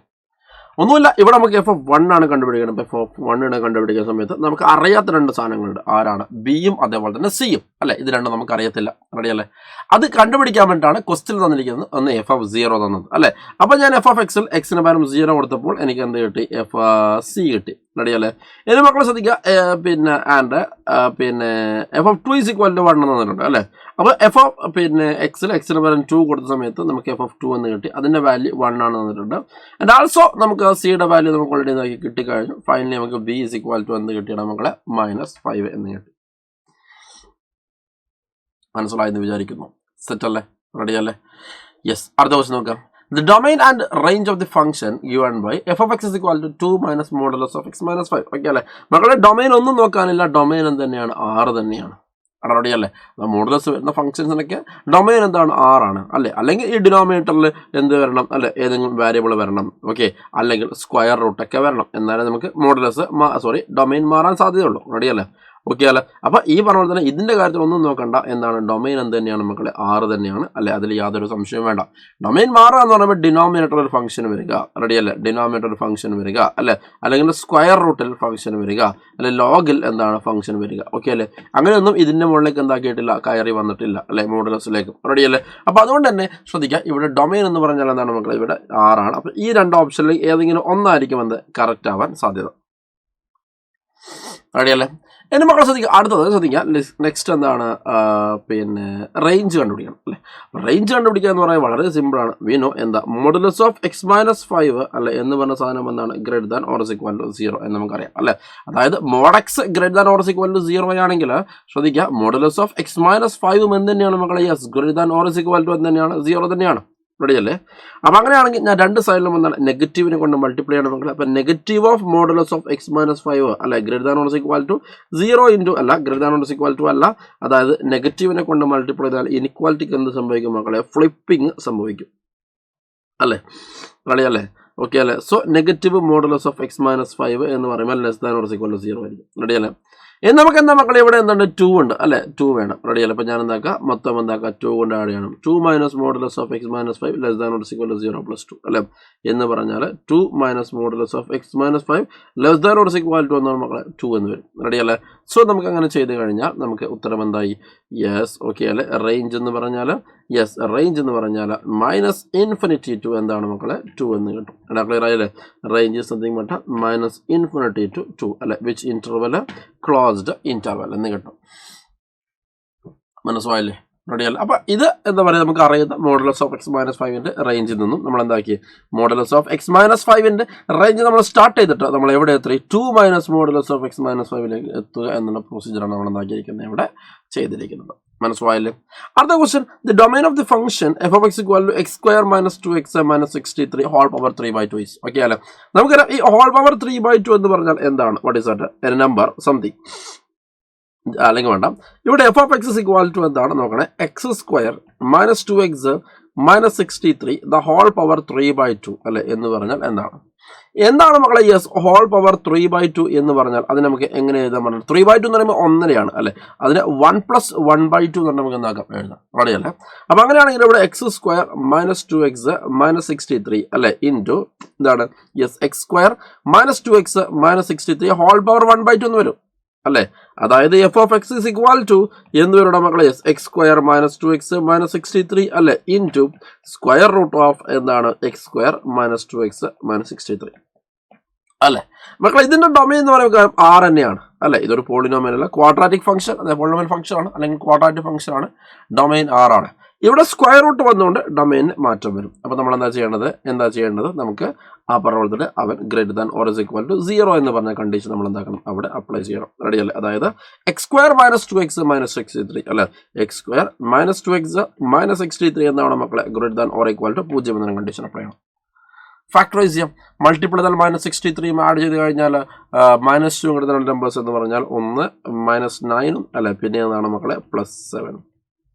ഒന്നുമില്ല, ഇവിടെ നമുക്ക് എഫ് ഓഫ് 1 ആണ് കണ്ടുപിടിക്കണം. എഫ് ഓഫ് 1 കണ്ടുപിടിക്കുന്ന സമയത്ത് നമുക്ക് അറിയാത്ത 2 സാധനങ്ങളുണ്ട്. ആരാണ്? ബിയും അതേപോലെ തന്നെ സിയും അല്ലെ. ഇത് രണ്ടും നമുക്ക് അറിയത്തില്ല. റെഡിയല്ലേ? അത് കണ്ടുപിടിക്കാൻ വേണ്ടിയിട്ടാണ് ക്വസ്റ്റ്യൻ തന്നിരിക്കുന്നത്. ഒന്ന് എഫ് ഓഫ് 0 തന്നത് അല്ലെ. അപ്പോൾ ഞാൻ എഫ് ഓഫ് എക്സിൽ എക്സിന് പകരം 0 കൊടുത്തപ്പോൾ എനിക്ക് എന്ത് കിട്ടി? എഫ് സി കിട്ടി. റെഡിയല്ലേ? ഇനി മക്കളെ ശ്രദ്ധിക്കുക, പിന്നെ ആൻഡ് പിന്നെ f of 2 is equal to 1 എന്ന് തന്നിട്ടുണ്ട് അല്ലേ. അപ്പോൾ എഫ് ഓഫ് എക്സിൽ എക്സിന് പകരം 2 കൊടുത്ത സമയത്ത് നമുക്ക് എഫ് ഓഫ് 2 എന്ന് കിട്ടി. അതിൻ്റെ വാല്യൂ 1 ആണ് തന്നിട്ടുണ്ട്. ആൻഡ് ആൾസോ നമുക്ക് സിയുടെ വാല്യൂ നമുക്ക് ഓൾറെഡി നോക്കി കിട്ടിക്കഴിഞ്ഞു. ഫൈനലി നമുക്ക് ബി ഈസ് ഈക്വൽ ടു എന്ത് കിട്ടിയാണ് മക്കളെ? -5 എന്ന് കിട്ടി. മനസ്സിലായെന്ന് വിചാരിക്കുന്നു. സെറ്റ് അല്ലേ? റെഡി അല്ലേ? യെസ്. അടുത്ത ക്വസ്റ്റ്യൻ നോക്കാം. The domain and range of the function given by f of x is equal to 2 minus modulus of x minus 5. Okay അല്ലേ? മക്കളെ ഡൊമൈൻ ഒന്നും നോക്കാനില്ല. ഡൊമൈൻ എന്ത് തന്നെയാണ്? 6 തന്നെയാണ്. റെഡി അല്ലേ? മോഡുലസ് വരുന്ന ഫംഗ്ഷൻസിനൊക്കെ ഡൊമൈൻ എന്താണ്? 6 ആണ് അല്ലേ. അല്ലെങ്കിൽ ഈ ഡിനോമിനേറ്ററിൽ എന്ത് വരണം അല്ലെ? ഏതെങ്കിലും വേരിയബിൾ വരണം. ഓക്കെ, അല്ലെങ്കിൽ സ്ക്വയർ റൂട്ടൊക്കെ വരണം. എന്നാലേ നമുക്ക് മോഡുലസ് ഡൊമൈൻ മാറാൻ സാധ്യതയുള്ളൂ. റെഡി അല്ലേ? ഓക്കെ അല്ലേ? അപ്പോൾ ഈ പറഞ്ഞ പോലെ തന്നെ ഇതിൻ്റെ കാര്യത്തിൽ ഒന്നും നോക്കണ്ട. എന്താണ്? ഡൊമൈൻ എന്ത് തന്നെയാണ് മക്കളെ? 6 തന്നെയാണ് അല്ലെ. അതിൽ യാതൊരു സംശയവും വേണ്ട. ഡൊമൈൻ മാറുക എന്ന് പറയുമ്പോൾ ഡിനോമിനേറ്റർ ഒരു ഫംഗ്ഷൻ വരിക. റെഡി അല്ലേ? ഡിനോമിനേറ്റർ ഒരു ഫംഗ്ഷൻ വരിക അല്ലെ. അല്ലെങ്കിൽ സ്ക്വയർ റൂട്ടിൽ ഫംഗ്ഷൻ വരിക അല്ലെ. ലോഗിൽ എന്താണ് ഫംഗ്ഷൻ വരിക. ഓക്കെ അല്ലേ? അങ്ങനെയൊന്നും ഇതിൻ്റെ മുകളിലേക്ക് എന്താക്കിയിട്ടില്ല, കയറി വന്നിട്ടില്ല അല്ലെ, മോഡുലസിലേക്ക്. റെഡി അല്ലേ? അപ്പോൾ അതുകൊണ്ട് തന്നെ ശ്രദ്ധിക്കുക, ഇവിടെ ഡൊമൈൻ എന്ന് പറഞ്ഞാൽ എന്താണ് മക്കളെ? ഇവിടെ 6 ആണ്. അപ്പോൾ ഈ 2 ഓപ്ഷനിൽ ഏതെങ്കിലും ഒന്നായിരിക്കും എന്ത് കറക്റ്റ് ആവാൻ സാധ്യത. റെഡി അല്ലേ? എൻ്റെ മക്കളെ ശ്രദ്ധിക്കുക. അടുത്തത് ശ്രദ്ധിക്കുക. നെക്സ്റ്റ് എന്താണ്? പിന്നെ റേഞ്ച് കണ്ടുപിടിക്കണം അല്ലേ. റേഞ്ച് കണ്ടുപിടിക്കുക എന്ന് പറയുന്നത് വളരെ സിമ്പിളാണ്. വി നോ എന്താ മോഡുലസ് ഓഫ് x - 5 അല്ലെ എന്ന് പറഞ്ഞ സാധനം എന്താണ്? Greater than or is equal to 0 എന്ന് നമുക്കറിയാം അല്ലേ. അതായത് mod x greater than or is equal to 0 ആണെങ്കിൽ ശ്രദ്ധിക്കുക, മോഡുലസ് ഓഫ് x - 5 എന്ത് തന്നെയാണ് മക്കളെ? Yes, greater than or is equal to എന്ത് തന്നെയാണ്? 0 തന്നെയാണ്. റെഡി അല്ലേ? അപ്പോൾ അങ്ങനെയാണെങ്കിൽ ഞാൻ 2 സൈഡിലും എന്താണ് നെഗറ്റീവിനെ കൊണ്ട് മൾട്ടിപ്ലൈ ചെയ്യണം മക്കളെ. അപ്പോൾ negative of modulus of x - 5 അല്ല greater than or is equal to 0 ഇൻറ്റു അല്ല greater than or is equal to അല്ല, അതായത് നെഗറ്റീവിനെ കൊണ്ട് മൾട്ടിപ്ലൈ ചെയ്താൽ ഇനിക്വാലിറ്റിക്ക് എന്ത് സംഭവിക്കും മക്കളെ? ഫ്ലിപ്പിംഗ് സംഭവിക്കും അല്ലേ. റെഡി അല്ലേ? ഓക്കെ അല്ലേ? So negative modulus of x - 5 എന്ന് പറയുമ്പോൾ less than or is equal to 0 ആയിരിക്കും. റെഡി അല്ലേ? ഇനി നമുക്ക് എന്താ മക്കളെ? ഇവിടെ എന്താണ്? 2 ഉണ്ട് അല്ലേ. 2 വേണം. റെഡി അല്ലേ? അപ്പോൾ ഞാൻ എന്താക്കാം? മൊത്തം എന്താക്കാം? 2 കൊണ്ട് ആഡ് ചെയ്യണം. 2 minus modulus of x - 5 less than or is equal to 0 + 2 അല്ലേ. എന്ന് പറഞ്ഞാൽ 2 minus modulus of x - 5 less than or is equal to എന്നാണ് മക്കളെ 2 എന്ന് വരും. റെഡി അല്ലേ? സോ നമുക്ക് അങ്ങനെ ചെയ്ത് കഴിഞ്ഞാൽ നമുക്ക് ഉത്തരം എന്തായി? യെസ്. ഓക്കെ അല്ലേ? റേഞ്ച് എന്ന് പറഞ്ഞാൽ യെസ്, റേഞ്ച് എന്ന് പറഞ്ഞാൽ -∞ ടു എന്താണ് മക്കളെ? 2 എന്ന് കിട്ടും. എടാ ക്ലിയർ ആയല്ലേ? Range is something but -∞ to 2 അല്ലെ. Which interval? ക്ലോസ്ഡ് ഇന്റർവൽ എന്ന് കിട്ടും. മനസ്സിലായില്ലേ? റെഡി അല്ല? അപ്പോൾ ഇത് എന്താ പറയുക, നമുക്ക് അറിയുന്ന മോഡുലസ് ഓഫ് x - 5 റേഞ്ചിൽ നിന്നും നമ്മൾ എന്താക്കി? മോഡുലസ് ഓഫ് x - 5 റേഞ്ച് നമ്മൾ സ്റ്റാർട്ട് ചെയ്തിട്ട് നമ്മൾ എവിടെ എത്തി? 2 മൈനസ് മോഡുലസ് ഓഫ് x - 5 എത്തുക എന്നുള്ള പ്രൊസീജിയറാണ് നമ്മൾ എന്താക്കിയിരിക്കുന്നത് ഇവിടെ ചെയ്തിരിക്കുന്നത്. മനസ്സിലായില്ലേ? അടുത്ത question, the domain of the function f of x equal to x² - 2x - 63 whole power 3/2 is. Okay അല്ലേ? നമുക്കറിയാം ഈ ഹോൾ പവർ 3/2 എന്ന് പറഞ്ഞാൽ എന്താണ്? What is that? A number something അല്ലെങ്കിൽ വേണ്ട. ഇവിടെ f of x is equal to എന്താണ് നോക്കണേ? x² - 2x - 63 the whole power 3/2 അല്ലെ എന്ന് പറഞ്ഞാൽ എന്താണ്? എന്താണ് മക്കളെ? യെസ്, ഹോൾ പവർ 3/2 എന്ന് പറഞ്ഞാൽ അത് നമുക്ക് എങ്ങനെ എഴുതാൻ പറഞ്ഞാൽ 3/2 എന്ന് പറയുമ്പോൾ 1 അല്ലെ. അതിന് 1 + 1/2 എന്ന് നമുക്ക് എന്താക്കാം? എഴുതാം. റെഡിയല്ലേ? അപ്പോൾ അങ്ങനെയാണെങ്കിൽ ഇവിടെ x² - 2x - 63 അല്ലെ ഇൻറ്റു എന്താണ്? Yes, x² - 2x - 63 whole power 1/2 എന്ന് വരും അല്ലേ. അതായത് f of x is equal to എന്ന് വരുടെ മക്കളെ? യെസ്, x² - 2x - 63 അല്ലെ ഇൻറ്റു സ്ക്വയർ റൂട്ട് ഓഫ് എന്താണ്? x² - 2x - 63 അല്ലെ. മക്കളെ ഇതിന്റെ ഡൊമൈൻ എന്ന് പറയുമ്പോൾ R തന്നെയാണ് അല്ലെ. ഇതൊരു പോളിനോമിയൽ അല്ല, ക്വാഡ്രാറ്റിക് ഫംഗ്ഷൻ. അതെ, പോളിനോമിയൽ ഫംഗ്ഷൻ ആണ് അല്ലെങ്കിൽ ക്വാഡ്രാറ്റിക് ഫംഗ്ഷൻ ആണ്. ഡൊമൈൻ R ആണ്. ഇവിടെ സ്ക്വയർ റൂട്ട് വന്നുകൊണ്ട് ഡൊമൈനിന് മാറ്റം വരും. അപ്പോൾ നമ്മൾ എന്താ ചെയ്യേണ്ടത് നമുക്ക് ആ പറഞ്ഞ അവൻ greater than or is equal to 0 എന്ന് പറഞ്ഞ കണ്ടീഷൻ നമ്മൾ എന്താക്കണം അവിടെ അപ്ലൈ ചെയ്യണം. റെഡി അല്ലേ? അതായത് x² - 2x - 63 അല്ലെ, x² - 2x - 63 എന്നാണ് മക്കളെ greater than or equal to 0 എന്ന കണ്ടീഷൻ അപ്ലൈ ചെയ്യണം. ഫാക്ടറൈസ് ചെയ്യാം. മൾട്ടിപ്പിൾ ചെയ്താൽ -63 ആഡ് ചെയ്ത് കഴിഞ്ഞാൽ -2 ഗ്രേറ്റർ ദാൻ നമ്പേഴ്സ് എന്ന് പറഞ്ഞാൽ 1 -9 അല്ലെ, പിന്നെ എന്താണ് മക്കളെ +7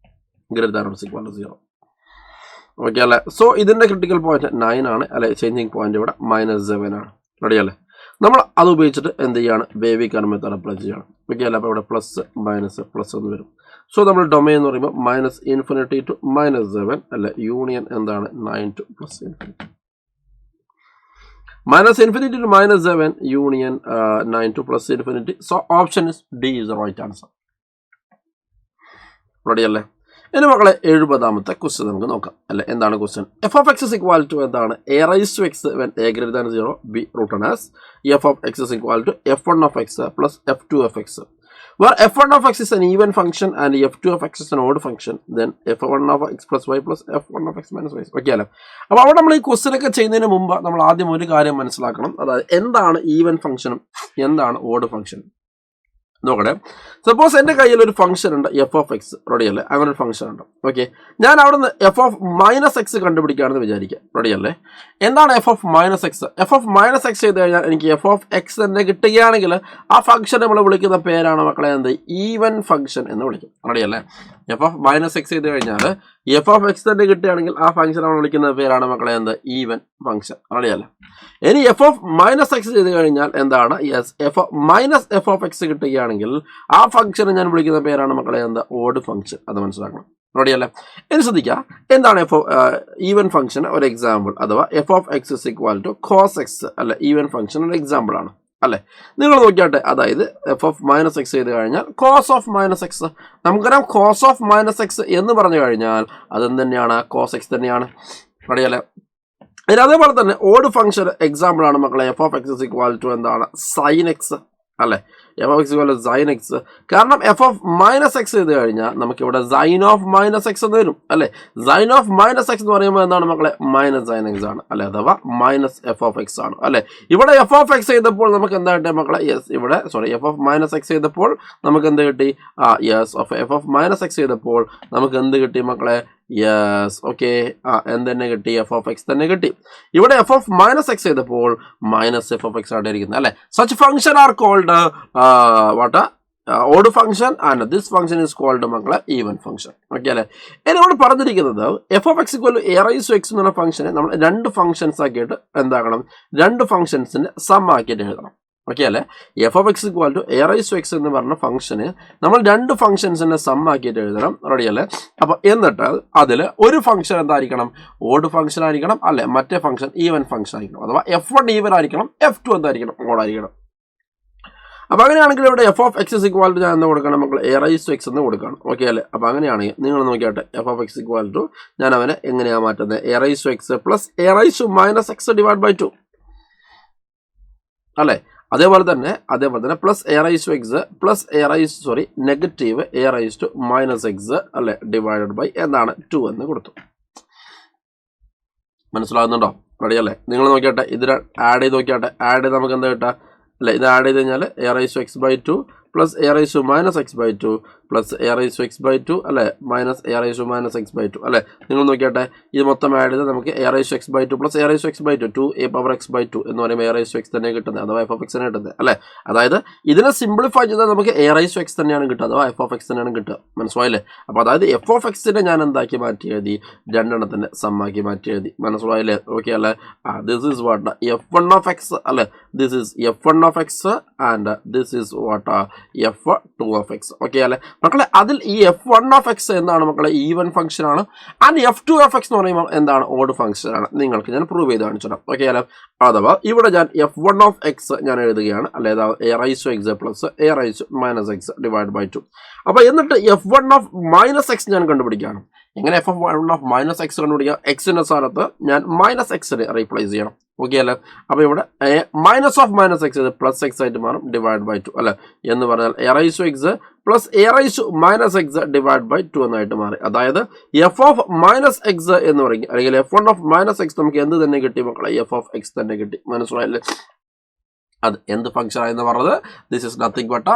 greater than or equal to 0. Okay അല്ലേ? സോ ഇതിന്റെ ക്രിട്ടിക്കൽ പോയിന്റ് 9 ആണ് അല്ലെ, ചേഞ്ചിങ് പോയിന്റ് ഇവിടെ -7 ആണ്. റെഡി അല്ലേ? നമ്മൾ അത് ഉപയോഗിച്ചിട്ട് എന്ത് ചെയ്യാണ്, ബേബി കർവ് മെത്തേഡ് അപ്ലൈ ചെയ്യണം. ഓക്കെ അല്ലേ? അപ്പോൾ ഇവിടെ പ്ലസ് എന്ന് വരും. സോ നമ്മൾ ഡൊമൈൻ എന്ന് പറയുമ്പോൾ -∞ to -7 അല്ലെ, യൂണിയൻ എന്താണ് 9 to +∞. -∞ to -7 union 9 to +∞. So option is D is the right answer. Ready അല്ലേ? ഇനി മക്കളെ 70ാമത്തെ ക്വസ്റ്റ്യൻ നമുക്ക് നോക്കാം അല്ലെ. എന്താണ് question? f(x) is equal to എന്താണ് a⁻x when a greater than 0 be written as f(x) is equal to f1 of x plus f2 of x, where f1 of x is an even function and f2 of x is an odd function, then f1 of x plus y plus f1 of x minus y. Okay അല്ലേ? അപ്പോൾ അവിടെ നമ്മൾ ഈ ക്വസ്റ്റ്യൻ ഒക്കെ ചെയ്യുന്നതിന് മുമ്പ് നമ്മൾ ആദ്യം ഒരു കാര്യം മനസ്സിലാക്കണം. അതായത് എന്താണ് ഈവൻ ഫംഗ്ഷനും എന്താണ് ഓഡ് ഫംഗ്ഷനും നോക്കട്ടെ. സപ്പോസ് എൻ്റെ കയ്യിൽ ഒരു ഫംഗ്ഷൻ ഉണ്ട് f(x). റെഡി അല്ലേ? അങ്ങനെ ഒരു ഫംഗ്ഷൻ ഉണ്ട്. ഓക്കെ, ഞാൻ അവിടെ നിന്ന് f(-x) കണ്ടുപിടിക്കുകയാണെന്ന് വിചാരിക്കുക. റെഡി അല്ലേ? എന്താണ് f(-x)? f(-x) ചെയ്ത് കഴിഞ്ഞാൽ എനിക്ക് f(x) തന്നെ കിട്ടുകയാണെങ്കിൽ ആ ഫംഗ്ഷൻ നമ്മൾ വിളിക്കുന്ന പേരാണ് മക്കളെ എന്ത്, ഈവൻ ഫംഗ്ഷൻ എന്ന് വിളിക്കും. റെഡി അല്ലേ? f(-x) ചെയ്ത് കഴിഞ്ഞാൽ f(x) തന്നെ കിട്ടുകയാണെങ്കിൽ ആ ഫംഗ്ഷൻ നമ്മൾ വിളിക്കുന്ന പേരാണ് മക്കളെ എന്ത്, ഈവൻ ഫംഗ്ഷൻ. റെഡി അല്ലേ? ഇനി f(-x) ചെയ്ത് കഴിഞ്ഞാൽ എന്താണ്, യെസ് f(-f(x) കിട്ടുകയാണെങ്കിൽ ആ ഫംഗ്ഷനെ ഞാൻ വിളിക്കുന്ന പേരാണ് മക്കളെ എന്താ, ഓഡ് ഫംഗ്ഷൻ. അത് മനസ്സിലാക്കണം. റെഡി അല്ലേ? ഇനി ശ്രദ്ധിക്കുക, എന്താണ് ഈവൻ ഫംഗ്ഷൻ ഒരു എക്സാമ്പിൾ അഥവാ f(x) is equal to cos x അല്ലെ, ഈവൻ ഫംഗ്ഷൻ ഒരു എക്സാമ്പിൾ ആണ് അല്ലെ. നിങ്ങൾ നോക്കിയാട്ടെ, അതായത് f(-x) ചെയ്ത് കഴിഞ്ഞാൽ cos of -x, നമുക്കറിയാം cos of -x എന്ന് പറഞ്ഞു കഴിഞ്ഞാൽ അതെന്ത് തന്നെയാണ്, cos x തന്നെയാണ്. റെഡി അല്ലേ? ഇനി അതേപോലെ തന്നെ ഓഡ് ഫംഗ്ഷൻ എക്സാമ്പിൾ ആണ് മക്കളെ f(x) is equal to എന്താണ്, sin x അല്ലെ, f(x) = sin x. കാരണം f(-x) ചെയ്ത് കഴിഞ്ഞാൽ നമുക്കിവിടെ sin of -x എന്ന് വരും അല്ലെ. sin of -x എന്ന് പറയുമ്പോൾ എന്താണ് മക്കളെ, -sin x ആണ് അല്ലെ, അഥവാ -f(x) ആണ് അല്ലെ. ഇവിടെ f(x) ചെയ്തപ്പോൾ നമുക്ക് എന്താ കിട്ടിയ മക്കളെ, യെസ് ഇവിടെ f(-x) ചെയ്തപ്പോൾ നമുക്ക് എന്ത് കിട്ടി, യെസ് f(-x) ചെയ്തപ്പോൾ നമുക്ക് എന്ത് കിട്ടി മക്കളെ, യെസ് ഓക്കെ എന്ത് തന്നെ കിട്ടി, f(x) തന്നെ കിട്ടി. ഇവിടെ f(-x) ചെയ്തപ്പോൾ -f(x) ആണ് ഇരിക്കുന്നത് അല്ലെ. Such function are called odd function and this function is called മക്കളെ ഈവൻ ഫംഗ്ഷൻ. ഓക്കെ അല്ലെ? ഇനി ഇവിടെ പറഞ്ഞിരിക്കുന്നത് f(x) = a⁻x എന്നുള്ള ഫംഗ്ഷനെ നമ്മൾ രണ്ട് ഫംഗ്ഷൻസ് ആക്കിയിട്ട് എന്താക്കണം, രണ്ട് ഫംഗ്ഷൻസിന്റെ സം ആക്കിയിട്ട് എഴുതണം. ഓക്കെ അല്ലെ? f(x) = a⁻x എന്ന് പറഞ്ഞ ഫംഗ്ഷന് നമ്മൾ രണ്ട് ഫംഗ്ഷൻസിന്റെ സം ആക്കിയിട്ട് എഴുതണം. റെഡി അല്ലേ? അപ്പൊ എന്നിട്ട് അതിൽ ഒരു ഫംഗ്ഷൻ എന്തായിരിക്കണം, ഓഡ് ഫംഗ്ഷൻ ആയിരിക്കണം അല്ലെ, മറ്റേ ഫംഗ്ഷൻ ഈവൻ ഫംഗ്ഷൻ ആയിരിക്കണം. അഥവാ f1 ഈവൻ ആയിരിക്കണം, f2 എന്തായിരിക്കണം, ഓഡ് ആയിരിക്കണം. അപ്പൊ അങ്ങനെയാണെങ്കിൽ ഇവിടെ f(x) = ഞാൻ എന്താ കൊടുക്കണം മക്കൾ, a⁻x എന്ന് കൊടുക്കണം. ഓക്കെ അല്ലേ? അപ്പൊ അങ്ങനെയാണെങ്കിൽ നിങ്ങൾ നോക്കിയാട്ടെ, f(x) = ഞാൻ അവനെ എങ്ങനെയാ മാറ്റുന്നത്, a⁻x plus a⁻x / 2 അല്ലെ. അതേപോലെ തന്നെ plus a⁻x plus negative a⁻−x അല്ലെ ഡിവൈഡഡ് ബൈ എന്താണ് 2 എന്ന് കൊടുത്തു. മനസ്സിലാകുന്നുണ്ടോ? റെഡി അല്ലേ? നിങ്ങൾ നോക്കിയാട്ടെ, ഇതിൽ ആഡ് ചെയ്ത് നോക്കിയാട്ടെ, ആഡ് ചെയ്ത് നമുക്ക് എന്താ കിട്ടുക അല്ലെ, ഇത് ആഡ് ചെയ്ത് കഴിഞ്ഞാൽ a⁻x/2 plus a⁻−x/2 plus a⁻x/2 അല്ലെ മൈനസ് a⁻−x/2 അല്ലെ. നിങ്ങൾ നോക്കിയാട്ടെ, ഇത് മൊത്തം ആഡ് ചെയ്ത് നമുക്ക് a⁻x/2 പ്ലസ് a⁻x/2 2a⁻x/2 എന്ന് പറയുമ്പോൾ a⁻x തന്നെ കിട്ടുന്നത്, അഥവാ f(x) തന്നെ കിട്ടുന്നത് അല്ലെ. അതായത് ഇതിനെ സിംപ്ലിഫൈ ചെയ്താൽ നമുക്ക് a⁻x തന്നെയാണ് കിട്ടുക, അഥവാ f(x) തന്നെയാണ് കിട്ടുക. മനസ്സിലായില്ലേ? അപ്പോൾ അതായത് f(x)നെ ഞാൻ എന്താക്കി മാറ്റി എഴുതി, രണ്ടെണ്ണത്തിന്റെ സമ്മാക്കി മാറ്റി എഴുതി. മനസ്സിലായില്ലേ? ഓക്കെ അല്ലെ? This is what f1 of x അല്ലെ, this is f1 of x and this is what f2 of x. Okay അല്ലെ മക്കളെ? അതിൽ ഈ f1 of x എന്താണ് മക്കളെ, ഈവൻ ഫംഗ്ഷൻ ആണ്. ആൻഡ് f2 of x എന്ന് പറയുമ്പോൾ എന്താണ്, ഓഡ് ഫംഗ്ഷൻ ആണ്. നിങ്ങൾക്ക് ഞാൻ പ്രൂവ് ചെയ്ത് കാണിച്ചിടാം. ഓക്കെ അല്ലെ? അഥവാ ഇവിടെ ഞാൻ f1 of x ഞാൻ എഴുതുകയാണ് അല്ലെ, a⁻x plus a⁻−x divide by 2. അപ്പൊ എന്നിട്ട് f1 of -x ഞാൻ കണ്ടുപിടിക്കുകയാണ്. എങ്ങനെ f1 of -x കണ്ടുപിടിക്കാം, എക്സിന്റെ സ്ഥാനത്ത് ഞാൻ -x റീപ്ലേസ് ചെയ്യണം. ഓക്കെ അല്ലേ? അപ്പോൾ ഇവിടെ മൈനസ് ഓഫ് മൈനസ് എക്സ് ഇത് പ്ലസ് എക്സ് ആയിട്ട് മാറും ഡിവൈഡ് ബൈ 2 അല്ലെ എന്ന് പറഞ്ഞാൽ a raise to x plus a raise to minus x divide by 2 എന്നായിട്ട് മാറി. അതായത് എഫ് ഓഫ് മൈനസ് എക്സ് എന്ന് പറയും അല്ലെങ്കിൽ f one of minus x നമുക്ക് എന്ത് തന്നെ കിട്ടി മക്കളെ? എഫ് ഓഫ് എക്സ് തന്നെ കിട്ടി. മനസ്സിലായില്ലേ? അത് എന്ത് ഫംഗ്ഷൻ ആയെന്ന് പറഞ്ഞത് this is nothing but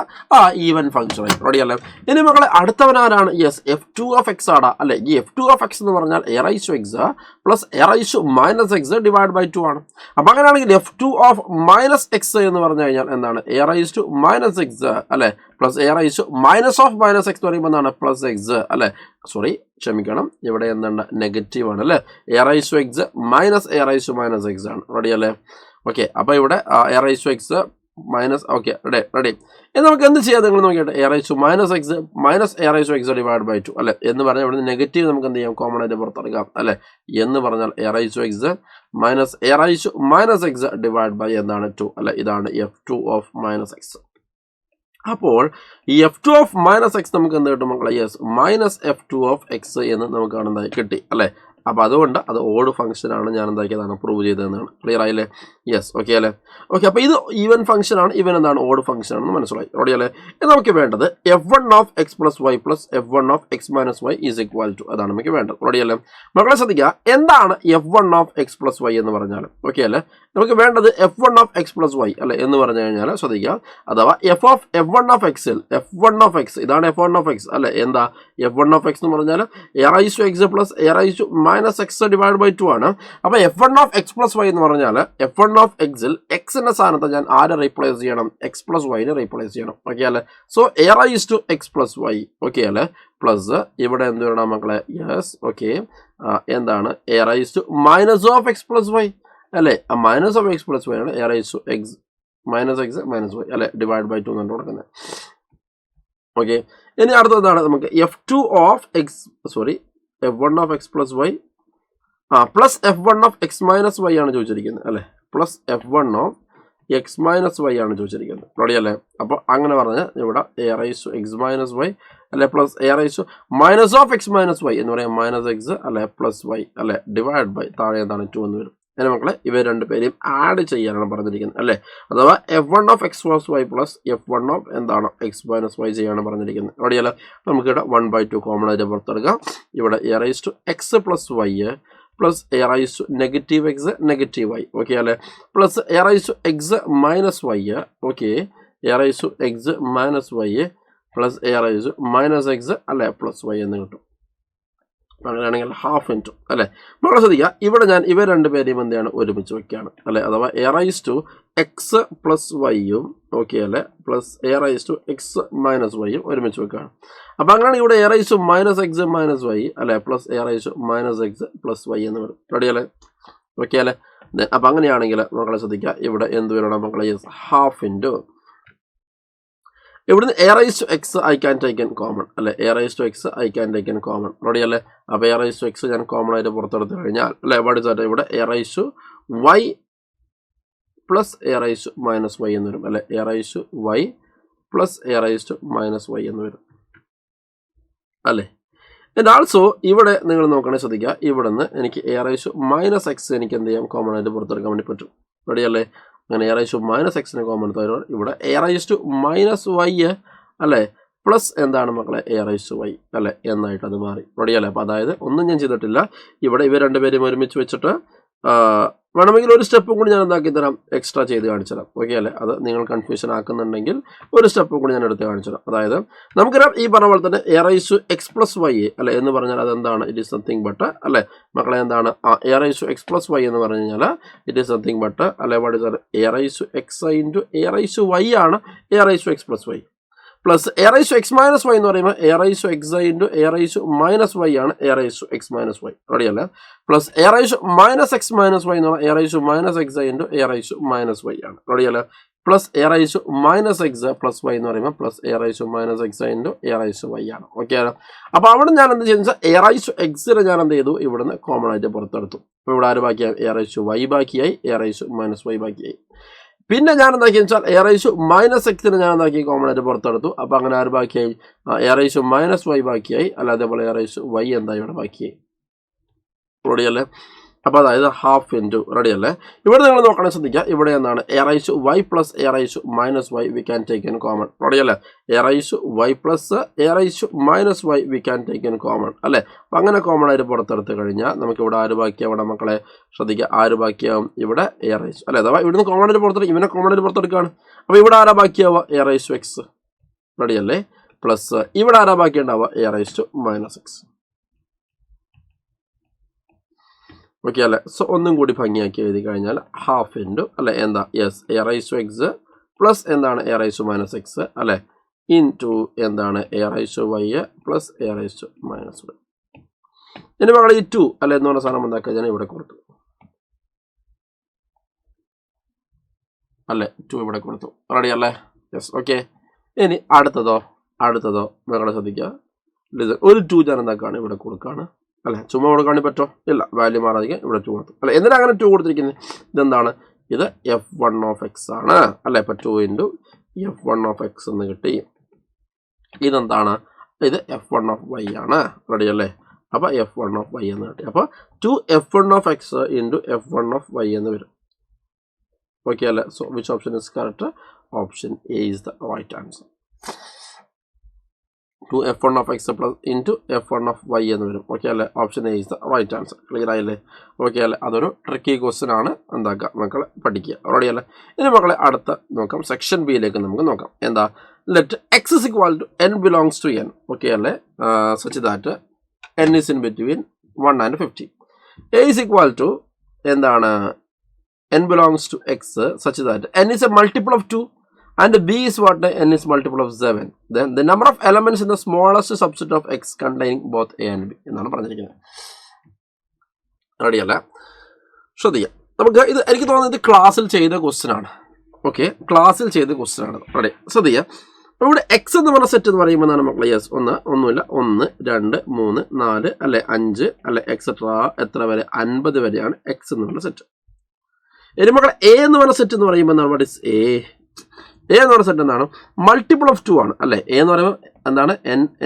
even function ആയി. റെഡി അല്ലേ? ഇനി മക്കളെ അടുത്തവനാരാണ്? Yes f two of x ആടാ അല്ലെ. ഈ എഫ് ടു ഓഫ് എക്സ് എന്ന് പറഞ്ഞാൽ a raise to x plus a raise to minus x divide by 2 ആണ്. അപ്പൊ അങ്ങനെയാണെങ്കിൽ f two of minus x എന്ന് പറഞ്ഞു കഴിഞ്ഞാൽ എന്താണ്? A raise to minus x അല്ലെ plus a raise to minus of minus x എന്ന് പറയുമ്പോൾ എന്താണ്? പ്ലസ് എക്സ് അല്ലെ. സോറി ക്ഷമിക്കണം, ഇവിടെ എന്താണ്? നെഗറ്റീവ് ആണ് അല്ലെ. A raise to x minus a raise to minus x ആണ്. റെഡി അല്ലേ? ഓക്കെ, അപ്പോൾ ഇവിടെ a raise to x minus okay ready. ഇനി നമുക്ക് എന്ത് ചെയ്യാം നിങ്ങൾ നോക്കിയിട്ട്? A raise to minus x minus a raise to x divide by 2 അല്ലെ എന്ന് പറഞ്ഞാൽ ഇവിടെ നെഗറ്റീവ് നമുക്ക് എന്ത് ചെയ്യാം? കോമൺ ആയിട്ട് പുറത്തെടുക്കാം അല്ലെ എന്ന് പറഞ്ഞാൽ a raise to x minus a raise to minus x divide by എന്താണ്? 2 അല്ലെ. ഇതാണ് f two of minus x. അപ്പോൾ ഈ f two of minus x നമുക്ക് എന്ത് കിട്ടും മക്കളെ? Yes minus f two of x എന്ന് നമുക്ക് കാണുന്നതായി കിട്ടി അല്ലെ. അപ്പോൾ അതുകൊണ്ട് അത് ഓഡ് ഫംഗ്ഷനാണ് ഞാൻ എന്താക്കിയതാണ് പ്രൂവ് ചെയ്തതെന്നാണ്. ക്ലിയർ ആയില്ലേ? യെസ് ഓക്കെ അല്ലേ? ഓക്കെ, അപ്പോൾ ഇത് ഈവൻ ഫംഗ്ഷനാണ്, ഇവൻ എന്താണ്? ഓഡ് ഫംഗ്ഷൻ ആണെന്ന് മനസ്സിലായി. റെഡി അല്ലേ? ഇത് നമുക്ക് വേണ്ടത് f one of x plus y plus f one of x minus y is equal to അതാണ് നമുക്ക് വേണ്ടത്. റെഡി അല്ലേ? മക്കളെ ശ്രദ്ധിക്കുക, എന്താണ് f one of x plus y എന്ന് പറഞ്ഞാൽ? ഓക്കെ അല്ലേ? നമുക്ക് വേണ്ടത് f one of x plus y അല്ലെ എന്ന് പറഞ്ഞു കഴിഞ്ഞാൽ ശ്രദ്ധിക്കുക, അഥവാ എഫ് വൺ ഓഫ് എക്സിൽ എഫ് വൺ ഓഫ് എക്സ് ഇതാണ് എഫ് വൺ ഓഫ് എക്സ് അല്ലെ. എന്താ എഫ് വൺ ഓഫ് എക്സ് എന്ന് പറഞ്ഞാൽ a raise to x plus a raise to minus x divide by 2 ആണ്. അപ്പോൾ f one of x plus y എന്ന് പറഞ്ഞാൽ എഫ് വൺ ഓഫ് എക്സിൽ എക്സിന്റെ സ്ഥാനത്ത് ഞാൻ ആരെ റീപ്ലേസ് ചെയ്യണം? എക്സ് പ്ലസ് വൈനെ റീപ്ലേസ് ചെയ്യണം. ഓക്കെ അല്ലേ? So a raise to x plus y okay അല്ലേ പ്ലസ് ഇവിടെ എന്ത് വരണം മക്കളെ? യെസ് ഓക്കെ എന്താണ്? A raise to minus of x plus y അല്ലെ. Minus of x plus y ആണ് a raise to x minus y അല്ലെ ഡിവൈഡ് ബൈ 2 എന്നാണ് കൊടുക്കുന്നത്. ഓക്കെ, ഇനി അടുത്തതാണ് നമുക്ക് f two of x sorry f one of x plus y plus f one of x minus y ആണ് ചോദിച്ചിരിക്കുന്നത് അല്ലെ. Plus f one of x minus y ആണ് ചോദിച്ചിരിക്കുന്നത്. റെഡി അല്ലേ? അപ്പോൾ അങ്ങനെ പറഞ്ഞാൽ ഇവിടെ a raise to x minus y അല്ലെ plus a raise to minus of x minus y എന്ന് പറയാം മൈനസ് എക്സ് അല്ലെ പ്ലസ് വൈ അല്ലെ ഡിവൈഡ് ബൈ താഴെ എന്താണ് 2 എന്ന് വരും. അതിന് മക്കളെ ഇവ രണ്ടുപേരെയും ആഡ് ചെയ്യാനാണ് പറഞ്ഞിരിക്കുന്നത് അല്ലെ. അഥവാ f one of x plus y plus f one of എന്താണ് എക്സ് മൈനസ് വൈ ചെയ്യാനാണ് പറഞ്ഞിരിക്കുന്നത്. റെഡിയല്ല? നമുക്കിവിടെ 1/2 കോമൺ ആയിട്ട് പുറത്തെടുക്കാം. ഇവിടെ a raise to x plus y plus a raise to negative x negative y okay അല്ലെ plus a raise to x minus y okay a raise to x minus y plus a raise to minus x അല്ലെ പ്ലസ് വൈ എന്ന് കിട്ടും. അങ്ങനെയാണെങ്കിൽ ഹാഫ് ഇൻറ്റു അല്ലെ. നമ്മൾ ശ്രദ്ധിക്കുക, ഇവിടെ ഞാൻ ഇവ രണ്ടുപേരെയും എന്താണ് ഒരുമിച്ച് വെക്കുകയാണ് അല്ലെ. അഥവാ a raise to x plus വൈയും ഓക്കെ അല്ലെ plus a raise to x minus വൈയും ഒരുമിച്ച് വെക്കുകയാണ്. അപ്പം അങ്ങനെയാണെങ്കിൽ ഇവിടെ a raise to minus x minus y അല്ലെ plus a raise to minus x plus y എന്ന് വരും. റെഡി അല്ലേ? ഓക്കെ അല്ലേ? അപ്പം അങ്ങനെയാണെങ്കിൽ മക്കളെ ശ്രദ്ധിക്കുക, ഇവിടെ എന്ത് വരണം മക്കളെ? ഹാഫ് ഇൻറ്റു ഇവിടുന്ന് a raise to x I can taken common അല്ലെ. A raise to x I can taken common. Ready അല്ലേ? അപ്പോൾ എ റൈസ് ടു എക്സ് ഞാൻ കോമൺ ആയിട്ട് പുറത്തെടുത്ത് കഴിഞ്ഞാൽ അല്ലെ പഠിച്ചായിട്ട് ഇവിടെ a raise to y plus a raise to minus y എന്ന് വരും അല്ലെ. A raise to y plus a raise to minus y എന്ന് വരും അല്ലേ. ആൻഡ് ആൾസോ ഇവിടെ നിങ്ങൾ നോക്കണേ ശ്രദ്ധിക്കുക, ഇവിടെ നിന്ന് എനിക്ക് a raise to minus x എനിക്ക് എന്ത് ചെയ്യാം? കോമൺ ആയിട്ട് പുറത്തെടുക്കാൻ വേണ്ടി പറ്റും. റെഡി അല്ലേ? അങ്ങനെ എ റൈസ് ടു മൈനസ് എക്സിനെ കോമൺ എടുത്തവരോട് ഇവിടെ a raise to minus y അല്ലേ പ്ലസ് എന്താണ് മക്കളെ? എ റൈസ് ടു വൈ അല്ലേ എന്നായിട്ട് അത് മാറി. റെഡി അല്ലേ? അപ്പോൾ അതായത് ഒന്നും ഞാൻ ചെയ്തിട്ടില്ല, ഇവിടെ ഇവ രണ്ടുപേരും ഒരുമിച്ച് വെച്ചിട്ട് വേണമെങ്കിൽ ഒരു സ്റ്റെപ്പും കൂടി ഞാൻ എന്താക്കി തരാം? എക്സ്ട്രാ ചെയ്ത് കാണിച്ചു തരാം. ഓക്കെ അല്ലേ? അത് നിങ്ങൾ കൺഫ്യൂഷൻ ആക്കുന്നുണ്ടെങ്കിൽ ഒരു സ്റ്റെപ്പും കൂടി ഞാൻ എടുത്ത് കാണിച്ചു തരാം. അതായത് നമുക്കറിയാം ഈ പറഞ്ഞ പോലെ തന്നെ a raise to x plus y അല്ലെ എന്ന് പറഞ്ഞാൽ അതെന്താണ്? ഇറ്റ് ഈസ് സംതിങ് ബട്ട് അല്ലെ മക്കളെ എന്താണ്? A raise to x plus y എന്ന് പറഞ്ഞു കഴിഞ്ഞാൽ ഇറ്റ് ഈസ് സംതിങ് ബട്ട് അല്ലെ what is a raise to x into a raise to y ആണ് a raise to x plus y plus a raise to x minus y എന്ന് പറയുമ്പോൾ a raise to x into a raise to minus y ആണ് a raise to x minus y. Ready അല്ലേ? Plus a raise to minus x minus y എന്ന് പറഞ്ഞാൽ a raise to minus x into a raise to minus y ആണ്. റെഡി അല്ലേ? Plus a raise to minus x plus y എന്ന് പറയുമ്പോൾ plus a raise to minus x into a raise to y ആണ്. ഓക്കെ ആണ്? അപ്പോൾ അവിടെ ഞാൻ എന്ത് ചെയ്യുന്നത് വെച്ചാൽ എ റൈസ് ടു എക്സിന് ഞാൻ എന്ത് ചെയ്തു? ഇവിടുന്ന് കോമൺ ആയിട്ട് പുറത്തെടുത്തു. അപ്പോൾ ഇവിടെ ആര് ബാക്കിയായി? എ റൈസ് ടു വൈ ബാക്കിയായി, a raise to minus y ബാക്കിയായി. പിന്നെ ഞാൻ എന്താക്കിയെന്ന് വെച്ചാൽ എ റൈസ് ടു മൈനസ് എക്സിന് ഞാൻ എന്താക്കി? കോമൺ ആയിട്ട് പുറത്തെടുത്തു. അപ്പോൾ അങ്ങനെ ആര് ബാക്കിയായി? A raise to minus y ബാക്കിയായി, അല്ല അതേപോലെ എ റൈസ് ടു വൈ എന്താ ഇവിടെ ബാക്കിയായി. റെഡി അല്ലേ? അപ്പോൾ അതായത് ഹാഫ് ഇൻറ്റു റെഡി അല്ലേ. ഇവിടെ നിങ്ങൾ നോക്കണേ ശ്രദ്ധിക്കുക, ഇവിടെ എന്താണ് a raise y plus a raise minus y we can take in common. Ready അല്ലേ, a raise y plus a raise minus y we can take in common അല്ലേ. അപ്പം അങ്ങനെ കോമൺ ആയിട്ട് പുറത്തെടുത്ത് കഴിഞ്ഞാൽ നമുക്ക് ഇവിടെ ആര് ബാക്കിയാവും, ഇവിടെ മക്കളെ ശ്രദ്ധിക്കുക, ആര് ബാക്കിയാവും, ഇവിടെ എ റൈസ് അല്ലേ. അഥവാ ഇവിടുന്ന് കോമൺ ആയിട്ട് പുറത്തെടുക്കും, ഇവനെ കോമൺ ആയിട്ട് പുറത്തെടുക്കുകയാണ്. അപ്പോൾ ഇവിടെ ആരാ ബാക്കിയാവുക, a raise to x ready അല്ലേ, പ്ലസ് ഇവിടെ ആരാ ബാക്കി ഉണ്ടാവുക, a raise to minus x. Okay അല്ലേ. സോ ഒന്നും കൂടി ഭംഗിയാക്കി എഴുതി കഴിഞ്ഞാൽ ഹാഫ് ഇൻറ്റു അല്ലേ എന്താ, yes a raise to x plus എന്താണ് a raise to minus x അല്ലേ, ഇൻറ്റു എന്താണ് a raise to y plus a raise to minus y. ഇനി മകൾ ഈ 2 അല്ലെ എന്ന് പറഞ്ഞ സാധനം എന്താക്കുക, ഞാൻ ഇവിടെ കൊടുത്തു അല്ലേ, 2 ഇവിടെ കൊടുത്തു റെഡി അല്ലേ, യെസ് ഓക്കെ. ഇനി അടുത്തതോ മകളെ ശ്രദ്ധിക്കുക, ഒരു 2 ഞാൻ എന്താക്കാണ് ഇവിടെ കൊടുക്കുകയാണ് അല്ലെ. ചുമ്മാ കൊടുക്കാണെങ്കിൽ പറ്റോ, ഇല്ല, വാല്യൂ മാറാതിരിക്കാൻ ഇവിടെ 2 കൊടുത്തു അല്ലെ. എന്തിനാ അങ്ങനെ 2 കൊടുത്തിരിക്കുന്നത്, ഇതെന്താണ്, ഇത് f1 ഓഫ് എക്സ് ആണ് അല്ലെ. ഇപ്പം 2 ഇൻറ്റു f1 ഓഫ് എക്സ് എന്ന് കിട്ടി. ഇതെന്താണ്, ഇത് f1 ഓഫ് വൈ ആണ് റെഡി അല്ലേ. അപ്പോൾ f1 ഓഫ് വൈ എന്ന് കിട്ടി. അപ്പോൾ 2 f1 of x into f1 of y എന്ന് വരും. ഓക്കെ അല്ലേ. So which option is correct, option A is the right answer. 2 f1 of x plus into f1 of y എന്ന് വരും. ഓക്കെ അല്ലേ, option A is the right answer. Clear ആയില്ലേ, ഓക്കെ അല്ലേ. അതൊരു ട്രിക്കി ക്വസ്റ്റ്യൻ ആണ്, എന്താക്കുക മക്കളെ പഠിക്കുക റെഡി അല്ലേ. ഇനി മക്കളെ അടുത്ത നോക്കാം, സെക്ഷൻ ബിയിലേക്ക് നമുക്ക് നോക്കാം. എന്താ, let x is equal to n belongs to n. Okay അല്ലേ, such that n is in between 1 and 50. a is equal to എന്താണ്, n belongs to x such that n is a multiple of 2 and b is what, n is multiple of 7. Then the number of elements in the smallest subset of x containing both a and b എന്നാണ് പറഞ്ഞിരിക്കുന്നത്. റെഡി അല്ല, ശ്രദ്ധിക്കാം. നമുക്ക് ഇത് എനിക്ക് തോന്നുന്നത് ഇത് ക്ലാസ്സിൽ ചെയ്ത ക്വസ്റ്റ്യൻ ആണ്. ഓക്കെ, ക്ലാസ്സിൽ ചെയ്ത ക്വസ്റ്റ്യൻ ആണ്. റെഡി, ശ്രദ്ധിക്കുക. ഇവിടെ എക്സ് എന്ന് പറഞ്ഞ സെറ്റ് എന്ന് പറയുമ്പോൾ മക്കളെ യെസ് ഒന്നുമില്ല 1 2 3 4 അല്ലെ 5 അല്ലെ എക്സെട്രാ എത്ര വരെ 50 വരെയാണ് എക്സ് എന്ന് പറഞ്ഞ സെറ്റ്. ഇനി മക്കളെ എ എന്ന് പറഞ്ഞ സെറ്റ് എന്ന് പറയുമ്പോൾ എന്താണ്, വാട്ട് ഇസ് എ എന്ന് പറഞ്ഞ സെറ്റ് എന്താണ്, മൾട്ടിപ്പിൾ ഓഫ് 2 ആണ് അല്ലേ. എ എന്ന് പറയുമ്പോൾ എന്താണ്,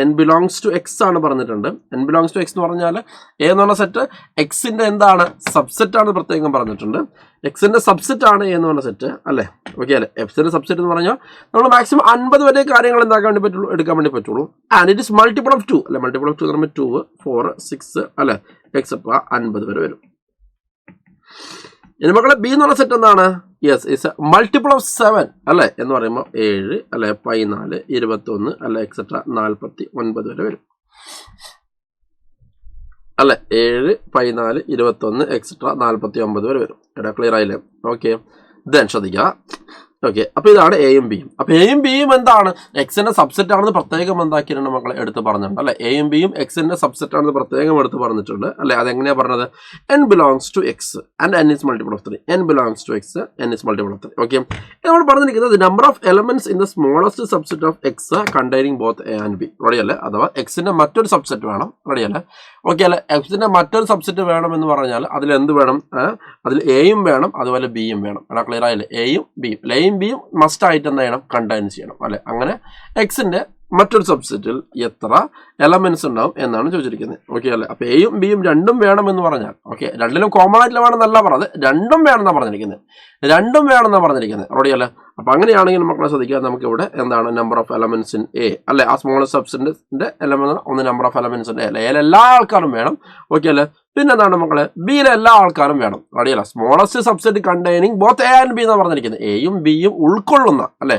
n ബിലോങ്സ് ടു എക്സ് ആണ് പറഞ്ഞിട്ടുണ്ട്. n ബിലോങ്സ് ടു എക്സ് എന്ന് പറഞ്ഞാൽ എ എന്ന് പറഞ്ഞ സെറ്റ് എക്സിന്റെ എന്താണ്, സബ്സെറ്റ് ആണ് പ്രത്യേകം പറഞ്ഞിട്ടുണ്ട്. എക്സിന്റെ സബ്സെറ്റ് ആണ് എ എന്ന് പറഞ്ഞ സെറ്റ് അല്ലേ. ഓക്കെ അല്ലേ, എക്സിന്റെ സബ്സെറ്റ് എന്ന് പറഞ്ഞാൽ നമ്മൾ മാക്സിമം 50 വരെ കാര്യങ്ങൾ എന്താക്കാൻ വേണ്ടി പറ്റുള്ളൂ, എടുക്കാൻ വേണ്ടി പറ്റുള്ളൂ. And it is multiple of 2 അല്ലെ. മൾട്ടിപ്പിൾ ഓഫ് 2 എന്ന് പറയുമ്പോൾ 2 4 6 അല്ലെ എക്സെട്രാ 50 വരെ വരും. ഇനി മക്കളെ ബി എന്നുള്ള സെറ്റ് എന്താണ്, യെസ് ഇറ്റ്സ് മൾട്ടിപ്പിൾ ഓഫ് 7 അല്ലേ എന്ന് പറയുമ്പോൾ 7 അല്ലെ 14 21 അല്ലെ എക്സെട്രാ 49 വരെ വരും അല്ലെ. 7 14 21 എക്സെട്രാ 49 വരെ വരും. എടാ ക്ലിയർ ആയില്ലേ, ഓക്കെ. ദെൻ ശ്രദ്ധിക്കുക. ഓക്കെ, അപ്പോൾ ഇതാണ് എയും ബിയും. അപ്പോൾ എയും ബിയും എന്താണ്, എക്സിന്റെ സബ്സെറ്റ് ആണെന്ന് പ്രത്യേകം എന്താക്കിയിട്ടുണ്ട് മക്കളെ, എടുത്ത് പറഞ്ഞിട്ടുണ്ട് അല്ലെ. എയും ബിയും എക്സിന്റെ സബ്സെറ്റ് ആണെന്ന് പ്രത്യേകം എടുത്ത് പറഞ്ഞിട്ടുണ്ട് അല്ലെ. അതെങ്ങനെയാ പറഞ്ഞത്, n belongs to x and n is multiple of 3. n belongs to x, n is multiple of 3. Okay, നമ്മൾ പറഞ്ഞിരിക്കുന്നത് number of elements in the smallest subset of x containing both a and b. Ready അല്ലേ, അഥവാ എക്സിന്റെ മറ്റൊരു സബ്സെറ്റ് വേണം. റെഡി അല്ലേ, ഓക്കെ അല്ലേ. എക്സിന്റെ മറ്റൊരു സബ്സെറ്റ് വേണം എന്ന് പറഞ്ഞാൽ അതിൽ എന്ത് വേണം, അതിൽ എയും വേണം അതുപോലെ ബിയും വേണം. എടാ ക്ലിയർ ആയില്ലേ, എയും ബിയും മസ്റ്റ് ആയിട്ട് എന്ത് ചെയ്യണം, കണ്ടെയ്ൻ ചെയ്യണം അല്ലെ. അങ്ങനെ എക്സിന്റെ മറ്റൊരു സബ്സെറ്റിൽ എത്ര എലമെന്റ്സ് ഉണ്ടാവും എന്നാണ് ചോദിച്ചിരിക്കുന്നത്. ഓക്കെ അല്ലേ. അപ്പൊ എയും ബിയും രണ്ടും വേണം എന്ന് പറഞ്ഞാൽ, ഓക്കെ രണ്ടിലും കോമൺ ആയിട്ട് വേണമെന്നല്ല പറഞ്ഞത്, രണ്ടും വേണമെന്നാണ് പറഞ്ഞിരിക്കുന്നത്. റെഡി അല്ലേ. അപ്പൊ അങ്ങനെയാണെങ്കിൽ മക്കളെ ശ്രദ്ധിക്കുക, നമുക്ക് ഇവിടെ എന്താണ് number of elements in A അല്ലെ. ആ സ്മോളസ്റ്റ് സബ്സെറ്റിന്റെ എലമെന്റ് ഒന്ന് number of elements in A അല്ലെ. എയിൽ എല്ലാ ആൾക്കാരും വേണം. ഓക്കെ അല്ലേ. പിന്നെ എന്താണ് മക്കളെ, ബിയിലെ എല്ലാ ആൾക്കാരും വേണം. റെഡി അല്ല, smallest subset containing both a and B എന്നാണ് പറഞ്ഞിരിക്കുന്നത്. എയും ബിയും ഉൾക്കൊള്ളുന്ന അല്ലെ,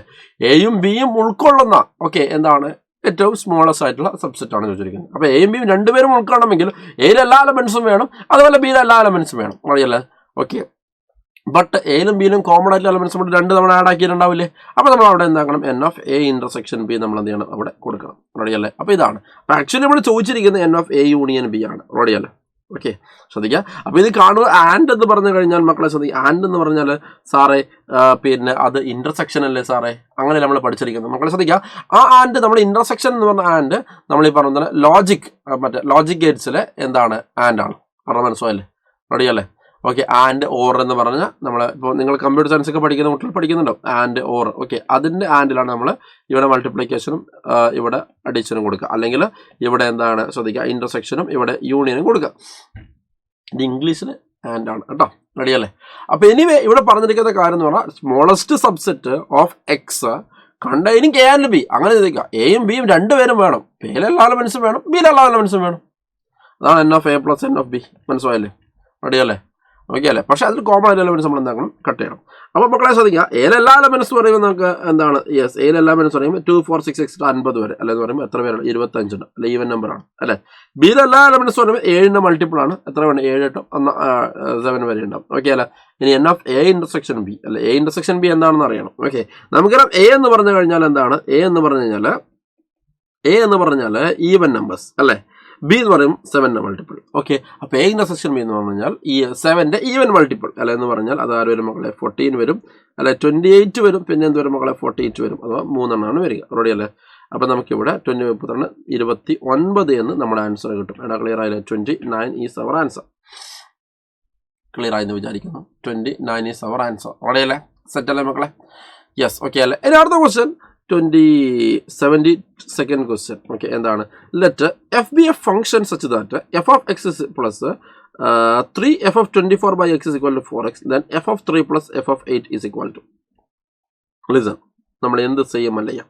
എയും ബിയും ഉൾക്കൊള്ളുന്ന ഓക്കെ എന്താണ് ഏറ്റവും സ്മോളസ്റ്റ് ആയിട്ടുള്ള സബ്സെറ്റ് ആണ് ചോദിച്ചിരിക്കുന്നത്. അപ്പോൾ എയും ബിയും രണ്ടുപേരും ഉൾക്കൊള്ളണമെങ്കിൽ എയിൽ എല്ലാ എലമെന്റ്സും വേണം, അതുപോലെ ബിയിലെ എല്ലാ എലമെന്റ്സും വേണം. റെഡി അല്ലേ, ഓക്കെ. ബട്ട് എയിലും ബിയിലും കോമൺ ആയിട്ടുള്ള എലമെന്റ്സ് നമ്മൾ 2 തവണ ആഡ് ആക്കിയിട്ടുണ്ടാവില്ലേ. അപ്പോൾ നമ്മൾ അവിടെ എന്താക്കണം, n of A intersection B നമ്മൾ എന്ത് ചെയ്യണം, അവിടെ കൊടുക്കണം. റെഡി അല്ലേ. അപ്പോൾ ഇതാണ്. അപ്പോൾ ആക്ച്വലി നമ്മൾ ചോദിച്ചിരിക്കുന്നത് n of A union B ആണ്. റെഡി അല്ലേ, ഓക്കെ. ശ്രദ്ധിക്കുക. അപ്പോൾ ഇത് കാണുക ആൻഡ് എന്ന് പറഞ്ഞു കഴിഞ്ഞാൽ മക്കളെ ശ്രദ്ധിക്കുക, ആൻഡ് എന്ന് പറഞ്ഞാൽ സാറേ പിന്നെ അത് ഇന്റർസെക്ഷൻ അല്ലേ സാറേ, അങ്ങനെ നമ്മൾ പഠിച്ചിരിക്കുന്നത്. മക്കളെ ശ്രദ്ധിക്കുക, ആ ആൻഡ് നമ്മൾ ഇന്റർസെക്ഷൻ എന്ന് പറഞ്ഞ ആൻഡ് നമ്മൾ ഈ പറഞ്ഞ ലോജിക് ഗേറ്റ്സിലെ എന്താണ് ആൻഡ് ആണ്. പറഞ്ഞ മനസ്സിലായല്ലേ. റെഡി അല്ലേ, ഓക്കെ. ആൻഡ് ഓർ എന്ന് പറഞ്ഞാൽ നമ്മൾ ഇപ്പോൾ നിങ്ങൾ കമ്പ്യൂട്ടർ സയൻസ് ഒക്കെ പഠിക്കുന്ന കുട്ടികൾ പഠിക്കുന്നുണ്ടോ, ആൻഡ് ഓർ. ഓക്കെ, അതിൻ്റെ ആൻഡിലാണ് നമ്മൾ ഇവിടെ മൾട്ടിപ്ലിക്കേഷനും ഇവിടെ അഡീഷനും കൊടുക്കുക, അല്ലെങ്കിൽ ഇവിടെ എന്താണ് ശ്രദ്ധിക്കുക ഇന്റർസെക്ഷനും ഇവിടെ യൂണിയനും കൊടുക്കുക. ഇത് ഇംഗ്ലീഷിൽ ആൻഡ് ആണ് കേട്ടോ. റെഡിയല്ലേ? അപ്പൊ എനിവേ ഇവിടെ പറഞ്ഞിരിക്കുന്ന കാര്യം എന്ന് പറഞ്ഞാൽ smallest subset of x containing A and B. അങ്ങനെ ചോദിക്കാം. എയും ബിയും രണ്ടുപേരും വേണം. എയിലെ എല്ലാ എലമെന്റ്സും വേണം, ബിയിലെ എല്ലാ എലമെന്റ്സും വേണം. അതാണ് n of a plus n of b. മനസ്സിലായല്ലേ? റെഡിയല്ലേ? ഓക്കെ അല്ലേ? പക്ഷെ അതിൽ കോമൺ ആയിട്ട് എലമെന്റ്സ് നമ്മൾ എന്താക്കണം? കട്ട് ചെയ്യണം. അപ്പോൾ മക്കളെ ശ്രദ്ധിക്കുക, എയിലെല്ലാ എലമെന്റ്സ് പറയുമ്പോൾ നമുക്ക് എന്താണ്? യെസ്, എയിലെല്ലാ എലമെന്റ്സ് പറയുമ്പോൾ 2, 4, 6, 50 വരെ അല്ലെന്ന് പറയുമ്പോൾ എത്ര പേരാണ്? 25 ഉണ്ട് അല്ലെ? ഈവൻ നമ്പർ ആണ് അല്ലെ? ബിയിലെ എല്ലാ എലമെന്റ്സ് പറയുമ്പോൾ 7ന്റെ മൾട്ടിപ്പിൾ ആണ്. എത്ര വേണം? 7, 8, 7 വരെ ഉണ്ടാവും. ഓക്കെ അല്ലെ? ഇനി N of A intersection B അല്ലെ? എ ഇന്റർസെക്ഷൻ ബി എന്താണെന്ന് അറിയണം. ഓക്കെ, നമുക്കറിയാം എ എന്ന് പറഞ്ഞു കഴിഞ്ഞാൽ എന്താണ്? എ എന്ന് പറഞ്ഞാൽ ഈവൻ നമ്പേഴ്സ് അല്ലെ? ബി എന്ന് പറയും 7ന്റെ മൾട്ടിപ്പിൾ. ഓക്കെ, അപ്പൊ എ ഇന്റർസെക്ഷൻ ബി എന്ന് പറഞ്ഞാൽ ഈ 7ന്റെ ഈവൻ മൾട്ടിപ്പിൾ അല്ലെ? എന്ന് പറഞ്ഞാൽ അത് ആര് വരും മക്കളെ? 14 വരും അല്ലെ? 28 വരും. പിന്നെ എന്ത് വരും മക്കളെ? 48 വരും. അഥവാ 3 വരിക. റെഡി അല്ലേ? അപ്പൊ നമുക്കിവിടെ 29 എന്ന് നമ്മുടെ ആൻസർ കിട്ടും. എടാ ക്ലിയർ ആയില്ലേ? 29 ഈസ് അവർ ആൻസർ. ക്ലിയർ ആയെന്ന് വിചാരിക്കുന്നു. 29 ഈസ് അവർ ആൻസർ. റെഡി അല്ലേ? സെറ്റ് അല്ലേ മക്കളെ? യെസ്. ഓക്കെ അല്ലേ? ഇനി അടുത്ത ക്വസ്റ്റ്യൻ 72nd ക്വസ്റ്റ്യൻ. ഓക്കെ, എന്താണ്? Let F B A function such that f of x plus 3 f of 24 by x is equal to 4x, then f of 3 plus f of 8 is equal to. Listen, നമ്മൾ എന്ത് ചെയ്യും അല്ലയ്യ?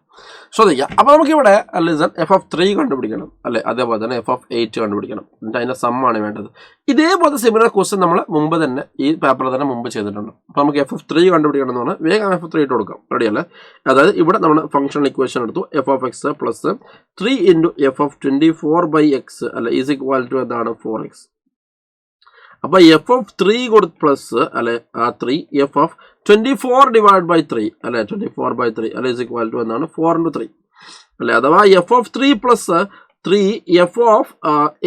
ശ്രദ്ധിക്കുക. അപ്പോൾ നമുക്കിവിടെ ലിസൺ എഫ് ഓഫ് 3 കണ്ടുപിടിക്കണം അല്ലെ? അതേപോലെ തന്നെ എഫ് ഓഫ് 8 കണ്ടുപിടിക്കണം. എന്നിട്ട് അതിൻ്റെ സമ്മാണ് വേണ്ടത്. ഇതേപോലെ സിമിലർ ക്വസ്റ്റ്യൻ നമ്മൾ മുമ്പ് തന്നെ ഈ പേപ്പറിൽ തന്നെ മുമ്പ് ചെയ്തിട്ടുണ്ട്. അപ്പോൾ നമുക്ക് എഫ് ഓഫ് 3 കണ്ടുപിടിക്കണം എന്ന് പറഞ്ഞാൽ വേഗം എഫ് ഓഫ് 3 ഇട്ട് കൊടുക്കാം. റെഡി അല്ലേ? അതായത് ഇവിടെ നമ്മൾ ഫംഗ്ഷണൽ ഇക്വേഷൻ എടുത്തു. F of x plus 3 into F of 24 by x അല്ലെ ഈസ് ഈക്വൽ ടു എന്താണ്? 4x. അപ്പൊ എഫ് ഓഫ് 3 കൊടുത്ത് പ്ലസ് അല്ലെ ആ 3 എഫ് ഓഫ് 24 ഡിവൈഡ് ബൈ 3 അല്ലെ 24 by 3 അല്ലെ ഇസ് ഈക്വൽ ടു എന്താണ്? 4 into 3 അല്ലെ? അഥവാ f of 3 plus 3 f of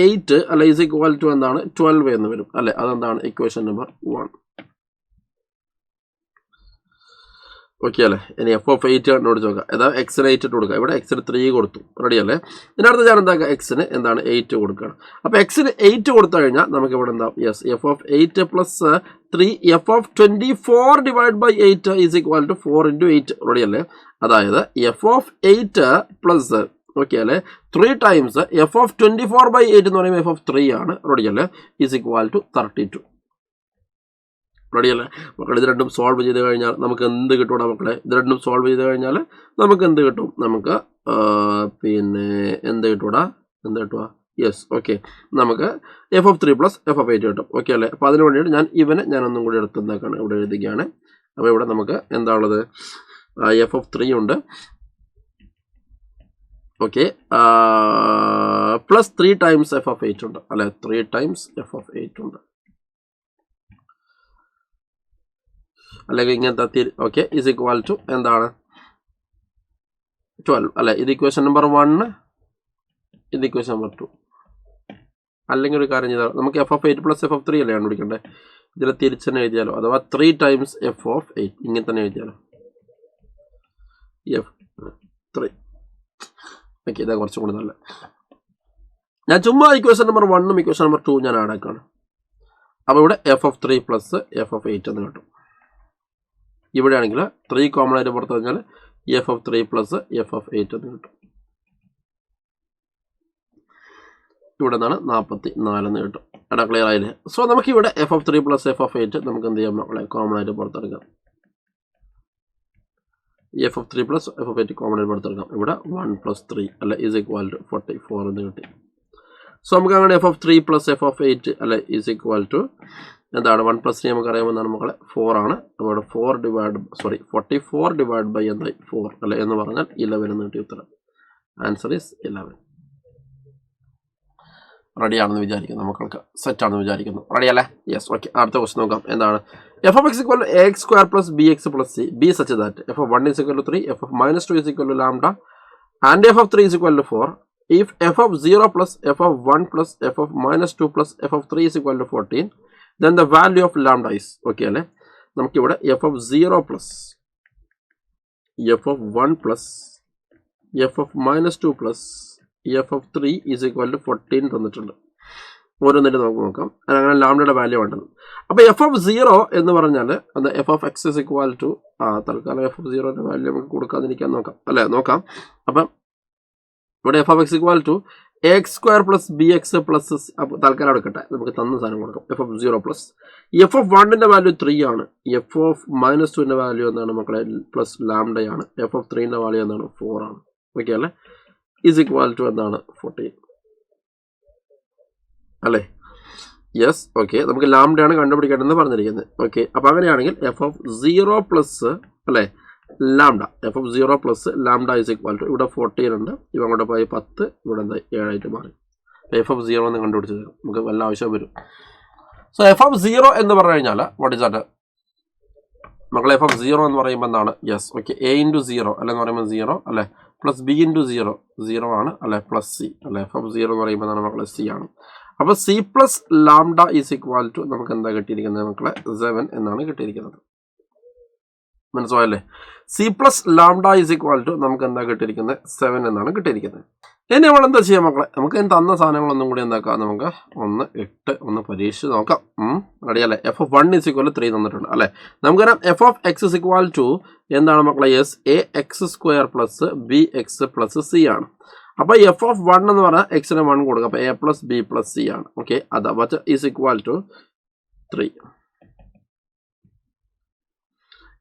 8 അല്ലെ ഇസ് ഈക്വൽ ടു എന്താണ്? 12 എന്ന് വരും അല്ലെ? അതെന്താണ്? Equation number 1. ഓക്കെ അല്ലേ? ഇനി എഫ് ഓഫ് 8 കണ്ടുപിടിച്ച് നോക്കാം. അതായത് എക്സിന് 8 ഇട്ട് കൊടുക്കുക. ഇവിടെ എക്സിന് 3 കൊടുത്തു. റെഡി അല്ലേ? ഇതിനടുത്ത് ഞാൻ എന്താക്കുക? എക്സിന് എന്താണ്? 8 കൊടുക്കുകയാണ്. അപ്പോൾ എക്സിന് 8 കൊടുത്തു കഴിഞ്ഞാൽ നമുക്ക് ഇവിടെ എന്താ? Yes, f of 8 plus 3 f of 24 divide by 8 is equal to 4 into 8. Ready അല്ലേ? അതായത് എഫ് ഓഫ് 8 പ്ലസ് ഓക്കെ അല്ലേ 3 ടൈംസ് എഫ് ഓഫ് 24 by 8 എന്ന് പറയുമ്പോൾ എഫ് ഓഫ് 3 ആണ്. റെഡി അല്ലേ? Is equal to 32. റെഡി അല്ലേ മക്കളെ? ഇത് രണ്ടും സോൾവ് ചെയ്ത് കഴിഞ്ഞാൽ നമുക്ക് എന്ത് കിട്ടൂടാ മക്കളെ? ഇത് രണ്ടും സോൾവ് ചെയ്ത് കഴിഞ്ഞാൽ നമുക്ക് എന്ത് കിട്ടും? നമുക്ക് പിന്നെ എന്ത് കിട്ടൂടാ? യെസ്, ഓക്കെ, നമുക്ക് F of 3 plus f of 8 കിട്ടും. ഓക്കെ അല്ലേ? അപ്പോൾ അതിന് വേണ്ടിയിട്ട് ഞാൻ ഒന്നും കൂടി എടുത്ത് എന്താക്കാണ് ഇവിടെ എഴുതുകയാണ്. അപ്പോൾ ഇവിടെ നമുക്ക് എന്താണുള്ളത്? എഫ് ഓഫ് 3 ഉണ്ട്. Okay, plus 3 times F of 8 ഉണ്ട് അല്ലെ? 3 ടൈംസ് എഫ് ഓഫ് 8 ഉണ്ട് അല്ലെങ്കിൽ ഇങ്ങനത്തെ. ഓക്കെ, ഇസ് ഈക്വൽ ടു എന്താണ്? 12 അല്ലെ? ഇത് ഇക്വേഷൻ നമ്പർ 1, ഇത് ഇക്വേഷൻ നമ്പർ 2. അല്ലെങ്കിൽ ഒരു കാര്യം ചെയ്താൽ നമുക്ക് F of 8 plus f of 3 അല്ലേ കണ്ടുപിടിക്കണ്ടേ? ഇതിൽ തിരിച്ച് തന്നെ എഴുതിയാലോ? അഥവാ 3 ടൈംസ് എഫ് ഓഫ് 8 ഇങ്ങനെ തന്നെ എഴുതിയാലോ? എഫ് 3. ഓക്കെ, ഇതാ കുറച്ചും കൂടി നല്ല. ഞാൻ ചുമ്മാ ഇക്വേഷൻ നമ്പർ 1ഉം ഇക്വേഷൻ നമ്പർ 2 ഞാൻ ആഡ് ആക്കാണ്. അപ്പോൾ ഇവിടെ f of 3 plus f of 8 എന്ന് കിട്ടും. ഇവിടെ ആണെങ്കിൽ 3 കോമൺ ആയിട്ട് പുറത്ത് കഴിഞ്ഞാൽ F of 3 plus f of 8 എന്ന് കിട്ടും. ഇവിടെ നിന്നാണ് 44 എന്ന് കിട്ടും. എടാ ക്ലിയർ ആയില്ലേ? സോ നമുക്ക് ഇവിടെ f of 3 plus f of 8 നമുക്ക് എന്ത് ചെയ്യാം മക്കളെ? കോമൺ ആയിട്ട് പുറത്തെടുക്കാം. F of 3 plus f of 8 common ആയിട്ട് പുറത്തെടുക്കാം. ഇവിടെ 1 plus 3 അല്ലെ ഈസ് ഈക്വൽ ടു 44 എന്ന് കിട്ടി. സോ നമുക്ക് അങ്ങനെ F of 3 plus f of 8 അല്ലെ ഈസ് ഈക്വൽ ടു എന്താണ്? 1 plus 3 നമുക്ക് അറിയാമെന്നാണ് മക്കളെ 4 ആണ്. അപ്പോൾ ഇവിടെ 44 ഡിവൈഡ് ബൈ എന്തായി? 4 അല്ലെ? എന്ന് പറഞ്ഞാൽ 11 എന്ന് കിട്ടിയ ഉത്തരം. Answer is 11. റെഡി ആണെന്ന് വിചാരിക്കുന്നു മക്കൾക്ക്. സെറ്റ് ആണെന്ന് വിചാരിക്കുന്നു. റെഡി അല്ലേ? Yes, okay. അടുത്ത ക്വസ്റ്റ്യൻ നോക്കാം. എന്താണ്? F of x equal to x square plus b x plus c b such that f of 1 is equal to 3 f of -2 is equal to lambda and f of 3 is equal to 4 if f of 0 plus f of 1 plus f of -2 plus f of 3 is equal to 14 then the value of lambda is. Okay അല്ലേ? നമുക്കിവിടെ F of 0 plus f of 1 plus f of -2 plus f of 3 is equal to 14 തന്നിട്ടുണ്ട്. ഓരോന്നിട്ട് നമുക്ക് നോക്കാം. അങ്ങനെ ലാംഡയുടെ വാല്യൂ വേണ്ടത്. അപ്പോൾ എഫ് ഓഫ് 0 എന്ന് പറഞ്ഞാൽ അത് f of x is equal to തൽക്കാലം എഫ് ഓഫ് 0ന്റെ വാല്യൂ നമുക്ക് കൊടുക്കാതിരിക്കാൻ നോക്കാം അല്ലേ? നോക്കാം. അപ്പം ഇവിടെ f of x equal to x square plus b x plus തൽക്കാലം എടുക്കട്ടെ, നമുക്ക് തന്ന സാധനം കൊടുക്കാം. F of 0 plus f of 1ന്റെ വാല്യൂ 3 ആണ്. എഫ് ഓഫ് -2ന്റെ വാല്യൂ എന്താണ് മക്കളെ? പ്ലസ് ലാംഡയാണ്. എഫ് ഓഫ് 3ന്റെ വാല്യൂ എന്താണ്? 4 ആണ്. ഓക്കെ അല്ലേ? ഈസ് ഈക്വൽ ടു എന്താണ്? 14 അല്ലേ? യെസ്. ഓക്കെ, നമുക്ക് ലാംഡയാണ് കണ്ടുപിടിക്കേണ്ടതെന്ന് പറഞ്ഞിരിക്കുന്നത്. ഓക്കെ, അപ്പോൾ അങ്ങനെയാണെങ്കിൽ എഫ് ഓഫ് 0 പ്ലസ് അല്ലേ lambda, f of 0 plus lambda is equal to ഇവിടെ 14 ഉണ്ട്, ഇവ അങ്ങോട്ട് പോയി 10, ഇവിടെ എന്താ 7 ആയിട്ട് മാറി. എഫ് ഓഫ് 0 എന്ന് കണ്ടുപിടിച്ച് തരും, നമുക്ക് വല്ല ആവശ്യം വരും. സോ എഫ് ഓഫ് 0 എന്ന് പറഞ്ഞു കഴിഞ്ഞാൽ വാട്ട് ഇസ് ദാറ്റ് മക്കളെ? എഫ് ഓഫ് 0 എന്ന് പറയുമ്പോൾ എന്താണ്? യെസ്. ഓക്കെ, എ ഇൻറ്റു 0 അല്ലെന്ന് പറയുമ്പോൾ 0 അല്ലേ, പ്ലസ് ബി ഇൻറ്റു 0 0 ആണ് അല്ലേ, പ്ലസ് സി അല്ലേ. എഫ് ഓഫ് 0 എന്ന് പറയുമ്പോൾ എന്താണ് മക്കളെ? സി ആണ്. അപ്പോൾ c plus lambda is equal to നമുക്ക് എന്താ കിട്ടിയിരിക്കുന്നത് മക്കളെ? 7 എന്നാണ് കിട്ടിയിരിക്കുന്നത്. മനസ്സിലായല്ലേ? C plus lambda is equal to നമുക്ക് എന്താ കിട്ടിയിരിക്കുന്നത്? 7 എന്നാണ് കിട്ടിയിരിക്കുന്നത്. ഇനി നമ്മൾ എന്താ ചെയ്യാം മക്കളെ? നമുക്ക് തന്ന സാധനങ്ങളൊന്നും കൂടി എന്താക്കാം, നമുക്ക് 1 പരീക്ഷിച്ച് നോക്കാം. റെഡിയല്ലേ? എഫ് ഓഫ് 1 ഈസ് ഈക്വൽ 3 തന്നിട്ടുണ്ട് അല്ലേ. നമുക്കറിയാം f of x is equal to എന്താണ് മക്കളെ? Yes, a x square plus b x plus c ആണ്. അപ്പോൾ എഫ് ഓഫ് 1 എന്ന് പറഞ്ഞാൽ എക്സിന് 1 കൊടുക്കുക, അപ്പോൾ a plus b plus c ആണ്. ഓക്കെ, അതാ but is equal to 3.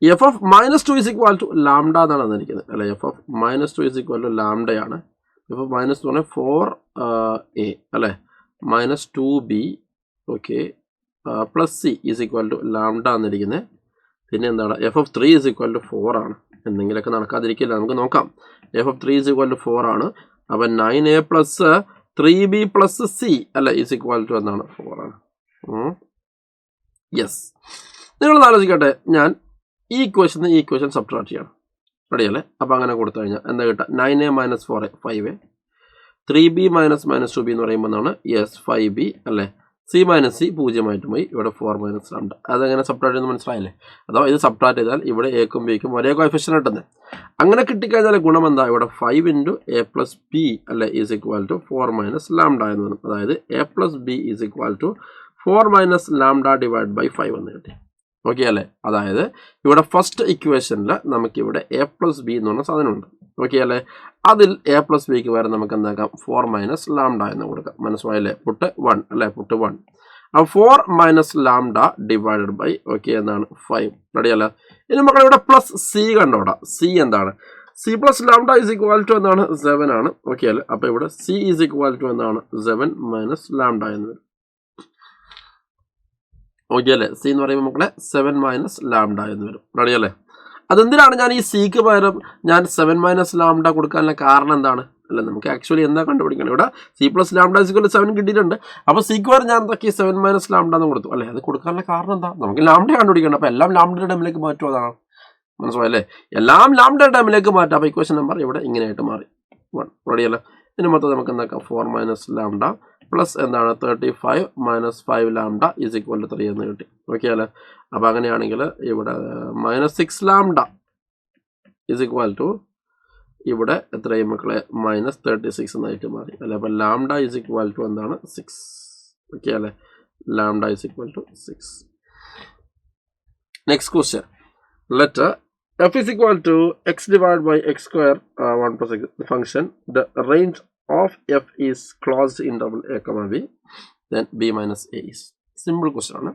F of -2 is equal to lambda എന്നാണ് തന്നിരിക്കുന്നത് അല്ലേ. F of -2 is equal to ലാംഡയാണ്. എഫ് ഓഫ് -2 ആണ് 4a അല്ലേ, -2b okay plus c is equal to lambda എന്നിരിക്കുന്നത്. പിന്നെ എന്താണ്? F of 3 is equal to 4 ആണ്. എന്തെങ്കിലുമൊക്കെ നടക്കാതിരിക്കില്ല, നമുക്ക് നോക്കാം. F of 3 is equal to 4 ആണ്. അപ്പം 9a plus 3b plus C അല്ല ഈസ് ഈക്വൽ ടു എന്താണ്? 4 ആണ്. യെസ്. നിങ്ങളൊന്ന് ആലോചിക്കട്ടെ, ഞാൻ ഈ ഇക്വേഷൻ സബ്ട്രാക്ട് ചെയ്യണം. റെഡിയല്ലേ? അപ്പോൾ അങ്ങനെ കൊടുത്തു കഴിഞ്ഞാൽ എന്താ കിട്ടുക? 9a - 4a 5a, 3b - -2b എന്ന് പറയുമ്പോൾ എന്താണ്? യെസ് 5b അല്ലേ. സി മൈനസ് സി 0 ആയിട്ട് പോയി, ഇവിടെ 4 - ലാംഡ. അതെങ്ങനെ സബ്ട്രാക്ട് ചെയ്യുന്നത് മനസ്സിലായില്ലേ? അതോ ഇത് സബ്ട്രാക്ട് ചെയ്താൽ ഇവിടെ എക്കും ബിക്കും ഒരേ കോഎഫിഷ്യന്റ് കിട്ടുന്നത്. അങ്ങനെ കിട്ടിക്കഴിഞ്ഞാൽ ഗുണം എന്താ? ഇവിടെ 5 ഇൻറ്റു എ പ്ലസ് ബി അല്ലെ ഈസ് ഈക്വൽ ടു 4 - ലാംഡ എന്ന് വരും. അതായത് a plus b is equal to 4 - lambda divide by 5 എന്ന് കിട്ടി. ഓക്കെ അല്ലേ? അതായത് ഇവിടെ ഫസ്റ്റ് ഇക്വേഷനിൽ നമുക്കിവിടെ എ പ്ലസ് ബി എന്ന് പറഞ്ഞ സാധനമുണ്ട്. ഓക്കെ അല്ലേ? അതിൽ എ പ്ലസ് ബിക്ക് വരെ നമുക്ക് എന്താക്കാം? 4 - ലാംഡ എന്ന് കൊടുക്കാം. മനസ്സിലായില്ലേ? പുട്ട് 1 അല്ലേ, പുട്ട് 1. അപ്പോൾ 4 - ലാംഡ ഡിവൈഡഡ് ബൈ ഓക്കെ എന്താണ്? 5. റെഡിയല്ലേ? ഇനി മക്കൾ ഇവിടെ പ്ലസ് സി കണ്ടോടാ. സി എന്താണ്? C plus lambda is equal to എന്താണ്? 7 ആണ്. ഓക്കെ അല്ലേ? അപ്പോൾ ഇവിടെ സി ഈസ് ഈക്വൽ ടു എന്താണ്? 7 - ലാംഡ എന്ന് വരും. ഓക്കെ അല്ലേ? സി എന്ന് പറയുമ്പോൾ മക്കളെ 7 - ലാംഡ എന്ന് വരും. റെഡിയല്ലേ? അതെന്തിനാണ് ഞാൻ ഈ സിക്ക് പകരം ഞാൻ 7 - ലാംഡ കൊടുക്കാനുള്ള കാരണം എന്താണ്? അല്ല, നമുക്ക് ആക്ച്വലി എന്താ കണ്ടുപിടിക്കണം? ഇവിടെ സി പ്ലസ് ലാംഡ ഈക്വൽ 7 കിട്ടിയിട്ടുണ്ട്. അപ്പോൾ സിക്ക് പകരം ഞാൻ എന്താക്കി 7 - ലാംഡ എന്ന് കൊടുത്തു അല്ലേ. അത് കൊടുക്കാനുള്ള കാരണം എന്താ? നമുക്ക് ലാംഡ കണ്ടുപിടിക്കണം. അപ്പോൾ എല്ലാം ലാംഡയുടെ ടൈമിലേക്ക് മാറ്റും. അതാണ് മനസ്സിലായല്ലേ? എല്ലാം ലാംഡയുടെ ടൈമിലേക്ക് മാറ്റാം. അപ്പോൾ ഇക്വേഷൻ നമ്പർ ഇവിടെ ഇങ്ങനെയായിട്ട് മാറി 1. റെഡിയല്ലേ? ഇനി മൊത്തം നമുക്ക് എന്താക്കാം? 4 - ലാംഡ പ്ലസ് എന്താണ്? 35 - 5 ലാംഡ ഈസ് ഈക്വൽ ടു 3 എന്ന് കിട്ടി. ഓക്കെ അല്ലേ? അപ്പോൾ അങ്ങനെയാണെങ്കിൽ ഇവിടെ -6 ലാംഡ ഈസ് ഈക്വൽ ടു ഇവിടെ എത്രയും മക്കളെ? -36 എന്നായിട്ട് മാറി അല്ലേ. അപ്പോൾ ലാംഡ ഈസ് ഈക്വൽ ടു എന്താണ്? 6. ഓക്കെ അല്ലേ? Lambda is equal to 6. Next question. Let f is equal to x divided by x square 1 plus x function. The range of f is closed interval a comma b, then b minus a is. Simple question ആണ്.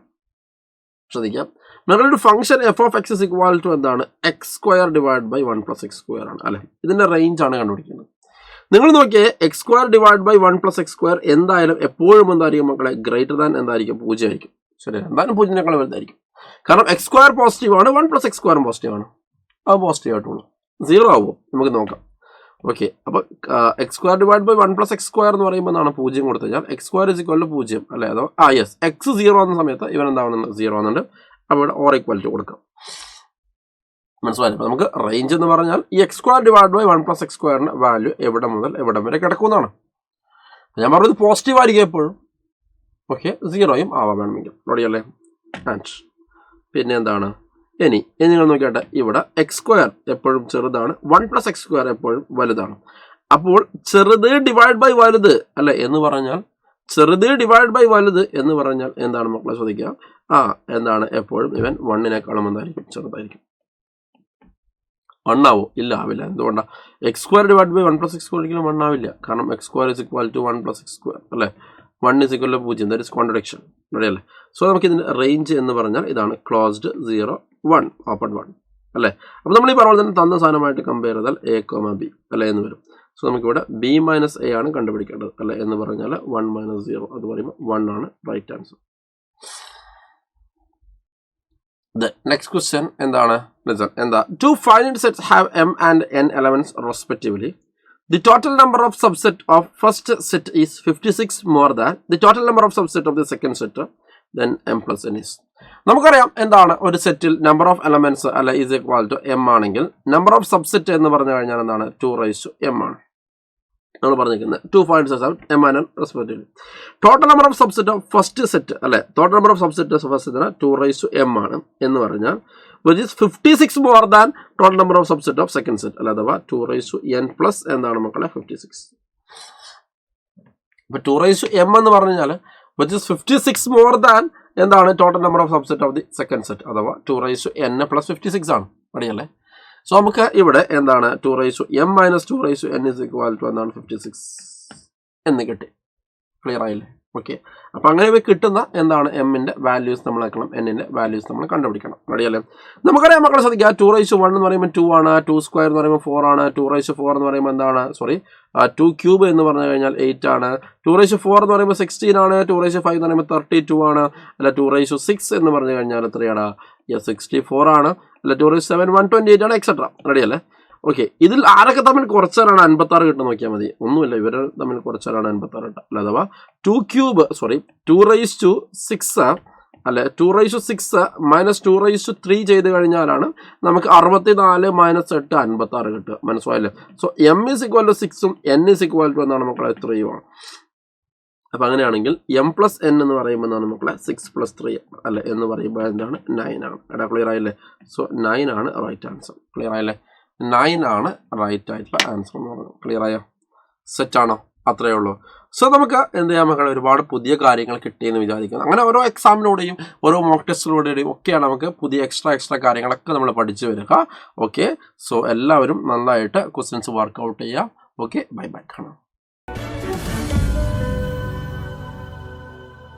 ശ്രദ്ധിക്കാം. നിങ്ങളുടെ function f of x is equal to എന്താണ്? X square divide by 1 plus x square ആണ് അല്ലേ. ഇതിന്റെ റേഞ്ച് ആണ് കണ്ടുപിടിക്കുന്നത്. നിങ്ങൾ നോക്കിയേ, x square divide by 1 plus x square എന്തായാലും എപ്പോഴും എന്തായിരിക്കും മക്കളെ? ഗ്രേറ്റർ ദാൻ എന്തായിരിക്കും? 0 ആയിരിക്കും. ശരി, എന്തായാലും 0-നേക്കാൾ വലുതായിരിക്കും. കാരണം എക്സ് സ്ക്വയർ പോസിറ്റീവ് ആണ്, 1 plus x square പോസിറ്റീവ് ആണ്. അത് പോസിറ്റീവ് ആയിട്ടുള്ളൂ. 0 ആവുമോ? നമുക്ക് നോക്കാം. ഓക്കെ, അപ്പോൾ x square divide by 1 plus x square എന്ന് പറയുമ്പോൾ എന്താണ്? 0 കൊടുത്തു കഴിഞ്ഞാൽ x square is equal to 0 അല്ലേ. അതോ യെസ്, എക്സ് 0 ആവുന്ന സമയത്ത് ഇവൻ എന്താവുന്നുണ്ട്? 0 ആവുന്നുണ്ട്. അപ്പോൾ ഇവിടെ ഓർ ഈക്വൽ ടു കൊടുക്കാം. മനസ്സിലായി? അപ്പോൾ നമുക്ക് റേഞ്ച് എന്ന് പറഞ്ഞാൽ ഈ x square divide by 1 plus x square value എവിടെ മുതൽ എവിടെ വരെ കിടക്കുന്നതാണ്. ഞാൻ പറഞ്ഞത് പോസിറ്റീവ് ആയിരിക്കും എപ്പോഴും. ഓക്കെ, 0യും ആവാൻ വേണമെങ്കിൽ. റെഡിയല്ലേ? ആൻഡ് പിന്നെ എന്താണ്? ഇനി നിങ്ങൾ നോക്കിയാട്ടെ, ഇവിടെ എക്സ് സ്ക്വയർ എപ്പോഴും ചെറുതാണ്, 1 plus x square എപ്പോഴും വലുതാണ്. അപ്പോൾ ചെറുത് ഡിവൈഡ് ബൈ വലുത് അല്ലെ എന്ന് പറഞ്ഞാൽ, ചെറുത് ഡിവൈഡ് ബൈ വലുത് എന്ന് പറഞ്ഞാൽ എന്താണ് മക്കളെ? ശ്രദ്ധിക്കുക. എന്താണ്? എപ്പോഴും ഇവൻ 1-നേക്കാളും എന്തായിരിക്കും? ചെറുതായിരിക്കും. 1 ആവോ? ഇല്ല, ആവില്ല. എന്തുകൊണ്ടാണ്? X square divide by 1 plus x square ഒരിക്കലും 1 ആവില്ല. കാരണം x square is equal to 1 plus x square അല്ലേ? 1 is equal to 0. That is contradiction. റെഡിയല്ലേ? സോ നമുക്ക് ഇതിൻ്റെ റേഞ്ച് എന്ന് പറഞ്ഞാൽ ഇതാണ് ക്ലോസ്ഡ് 0 1 ഓപ്പൺ 1 അല്ലേ? അപ്പോൾ നമ്മൾ ഈ പറഞ്ഞ തന്നെ തന്ന സാധനമായിട്ട് കമ്പയർ ചെയ്താൽ എ കോമ ബി അല്ലേ എന്ന് വരും. സോ നമുക്കിവിടെ ബി മൈനസ് എ ആണ് കണ്ടുപിടിക്കേണ്ടത് അല്ലേ എന്ന് പറഞ്ഞാൽ 1 മൈനസ് 0 അത് പറയുമ്പോൾ 1 ആണ് right answer. The next question എന്താണ്? എന്താ? Two finite sets have m and n elements respectively. The total number of subset of first set is 56 more than the total number of subset of the second set. Then m plus n is. നമുക്കറിയാം എന്താണ് ഒരു സെറ്റിൽ നമ്പർ ഓഫ് എലമെന്റ്സ് അല്ല ഈസ് ഈക്വൽ ടു എം ആണെങ്കിൽ നമ്പർ ഓഫ് സബ്സെറ്റ് എന്ന് പറഞ്ഞു കഴിഞ്ഞാൽ എന്താണ്? 2m ആണ് നമ്മൾ പറഞ്ഞിരിക്കുന്നത്. 2 finite sets have m and n respectively. Total number of subset of first set അല്ലെ? Total number of subset of first set 2m ആണ് എന്ന് പറഞ്ഞാൽ which is 56 more than total number of subset of second set അല്ല അഥവാ 2n plus എന്താണ് മക്കളെ? 56. അപ്പോൾ 2m എന്ന് പറഞ്ഞു കഴിഞ്ഞാൽ which is 56 more than എന്താണ് total number of subset of the second set അഥവാ 2n plus 56 ആണ്. അറിയല്ലേ? സോ നമുക്ക് ഇവിടെ എന്താണ് 2m minus 2n is equal to എന്താണ് 56 എന്ന് കിട്ടി. ക്ലിയർ ആയില്ലേ? ഓക്കെ. അപ്പം അങ്ങനെ കിട്ടുന്ന എന്താണ് എമ്മിൻ്റെ വാല്യൂസ് നമ്മൾ ആക്കണം, എന്നിൻ്റെ വാല്യൂസ് നമ്മൾ കണ്ടുപിടിക്കണം. റെഡിയല്ലേ? നമുക്കറിയാം മക്കളെ ശ്രദ്ധിക്കുക 2 എന്ന് പറയുമ്പോൾ 2 ആണ്, 2 സ്ക്വയർ എന്ന് പറയുമ്പോൾ 4 ആണ്, 2 എന്ന് പറയുമ്പോൾ എന്താണ്? 2 ക്യൂബ് എന്ന് പറഞ്ഞു കഴിഞ്ഞാൽ 8 ആണ്, 2 എന്ന് പറയുമ്പോൾ 16 ആണ്, 2 എന്ന് പറയുമ്പോൾ 32 ആണ്, അല്ല 2 എന്ന് പറഞ്ഞു കഴിഞ്ഞാൽ എത്രയാണ്? 64 ആണ്, അല്ല 2 128 ആണ്, എക്സെട്ര. റെഡിയല്ലേ? ഓക്കെ. ഇതിൽ ആരൊക്കെ തമ്മിൽ കുറച്ചാലാണ് 56 കിട്ടുന്ന നോക്കിയാൽ മതി. ഒന്നുമില്ല, ഇവർ തമ്മിൽ കുറച്ചാലാണ് 56 കിട്ടുക അല്ല അഥവാ 2 അല്ലെ 2 മൈനസ് 2 ചെയ്ത് കഴിഞ്ഞാലാണ് നമുക്ക് 64 മൈനസ് 8 56 കിട്ടുക. മനസ്സിലായില്ലേ? So m is equal to 6ഉം എൻ ഇസ് ഇക്വൽ ടു എന്നാണ് മക്കളെ 3 ആണ്. അപ്പം അങ്ങനെയാണെങ്കിൽ എം പ്ലസ് എൻ എന്ന് പറയുമ്പോൾ എന്താണ് മക്കളെ? 6 + 3 അല്ലെ എന്ന് പറയുമ്പോൾ എന്താണ്? 9 ആണ്. എടാ ക്ലിയർ ആയില്ലേ? സോ 9 ആണ് റൈറ്റ് ആൻസർ. ക്ലിയർ ആയില്ലേ? 9 ആണ് റൈറ്റ് ആയിട്ടുള്ള ആൻസർ എന്ന് പറയുന്നത്. ക്ലിയർ ആയോ? സെറ്റാണോ? അത്രയേ ഉള്ളൂ. സോ നമുക്ക് എന്ത് ചെയ്യാൻ മക്കളെ? ഒരുപാട് പുതിയ കാര്യങ്ങൾ കിട്ടിയെന്ന് വിചാരിക്കുന്നു. അങ്ങനെ ഓരോ എക്സാമിലൂടെയും ഓരോ മോക്ക് ടെസ്റ്റിലൂടെയും ഒക്കെയാണ് നമുക്ക് പുതിയ എക്സ്ട്രാ കാര്യങ്ങളൊക്കെ നമ്മൾ പഠിച്ചു വരിക. ഓക്കെ. സോ എല്ലാവരും നന്നായിട്ട് ക്വസ്റ്റ്യൻസ് വർക്കൗട്ട് ചെയ്യുക. ഓക്കെ. ബൈ കാണാം.